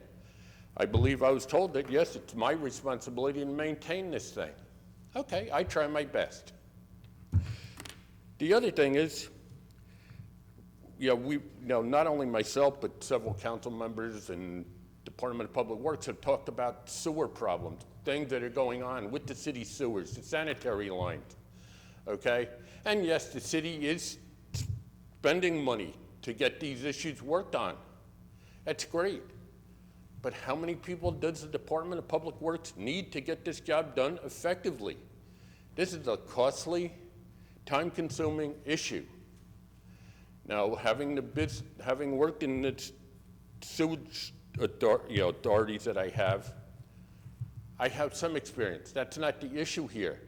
S20: I believe I was told that, yes, it's my responsibility to maintain this thing. Okay, I try my best. The other thing is, not only myself, but several council members and Department of Public Works have talked about sewer problems, things that are going on with the city sewers, the sanitary lines, okay? And yes, the city is spending money to get these issues worked on. That's great. But how many people does the Department of Public Works need to get this job done effectively? This is a costly, time-consuming issue. Now, having worked in the sewage authorities that I have some experience. That's not the issue here.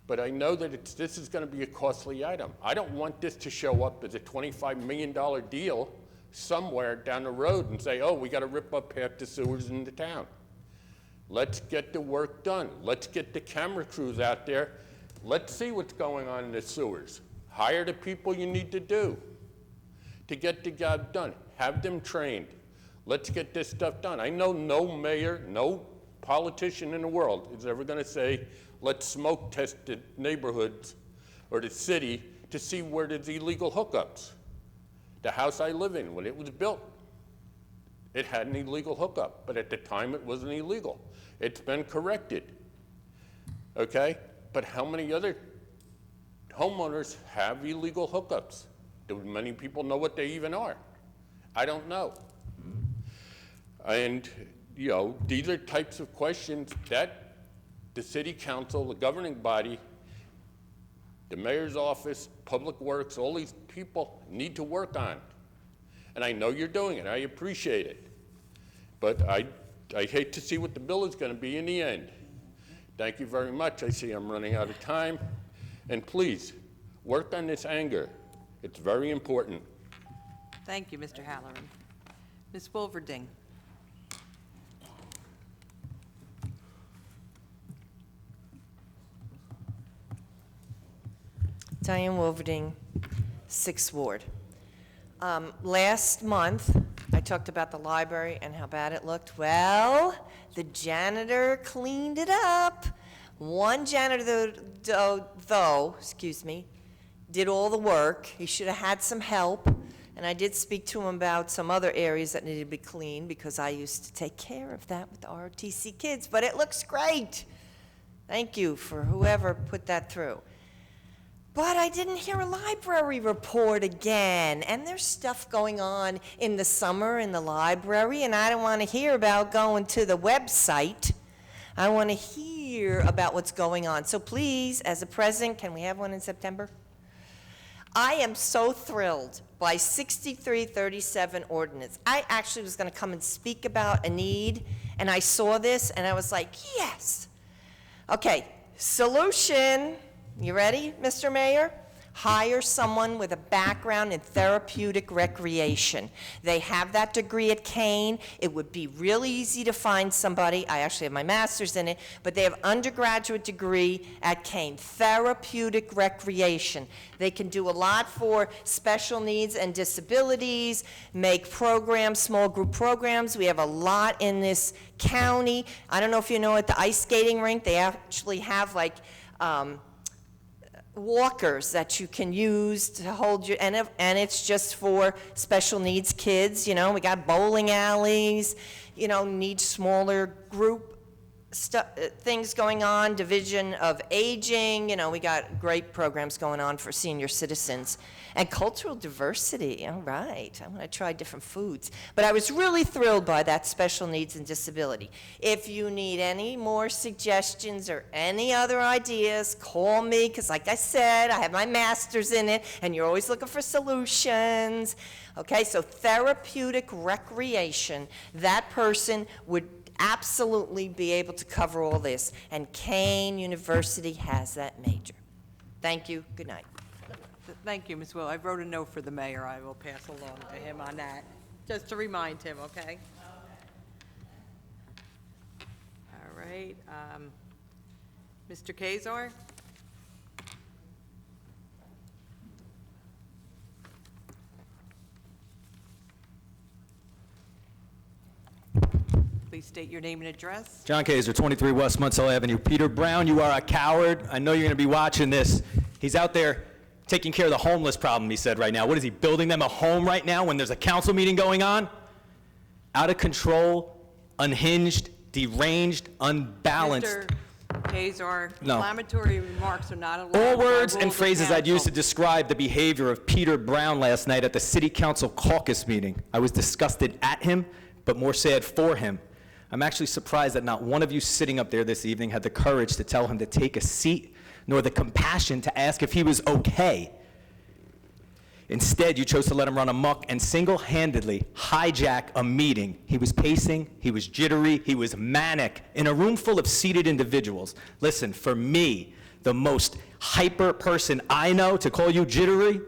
S20: But I know that this is going to be a costly item. I don't want this to show up as a $25 million deal somewhere down the road and say, oh, we got to rip up half the sewers in the town. Let's get the work done. Let's get the camera crews out there. Let's see what's going on in the sewers. Hire the people you need to do to get the job done. Have them trained. Let's get this stuff done. I know no mayor, no politician in the world is ever going to say, let's smoke test the neighborhoods or the city to see where there's illegal hookups. The house I live in, when it was built, it had an illegal hookup, but at the time it wasn't illegal. It's been corrected, okay? But how many other homeowners have illegal hookups? Do many people know what they even are? I don't know. And, you know, these are types of questions that the city council, the governing body, the mayor's office, public works, all these people need to work on. And I know you're doing it, I appreciate it. But I hate to see what the bill is gonna be in the end. Thank you very much. I see I'm running out of time. And please, work on this anger. It's very important.
S1: Thank you, Mr. Halloran. Ms. Wolverding.
S18: Diane Wolverding, 6th Ward. Last month, I talked about the library and how bad it looked. Well, the janitor cleaned it up. One janitor, though, did all the work. He should have had some help. And I did speak to him about some other areas that needed to be cleaned because I used to take care of that with the ROTC kids. But it looks great. Thank you for whoever put that through. But I didn't hear a library report again, and there's stuff going on in the summer in the library, and I don't want to hear about going to the website. I want to hear about what's going on. So please, as a president, can we have one in September? I am so thrilled by 6337 ordinance. I actually was going to come and speak about a need, and I saw this, and I was like, yes. Okay, solution. You ready, Mr. Mayor? Hire someone with a background in therapeutic recreation. They have that degree at Kane. It would be really easy to find somebody. I actually have my master's in it, but they have undergraduate degree at Kane. Therapeutic recreation. They can do a lot for special needs and disabilities, make programs, small group programs. We have a lot in this county. I don't know if you know, at the ice skating rink, they actually have like, walkers that you can use to hold your, and it's just for special needs kids, you know. We got bowling alleys, you know, need smaller group things going on, division of aging, you know, we got great programs going on for senior citizens. And cultural diversity, all right, I want to try different foods. But I was really thrilled by that special needs and disability. If you need any more suggestions or any other ideas, call me, because like I said, I have my master's in it, and you're always looking for solutions. Okay, so therapeutic recreation, that person would absolutely be able to cover all this, and Kane University has that major. Thank you, good night.
S1: Thank you, Ms. Will. I wrote a note for the mayor. I will pass along to him on that, just to remind him, okay? All right. Mr. Kazar? Please state your name and address.
S19: John Kaiser, 23 West Munsell Avenue. Peter Brown, you are a coward. I know you're going to be watching this. He's out there taking care of the homeless problem, he said right now. What is he, building them a home right now when there's a council meeting going on? Out of control, unhinged, deranged, unbalanced.
S1: Mr. Kazar,
S19: No.
S1: inflammatory remarks are not allowed.
S19: All
S1: by
S19: words
S1: rules
S19: and
S1: of
S19: phrases I'd use to
S1: council.
S19: describe the behavior of Peter Brown last night at the City Council caucus meeting. I was disgusted at him, but more sad for him. I'm actually surprised that not one of you sitting up there this evening had the courage to tell him to take a seat, nor the compassion to ask if he was okay. Instead, you chose to let him run amok and single-handedly hijack a meeting. He was pacing, he was jittery, he was manic in a room full of seated individuals. Listen, for me, the most hyper person I know, to call you jittery,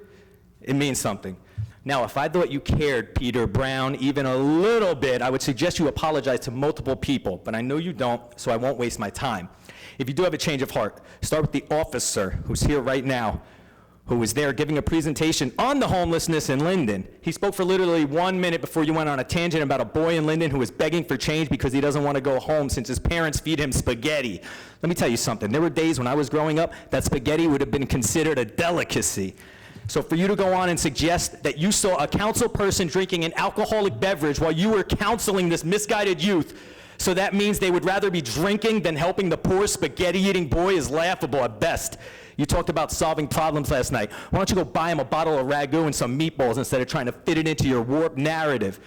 S19: it means something. Now, if I thought you cared, Peter Brown, even a little bit, I would suggest you apologize to multiple people, but I know you don't, so I won't waste my time. If you do have a change of heart, start with the officer who's here right now, who was there giving a presentation on the homelessness in Linden. He spoke for literally 1 minute before you went on a tangent about a boy in Linden who was begging for change because he doesn't want to go home since his parents feed him spaghetti. Let me tell you something. There were days when I was growing up that spaghetti would have been considered a delicacy. So for you to go on and suggest that you saw a council person drinking an alcoholic beverage while you were counseling this misguided youth, so that means they would rather be drinking than helping the poor spaghetti-eating boy is laughable at best. You talked about solving problems last night. Why don't you go buy him a bottle of ragu and some meatballs instead of trying to fit it into your warped narrative?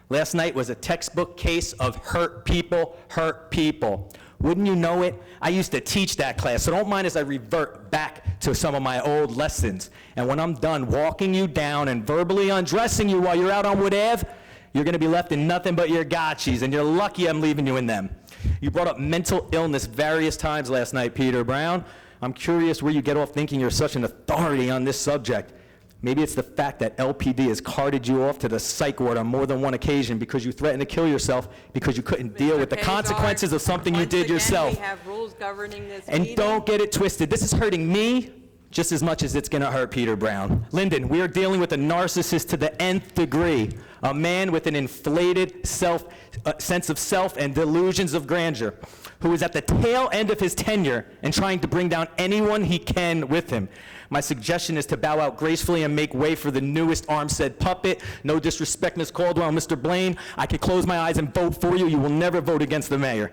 S19: Last night was a textbook case of hurt people, hurt people. Wouldn't you know it? I used to teach that class, so don't mind as I revert back to some of my old lessons. And when I'm done walking you down and verbally undressing you while you're out on Wood Ave, you're going to be left in nothing but your gotchis, and you're lucky I'm leaving you in them. You brought up mental illness various times last night, Peter Brown. I'm curious where you get off thinking you're such an authority on this subject. Maybe it's the fact that LPD has carted you off to the psych ward on more than one occasion because you threatened to kill yourself because you couldn't deal with the consequences of something you did yourself.
S1: Once again, we have rules governing this
S19: And
S1: meeting.
S19: don't get it twisted. This is hurting me just as much as it's going to hurt Peter Brown. Linden, we are dealing with a narcissist to the nth degree, a man with an inflated sense of self and delusions of grandeur, who is at the tail end of his tenure and trying to bring down anyone he can with him. My suggestion is to bow out gracefully and make way for the newest arm-said puppet. No disrespect, Ms. Caldwell, Mr. Blaine. I could close my eyes and vote for you. You will never vote against the mayor.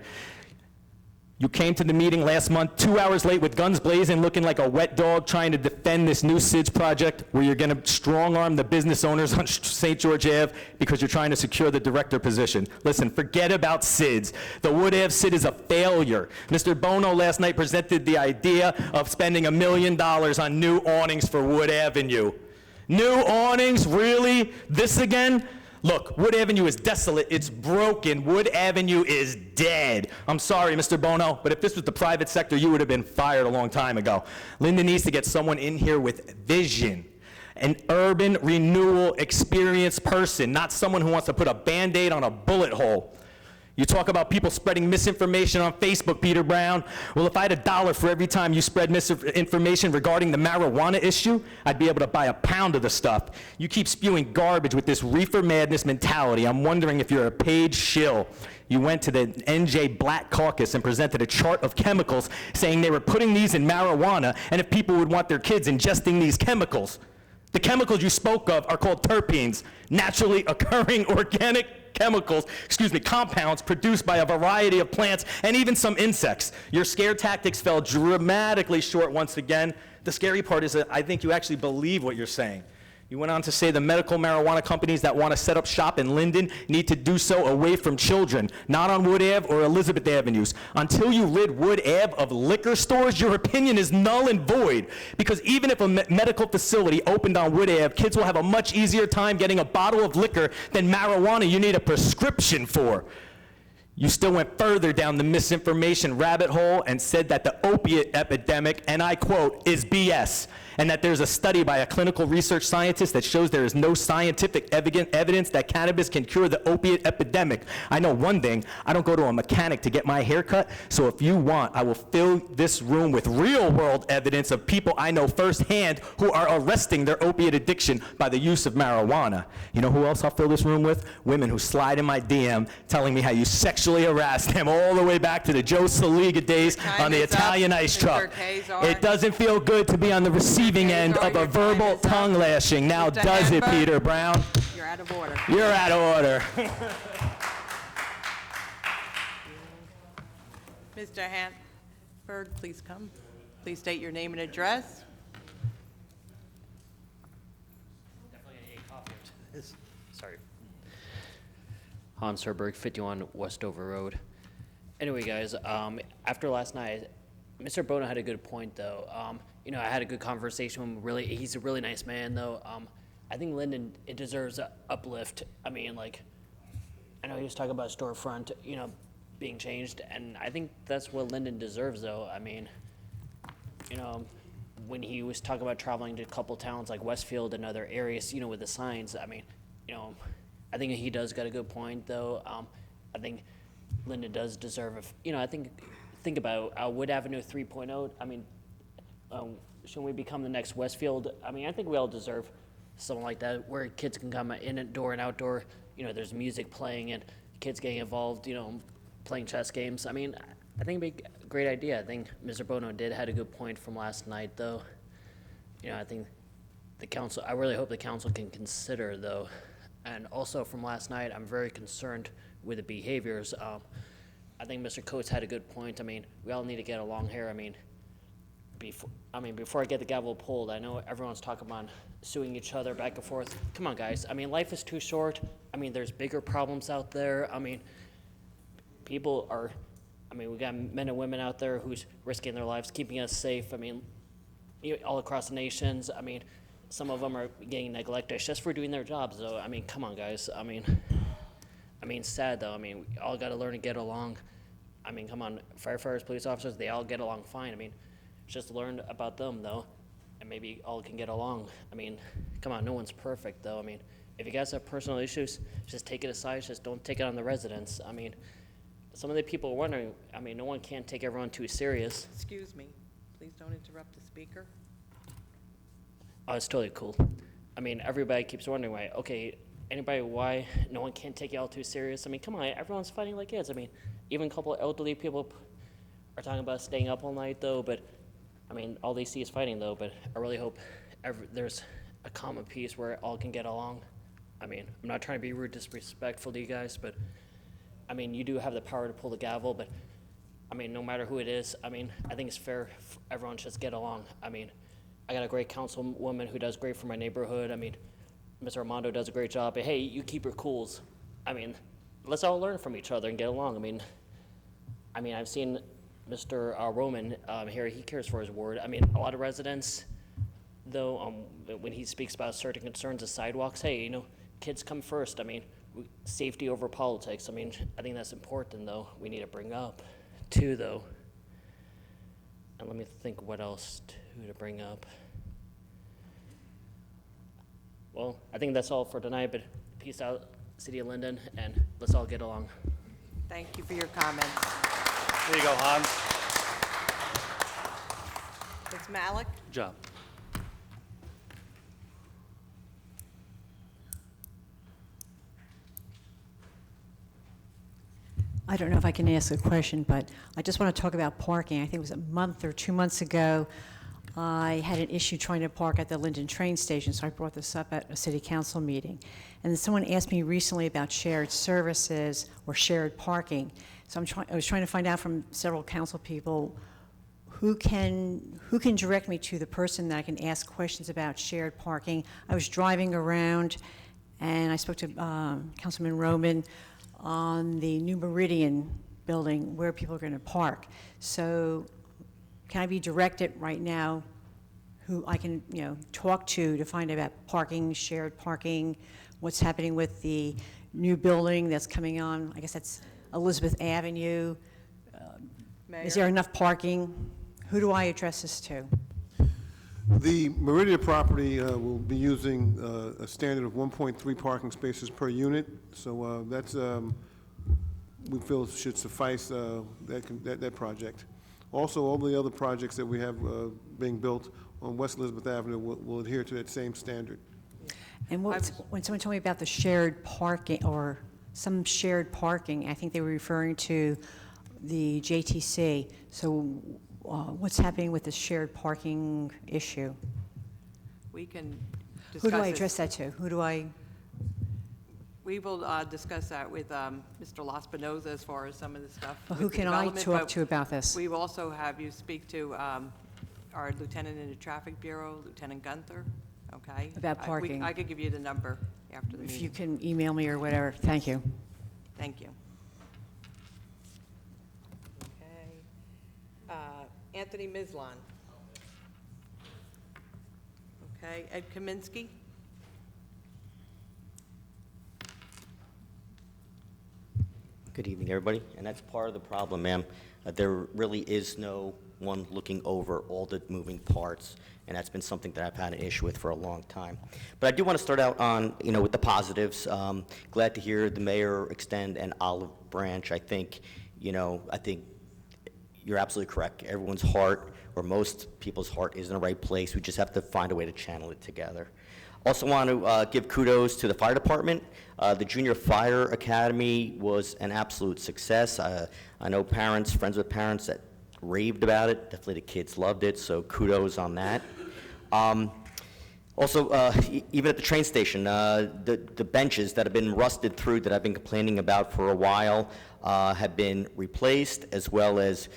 S19: You came to the meeting last month 2 hours late with guns blazing, looking like a wet dog trying to defend this new SIDS project where you're going to strong-arm the business owners on St. George Ave because you're trying to secure the director position. Listen, forget about SIDS. The Wood Ave SID is a failure. Mr. Bono last night presented the idea of spending $1 million on new awnings for Wood Avenue. New awnings? Really? This again? Look, Wood Avenue is desolate, it's broken, Wood Avenue is dead. I'm sorry, Mr. Bono, but if this was the private sector, you would have been fired a long time ago. Linden needs to get someone in here with vision, an urban renewal experienced person, not someone who wants to put a Band-Aid on a bullet hole. You talk about people spreading misinformation on Facebook, Peter Brown. Well, if I had $1 for every time you spread misinformation regarding the marijuana issue, I'd be able to buy a pound of the stuff. You keep spewing garbage with this reefer madness mentality. I'm wondering if you're a paid shill. You went to the NJ Black Caucus and presented a chart of chemicals saying they were putting these in marijuana and if people would want their kids ingesting these chemicals. The chemicals you spoke of are called terpenes, naturally occurring organic compounds produced by a variety of plants and even some insects. Your scare tactics fell dramatically short once again. The scary part is that I think you actually believe what you're saying. You went on to say the medical marijuana companies that want to set up shop in Linden need to do so away from children, not on Wood Ave or Elizabeth Avenues. Until you rid Wood Ave of liquor stores, your opinion is null and void. Because even if a medical facility opened on Wood Ave, kids will have a much easier time getting a bottle of liquor than marijuana you need a prescription for. You still went further down the misinformation rabbit hole and said that the opiate epidemic, and I quote, is BS, and that there's a study by a clinical research scientist that shows there is no scientific evidence that cannabis can cure the opiate epidemic. I know one thing, I don't go to a mechanic to get my hair cut, so if you want, I will fill this room with real-world evidence of people I know firsthand who are arresting their opiate addiction by the use of marijuana. You know who else I'll fill this room with? Women who slide in my DM telling me how you sexually harassed them all the way back to the Joe Saliga days on the Italian ice truck. It doesn't feel good to be on the receiving end of a verbal tongue lashing. Now does it, Peter Brown?
S1: You're out of order.
S19: You're out of order.
S1: Mr. Hanford, please come. Please state your name and address.
S9: Sorry. Hans Herberg, 51 Westover Road. Anyway, guys, after last night, Mr. Bono had a good point, though. You know, I had a good conversation with him. He's a really nice man, though. I think Linden, it deserves an uplift. I mean, like, I know he was talking about a storefront, you know, being changed, and I think that's what Linden deserves, though. I mean, you know, when he was talking about traveling to a couple towns like Westfield and other areas, you know, with the signs, I mean, you know, I think he does got a good point, though. I think Linden does deserve, you know, I think about Wood Avenue 3.0. I mean, shouldn't we become the next Westfield? I mean, I think we all deserve something like that, where kids can come indoor and outdoor, you know, there's music playing and kids getting involved, you know, playing chess games. I mean, I think it'd be a great idea. I think Mr. Bono had a good point from last night, though. You know, I think the council, I really hope the council can consider, though. And also from last night, I'm very concerned with the behaviors. I think Mr. Coates had a good point. I mean, we all need to get along here. I mean, before I get the gavel pulled, I know everyone's talking about suing each other back and forth. Come on, guys. I mean, life is too short. I mean, there's bigger problems out there. I mean, people are, I mean, we got men and women out there who's risking their lives, keeping us safe. I mean, all across the nations. I mean, some of them are getting neglected just for doing their jobs, though. I mean, come on, guys. I mean, sad, though. I mean, we all got to learn to get along. I mean, come on, firefighters, police officers, they all get along fine. I mean, just learn about them, though, and maybe all can get along. I mean, come on, no one's perfect, though. I mean, if you guys have personal issues, just take it aside. Just don't take it on the residents. I mean, some of the people are wondering, I mean, no one can take everyone too serious.
S1: Excuse me, please don't interrupt the speaker.
S9: Oh, it's totally cool. I mean, everybody keeps wondering why, okay, why no one can take you all too serious? I mean, come on, everyone's fighting like kids. I mean, even a couple of elderly people are talking about staying up all night, though, but, I mean, all they see is fighting, though, but I really hope there's a common peace where all can get along. I mean, I'm not trying to be rude, disrespectful to you guys, but, I mean, you do have the power to pull the gavel, but, I mean, no matter who it is, I mean, I think it's fair everyone should get along. I mean, I got a great councilwoman who does great for my neighborhood. I mean, Mr. Armando does a great job, but hey, you keep your cools. I mean, let's all learn from each other and get along. I mean, I've seen Mr. Roman here, he cares for his ward. I mean, a lot of residents, though, when he speaks about certain concerns of sidewalks, hey, you know, kids come first. I mean, safety over politics. I mean, I think that's important, though, we need to bring up, too, though. And let me think what else, too, to bring up. Well, I think that's all for tonight, but peace out, City of Linden, and let's all get along.
S1: Thank you for your comments.
S5: There you go, Hans.
S1: Ms. Malik?
S5: Good job.
S21: I don't know if I can ask a question, but I just want to talk about parking. I think it was a month or 2 months ago, I had an issue trying to park at the Linden train station, so I brought this up at a city council meeting. And then someone asked me recently about shared services or shared parking. So I was trying to find out from several council people who can direct me to the person that I can ask questions about shared parking. I was driving around and I spoke to Councilman Roman on the New Meridian building where people are going to park. So can I be directed right now who I can, you know, talk to find out about parking, shared parking, what's happening with the new building that's coming on? I guess that's Elizabeth Avenue. Is there enough parking? Who do I address this to?
S10: The Meridian property will be using a standard of 1.3 parking spaces per unit, so that's, we feel should suffice that project. Also, all the other projects that we have being built on West Elizabeth Avenue will adhere to that same standard.
S21: And when someone told me about the shared parking, or some shared parking, I think they were referring to the JTC. So what's happening with the shared parking issue?
S1: We can discuss
S21: Who do I
S1: this.
S21: address that to? Who do I?
S1: We will discuss that with Mr. Las Spinoza as far as some of the stuff.
S21: Well,
S1: with
S21: who
S1: the
S21: can I
S1: development,
S21: talk
S1: but
S21: to about this?
S1: We will also have you speak to our lieutenant in the traffic bureau, Lieutenant Gunther, okay?
S21: About parking.
S1: I could give you the number after the
S21: If
S1: meeting.
S21: you can email me or whatever, thank you.
S1: Thank you. Okay. Anthony Mislon. Okay, Ed Kaminsky.
S12: Good evening, everybody. And that's part of the problem, ma'am. There really is no one looking over all the moving parts, and that's been something that I've had an issue with for a long time. But I do want to start out on, with the positives. Glad to hear the mayor extend an olive branch. I think you're absolutely correct. Everyone's heart or most people's heart is in the right place. We just have to find a way to channel it together. Also want to give kudos to the fire department. The Junior Fire Academy was an absolute success. I know parents, friends with parents that raved about it. Definitely the kids loved it, so kudos on that. Also, even at the train station, the benches that have been rusted through that I've been complaining about for a while have been replaced, as well as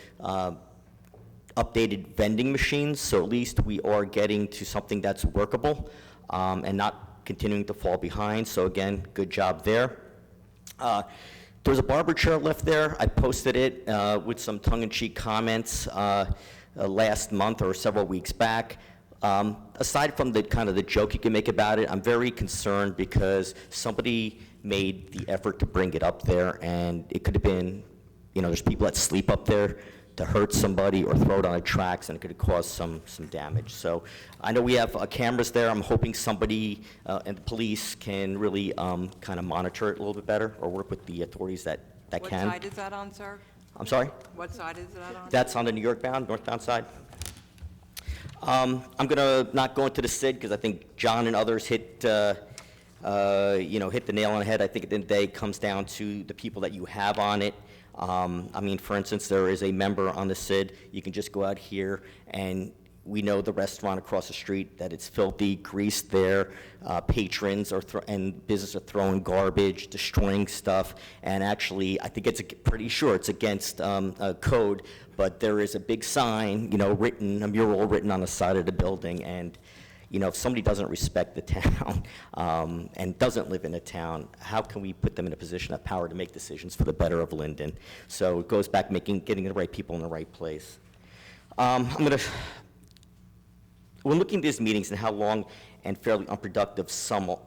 S12: updated vending machines, so at least we are getting to something that's workable and not continuing to fall behind. So again, good job there. There was a barber chair left there. I posted it with some tongue-in-cheek comments last month or several weeks back. Aside from the kind of the joke you can make about it, I'm very concerned because somebody made the effort to bring it up there, and it could have been, you know, there's people that sleep up there to hurt somebody or throw it on the tracks, and it could have caused some damage. So I know we have cameras there. I'm hoping somebody and the police can really kind of monitor it a little bit better, or work with the authorities that can.
S1: What side is that on, sir?
S12: I'm sorry?
S1: What side is that on?
S12: That's on the New York bound, northbound side. I'm going to not go into the SID because I think John and others hit the nail on the head. I think at the end of the day it comes down to the people that you have on it. I mean, for instance, there is a member on the SID. You can just go out here, and we know the restaurant across the street that it's filthy, greased there. Patrons and business are throwing garbage, destroying stuff, and actually, I think pretty sure it's against code. But there is a big sign, you know, a mural written on the side of the building, and you know, if somebody doesn't respect the town and doesn't live in the town, how can we put them in a position of power to make decisions for the better of Linden? So it goes back getting the right people in the right place. When looking at these meetings and how long and fairly unproductive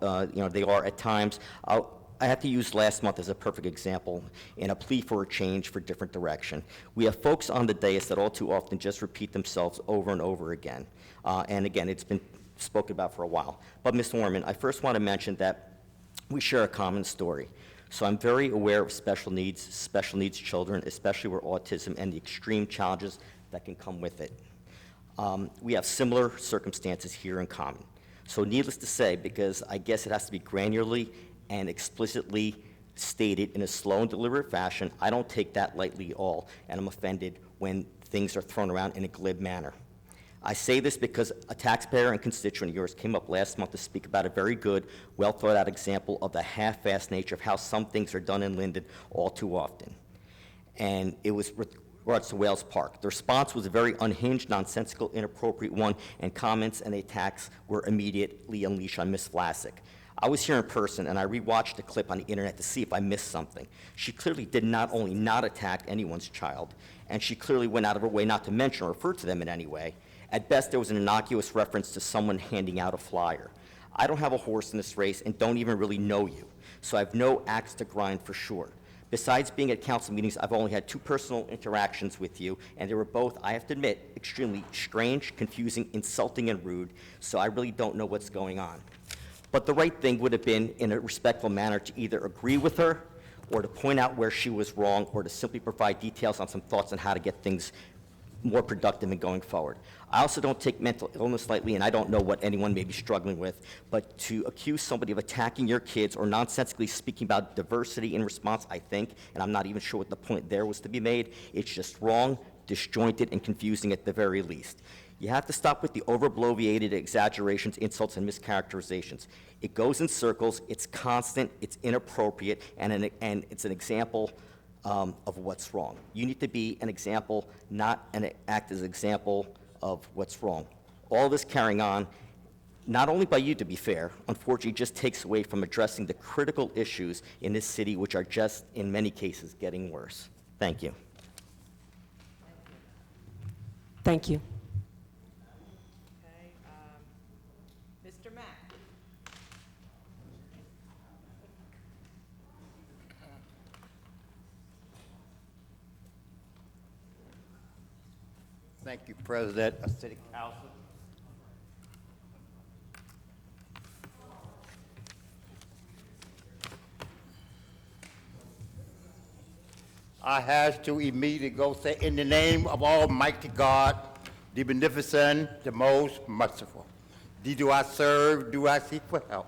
S12: they are at times, I have to use last month as a perfect example in a plea for a change for different direction. We have folks on the dais that all too often just repeat themselves over and over again. And again, it's been spoken about for a while. But Ms. Norman, I first want to mention that we share a common story. So I'm very aware of special needs children, especially with autism and the extreme challenges that can come with it. We have similar circumstances here in common. So needless to say, because I guess it has to be granularly and explicitly stated in a slow and deliberate fashion, I don't take that lightly at all, and I'm offended when things are thrown around in a glib manner. I say this because a taxpayer and constituent of yours came up last month to speak about a very good, well-thought-out example of the half-assed nature of how some things are done in Linden all too often. And it was with regards to Wales Park. The response was a very unhinged, nonsensical, inappropriate one, and comments and attacks were immediately unleashed on Ms. Vlasic. I was here in person, and I rewatched the clip on the internet to see if I missed something. She clearly did not only not attack anyone's child, and she clearly went out of her way not to mention or refer to them in any way. At best, there was an innocuous reference to someone handing out a flyer. I don't have a horse in this race and don't even really know you, so I have no axe to grind for sure. Besides being at council meetings, I've only had 2 personal interactions with you, and they were both, I have to admit, extremely strange, confusing, insulting, and rude, so I really don't know what's going on. But the right thing would have been, in a respectful manner, to either agree with her or to point out where she was wrong, or to simply provide details on some thoughts on how to get things more productive and going forward. I also don't take mental illness lightly, and I don't know what anyone may be struggling with, but to accuse somebody of attacking your kids or nonsensically speaking about diversity in response, I think, and I'm not even sure what the point there was to be made, it's just wrong, disjointed, and confusing at the very least. You have to stop with the over-bloviated exaggerations, insults, and mischaracterizations. It goes in circles, it's constant, it's inappropriate, and it's an example of what's wrong. You need to be an example, not act as an example of what's wrong. All this carrying on, not only by you, to be fair, unfortunately just takes away from addressing the critical issues in this city, which are just, in many cases, getting worse. Thank you.
S18: Thank you.
S1: Mr. Mack.
S15: Thank you, President of City Council. I have to immediately go say, in the name of Almighty God, the beneficent, the most merciful. Thee do I serve, do I seek for help.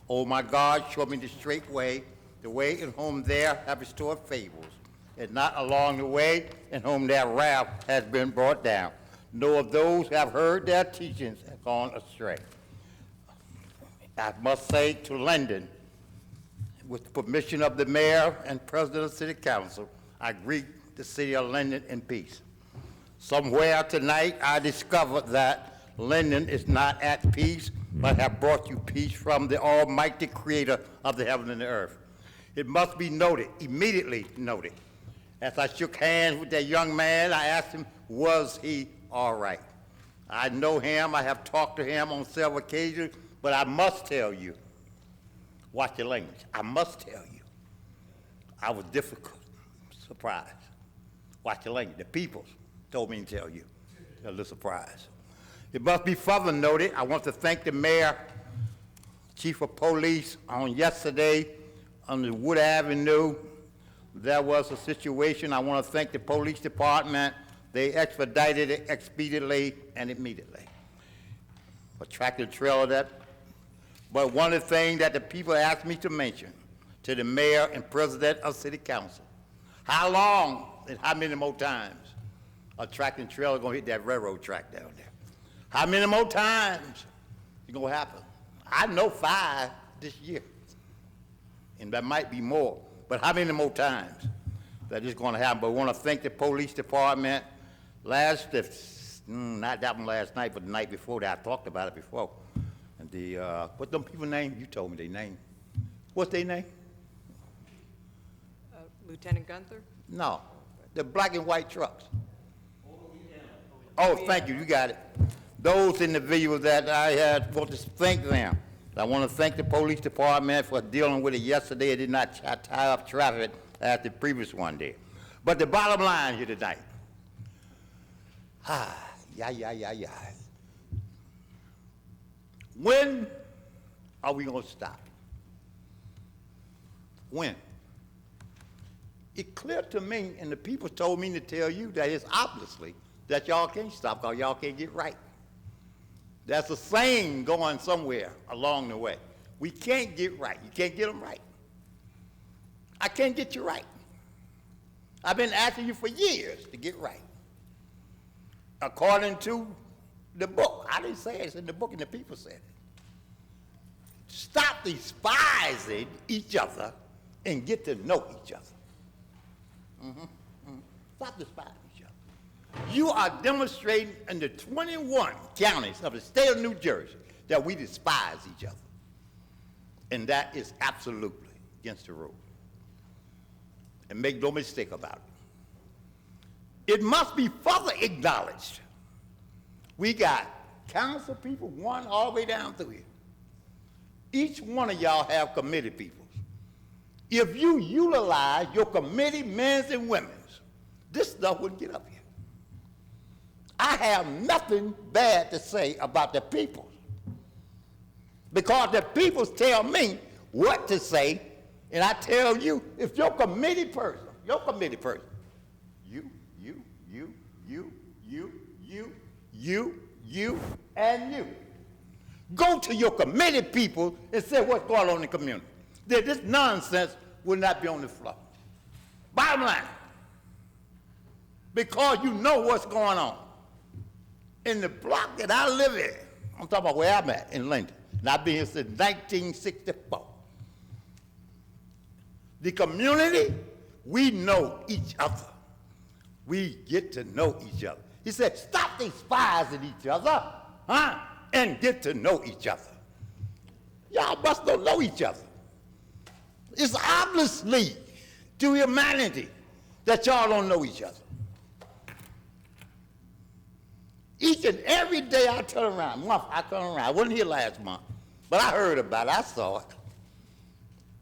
S15: O my God, show me the straight way, the way in whom there have restored fables, and not along the way in whom their wrath has been brought down, nor of those who have heard their teachings have gone astray. I must say to Linden, with the permission of the mayor and president of the city council, I greet the city of Linden in peace. Somewhere tonight, I discovered that Linden is not at peace, but have brought you peace from the almighty creator of the heaven and the earth. It must be noted, immediately noted. As I shook hands with that young man, I asked him, was he all right? I know him, I have talked to him on several occasions, but I must tell you, watch your language, I must tell you, I was difficult, surprised. Watch your language, the people told me to tell you, a little surprise. It must be further noted, I want to thank the mayor, chief of police, on yesterday on the Wood Avenue. There was a situation. I want to thank the police department. They expedited it expediently and immediately. A tractor trailer that. But one of the things that the people asked me to mention to the mayor and president of city council, how long and how many more times a tractor trailer going to hit that railroad track down there? How many more times it's going to happen? I know 5 this year, and there might be more, but how many more times that is going to happen? But I want to thank the police department. Not that one last night, but the night before that, I talked about it before. And what them people name? You told me their name. What's their name?
S1: Lieutenant Gunther?
S15: No, the black and white trucks. Oh, thank you, you got it. Those individuals that I had, want to thank them. I want to thank the police department for dealing with it yesterday. It did not tie up traffic as the previous one did. But the bottom line here tonight, when are we going to stop? When? It's clear to me, and the people told me to tell you that it's obviously that y'all can't stop because y'all can't get right. That's a saying going somewhere along the way. We can't get right. You can't get them right. I can't get you right. I've been asking you for years to get right. According to the book. I didn't say it. It's in the book and the people said it. Stop despising each other and get to know each other. Stop despising each other. You are demonstrating in the 21 counties of the state of New Jersey that we despise each other. And that is absolutely against the rules. And make no mistake about it. It must be further acknowledged. We got council people, one all the way down through here. Each one of y'all have committee people. If you utilize your committee men's and women's, this stuff wouldn't get up here. I have nothing bad to say about the people, because the people tell me what to say, and I tell you, if your committee person, you, and you, go to your committee people and say what's going on in the community, then this nonsense will not be on the floor. Bottom line, because you know what's going on. In the block that I live in, I'm talking about where I'm at in Linden, and I've been here since 1964. The community, we know each other. We get to know each other. He said, stop despising each other, and get to know each other. Y'all must don't know each other. It's obviously to humanity that y'all don't know each other. Each and every day I turn around, I wasn't here last month, but I heard about it, I saw it.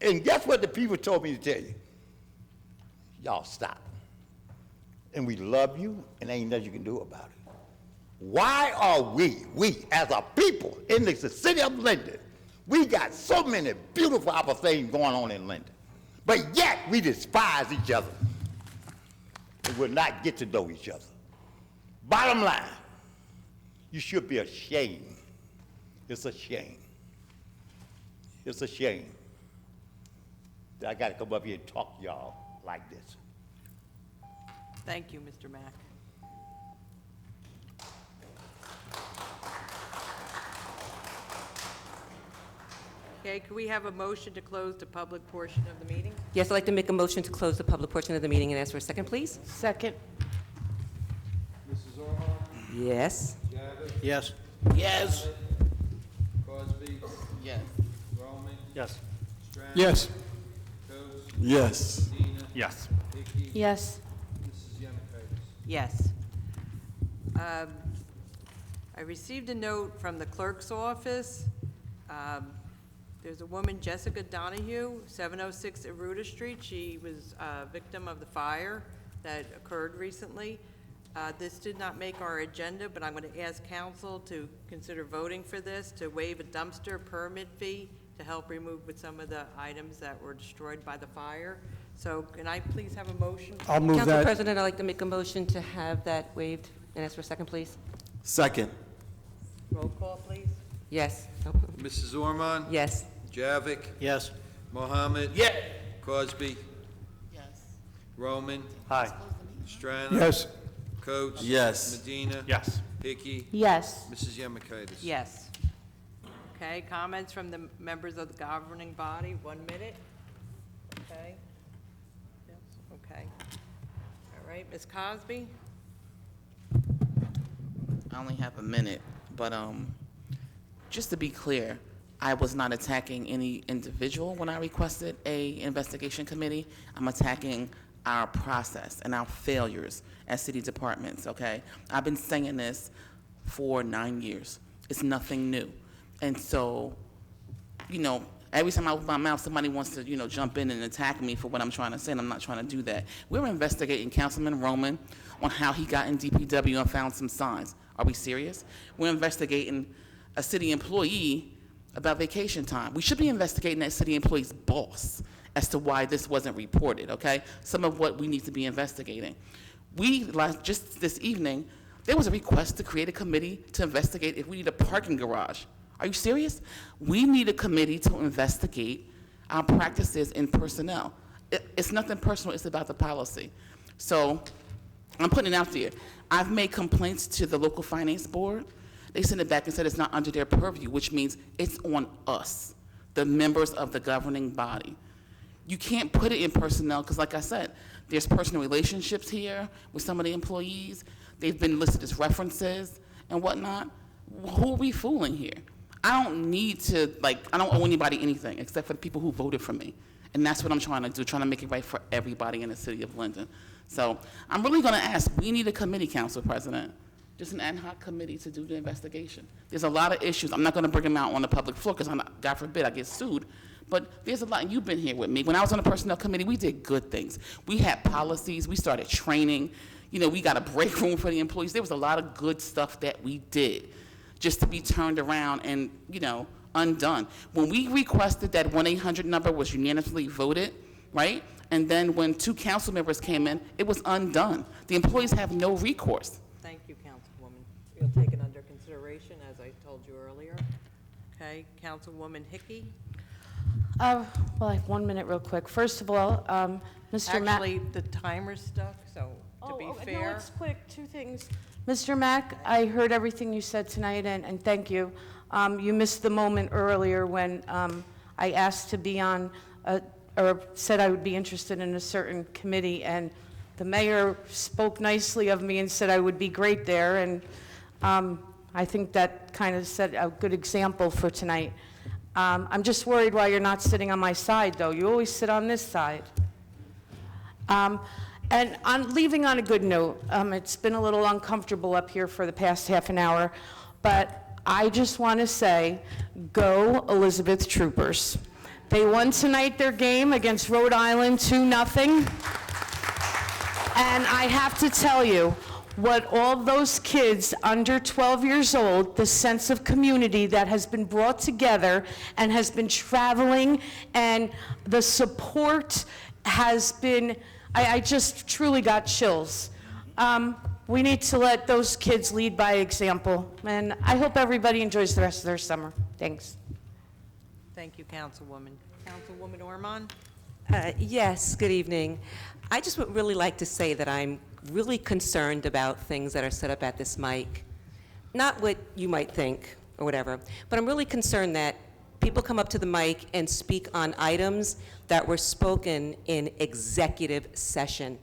S15: And guess what the people told me to tell you? Y'all stop. And we love you, and there ain't nothing you can do about it. Why are we as a people in the city of Linden, we got so many beautiful other things going on in Linden, but yet we despise each other and will not get to know each other. Bottom line, You should be ashamed. It's a shame. It's a shame that I gotta come up here and talk to y'all like this.
S1: Thank you, Mr. Mack. Okay, could we have a motion to close the public portion of the meeting?
S11: Yes, I'd like to make a motion to close the public portion of the meeting and ask for a second, please.
S16: Second.
S2: Mrs. Ormond?
S11: Yes.
S2: Gavitt?
S13: Yes.
S16: Yes.
S2: Crosby?
S4: Yes.
S2: Roman?
S5: Yes.
S2: Strand?
S13: Yes.
S2: Coates?
S8: Yes.
S2: Medina?
S7: Yes.
S2: Hickey?
S16: Yes.
S2: Mrs. Yemekowitz?
S1: Yes. I received a note from the clerk's office. There's a woman, Jessica Donahue, 706 Aruda Street. She was a victim of the fire that occurred recently. This did not make our agenda, but I'm going to ask council to consider voting for this, to waive a dumpster permit fee to help remove with some of the items that were destroyed by the fire. So can I please have a motion?
S13: I'll move
S11: Council
S13: that.
S11: President, I'd like to make a motion to have that waived and ask for a second, please.
S8: Second.
S1: Roll call, please.
S11: Yes.
S2: Mrs. Ormond?
S11: Yes.
S2: Javik?
S13: Yes.
S2: Mohammed?
S4: Yes.
S2: Crosby?
S4: Yes.
S2: Roman?
S5: Hi.
S2: Strand?
S13: Yes.
S2: Coates?
S8: Yes.
S2: Medina?
S7: Yes.
S2: Hickey?
S16: Yes.
S2: Mrs. Yemekowitz?
S1: Yes. Okay, comments from the members of the governing body, 1 minute. Okay. Yes, okay. All right, Ms. Cosby?
S4: I only have a minute, but just to be clear, I was not attacking any individual when I requested a investigation committee. I'm attacking our process and our failures as city departments, okay? I've been saying this for 9 years. It's nothing new. And so, you know, every time I open my mouth, somebody wants to, you know, jump in and attack me for what I'm trying to say, and I'm not trying to do that. We're investigating Councilman Roman on how he got in DPW and found some signs. Are we serious? We're investigating a city employee about vacation time. We should be investigating that city employee's boss as to why this wasn't reported, okay? Some of what we need to be investigating. Just this evening, there was a request to create a committee to investigate if we need a parking garage. Are you serious? We need a committee to investigate our practices in personnel. It's nothing personal, it's about the policy. So I'm putting it out there. I've made complaints to the local finance board. They sent it back and said it's not under their purview, which means it's on us, the members of the governing body. You can't put it in personnel because, like I said, there's personal relationships here with some of the employees. They've been listed as references and whatnot. Who are we fooling here? I don't need to, I don't owe anybody anything except for the people who voted for me. And that's what I'm trying to do, trying to make it right for everybody in the city of Linden. So I'm really going to ask, we need a committee, Council President, just an ad hoc committee to do the investigation. There's a lot of issues. I'm not going to bring them out on the public floor because, God forbid, I get sued. But there's a lot, and you've been here with me. When I was on the personnel committee, we did good things. We had policies. We started training. You know, we got a break room for the employees. There was a lot of good stuff that we did just to be turned around and, you know, undone. When we requested that 1-800 number was unanimously voted, right? And then when 2 council members came in, it was undone. The employees have no recourse.
S1: Thank you, Councilwoman. We'll take it under consideration, as I told you earlier. Okay, Councilwoman Hickey?
S16: Well, I have 1 minute real quick. First of all, Mr. Mack.
S1: Actually, the timer's stuck, so to be
S16: No,
S1: fair.
S16: it's quick. 2 things. Mr. Mack, I heard everything you said tonight, and thank you. You missed the moment earlier when I asked to be on, or said I would be interested in a certain committee, and the mayor spoke nicely of me and said I would be great there, and I think that kind of set a good example for tonight. I'm just worried why you're not sitting on my side, though. You always sit on this side. And on leaving on a good note, it's been a little uncomfortable up here for the past half an hour, but I just want to say, go Elizabeth Troopers. They won tonight their game against Rhode Island 2-0. And I have to tell you, what all those kids under 12 years old, the sense of community that has been brought together and has been traveling, and the support has been, I just truly got chills. We need to let those kids lead by example, and I hope everybody enjoys the rest of their summer. Thanks.
S1: Thank you, Councilwoman. Councilwoman Ormond?
S11: Yes, good evening. I just would really like to say that I'm really concerned about things that are set up at this mic. Not what you might think or whatever, but I'm really concerned that people come up to the mic and speak on items that were spoken in executive session.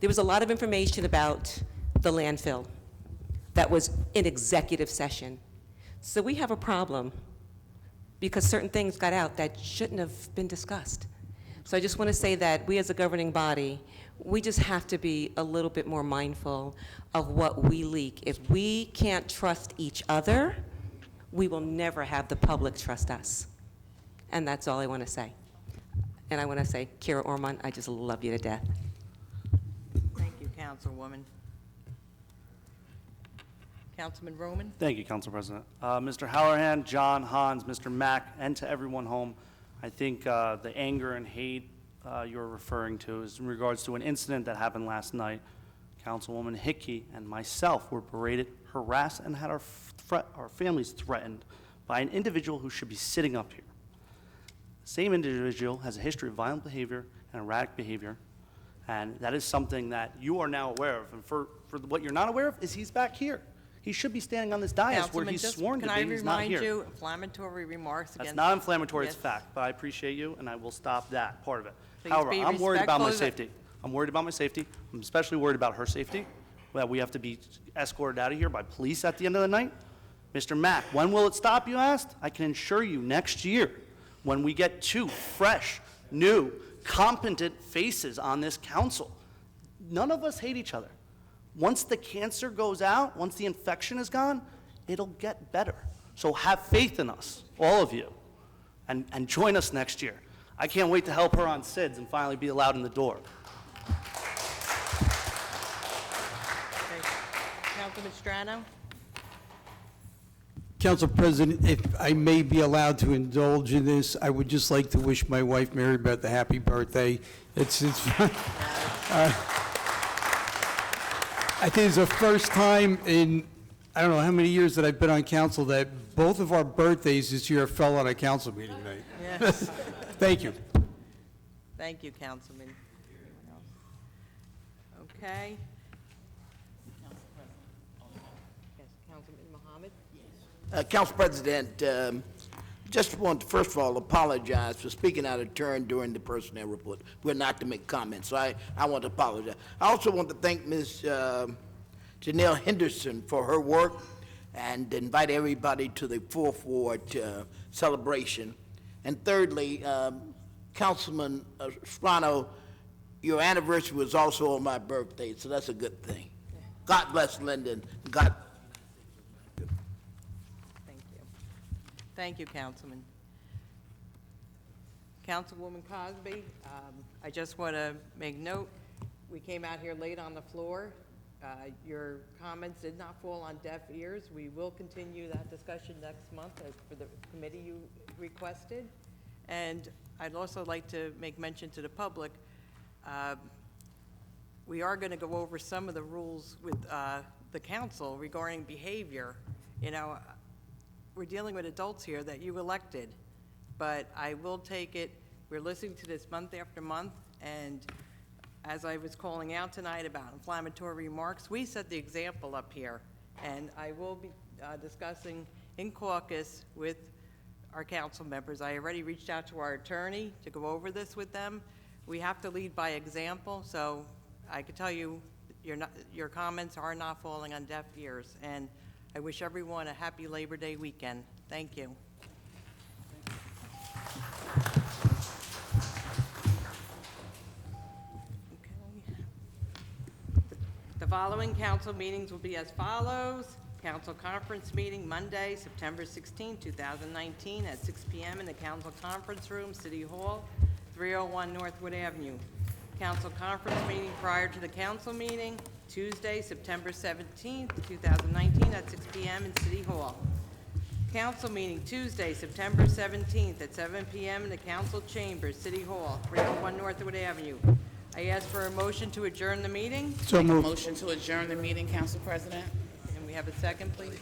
S11: There was a lot of information about the landfill that was in executive session. So we have a problem because certain things got out that shouldn't have been discussed. So I just want to say that we as a governing body, we just have to be a little bit more mindful of what we leak. If we can't trust each other, we will never have the public trust us. And that's all I want to say. And I want to say, Kira Ormond, I just love you to death.
S1: Thank you, Councilwoman. Councilman Roman?
S5: Thank you, Council President. Mr. Halloran, John, Hans, Mr. Mack, and to everyone home, I think the anger and hate you're referring to is in regards to an incident that happened last night. Councilwoman Hickey and myself were berated, harassed, and had our families threatened by an individual who should be sitting up here. The same individual has a history of violent behavior and erratic behavior, and that is something that you are now aware of. And for what you're not aware of is he's back here. He should be standing on this dais where
S1: Councilman,
S5: he's
S1: just-
S5: sworn to be. He's not
S1: Can I
S5: here.
S1: remind you, inflammatory remarks against...
S5: That's not inflammatory, it's
S1: Yes.
S5: fact, but I appreciate you, and I will stop that part of it.
S1: Please
S5: However,
S1: be
S5: I'm worried about my
S1: respectful of
S5: safety. I'm worried about my safety. I'm especially worried about her safety, that we have to be escorted out of here by police at the end of the night. Mr. Mack, when will it stop, you asked? I can assure you, next year, when we get 2 fresh, new, competent faces on this council. None of us hate each other. Once the cancer goes out, once the infection is gone, it'll get better. So have faith in us, all of you, and join us next year. I can't wait to help her on SIDS and finally be allowed in the door.
S1: Councilman Strano?
S13: Council President, if I may be allowed to indulge in this, I would just like to wish my wife, Mary Beth, a happy birthday. I think it's the first time in, I don't know how many years that I've been on council, that both of our birthdays this year fell on a council meeting night.
S1: Yes.
S13: Thank you.
S1: Thank you, Councilman. Okay. Yes, Councilman Mohammed?
S17: Council President, just want to first of all apologize for speaking out of turn during the personnel report. We're not to make comments, so I want to apologize. I also want to thank Ms. Janelle Henderson for her work and invite everybody to the 4th Ward celebration. And thirdly, Councilman Strano, your anniversary was also on my birthday, so that's a good thing. God bless Linden. God.
S1: Thank you, Councilman. Councilwoman Cosby, I just want to make note, we came out here late on the floor. Your comments did not fall on deaf ears. We will continue that discussion next month as for the committee you requested. And I'd also like to make mention to the public, we are going to go over some of the rules with the council regarding behavior. You know, we're dealing with adults here that you elected, but I will take it, we're listening to this month after month, and as I was calling out tonight about inflammatory remarks, we set the example up here, and I will be discussing in caucus with our council members. I already reached out to our attorney to go over this with them. We have to lead by example, so I can tell you, your comments are not falling on deaf ears, and I wish everyone a happy Labor Day weekend. Thank you. The following council meetings will be as follows. Council conference meeting Monday, September 16, 2019 at 6 p.m. in the council conference room, City Hall, 301 Northwood Avenue. Council conference meeting prior to the council meeting, Tuesday, September 17th, 2019 at 6 p.m. in City Hall. Council meeting Tuesday, September 17th at 7 p.m. in the council chambers, City Hall, 301 Northwood Avenue. I ask for a motion to adjourn the meeting.
S13: So
S4: Make a
S13: moved.
S4: motion to adjourn the meeting, Council President.
S1: And we have a second, please.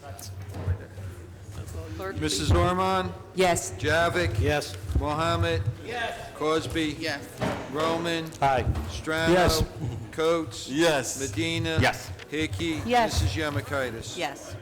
S1: Clerk, please.
S2: Mrs. Ormond?
S11: Yes.
S2: Javik?
S5: Yes.
S2: Mohammed?
S4: Yes.
S2: Cosby?
S4: Yes.
S2: Roman?
S5: Aye.
S2: Strano?
S13: Yes.
S2: Coates?
S8: Yes.
S2: Medina?
S7: Yes.
S2: Hickey?
S16: Yes.
S2: Mrs. Yemakaitis?
S1: Yes.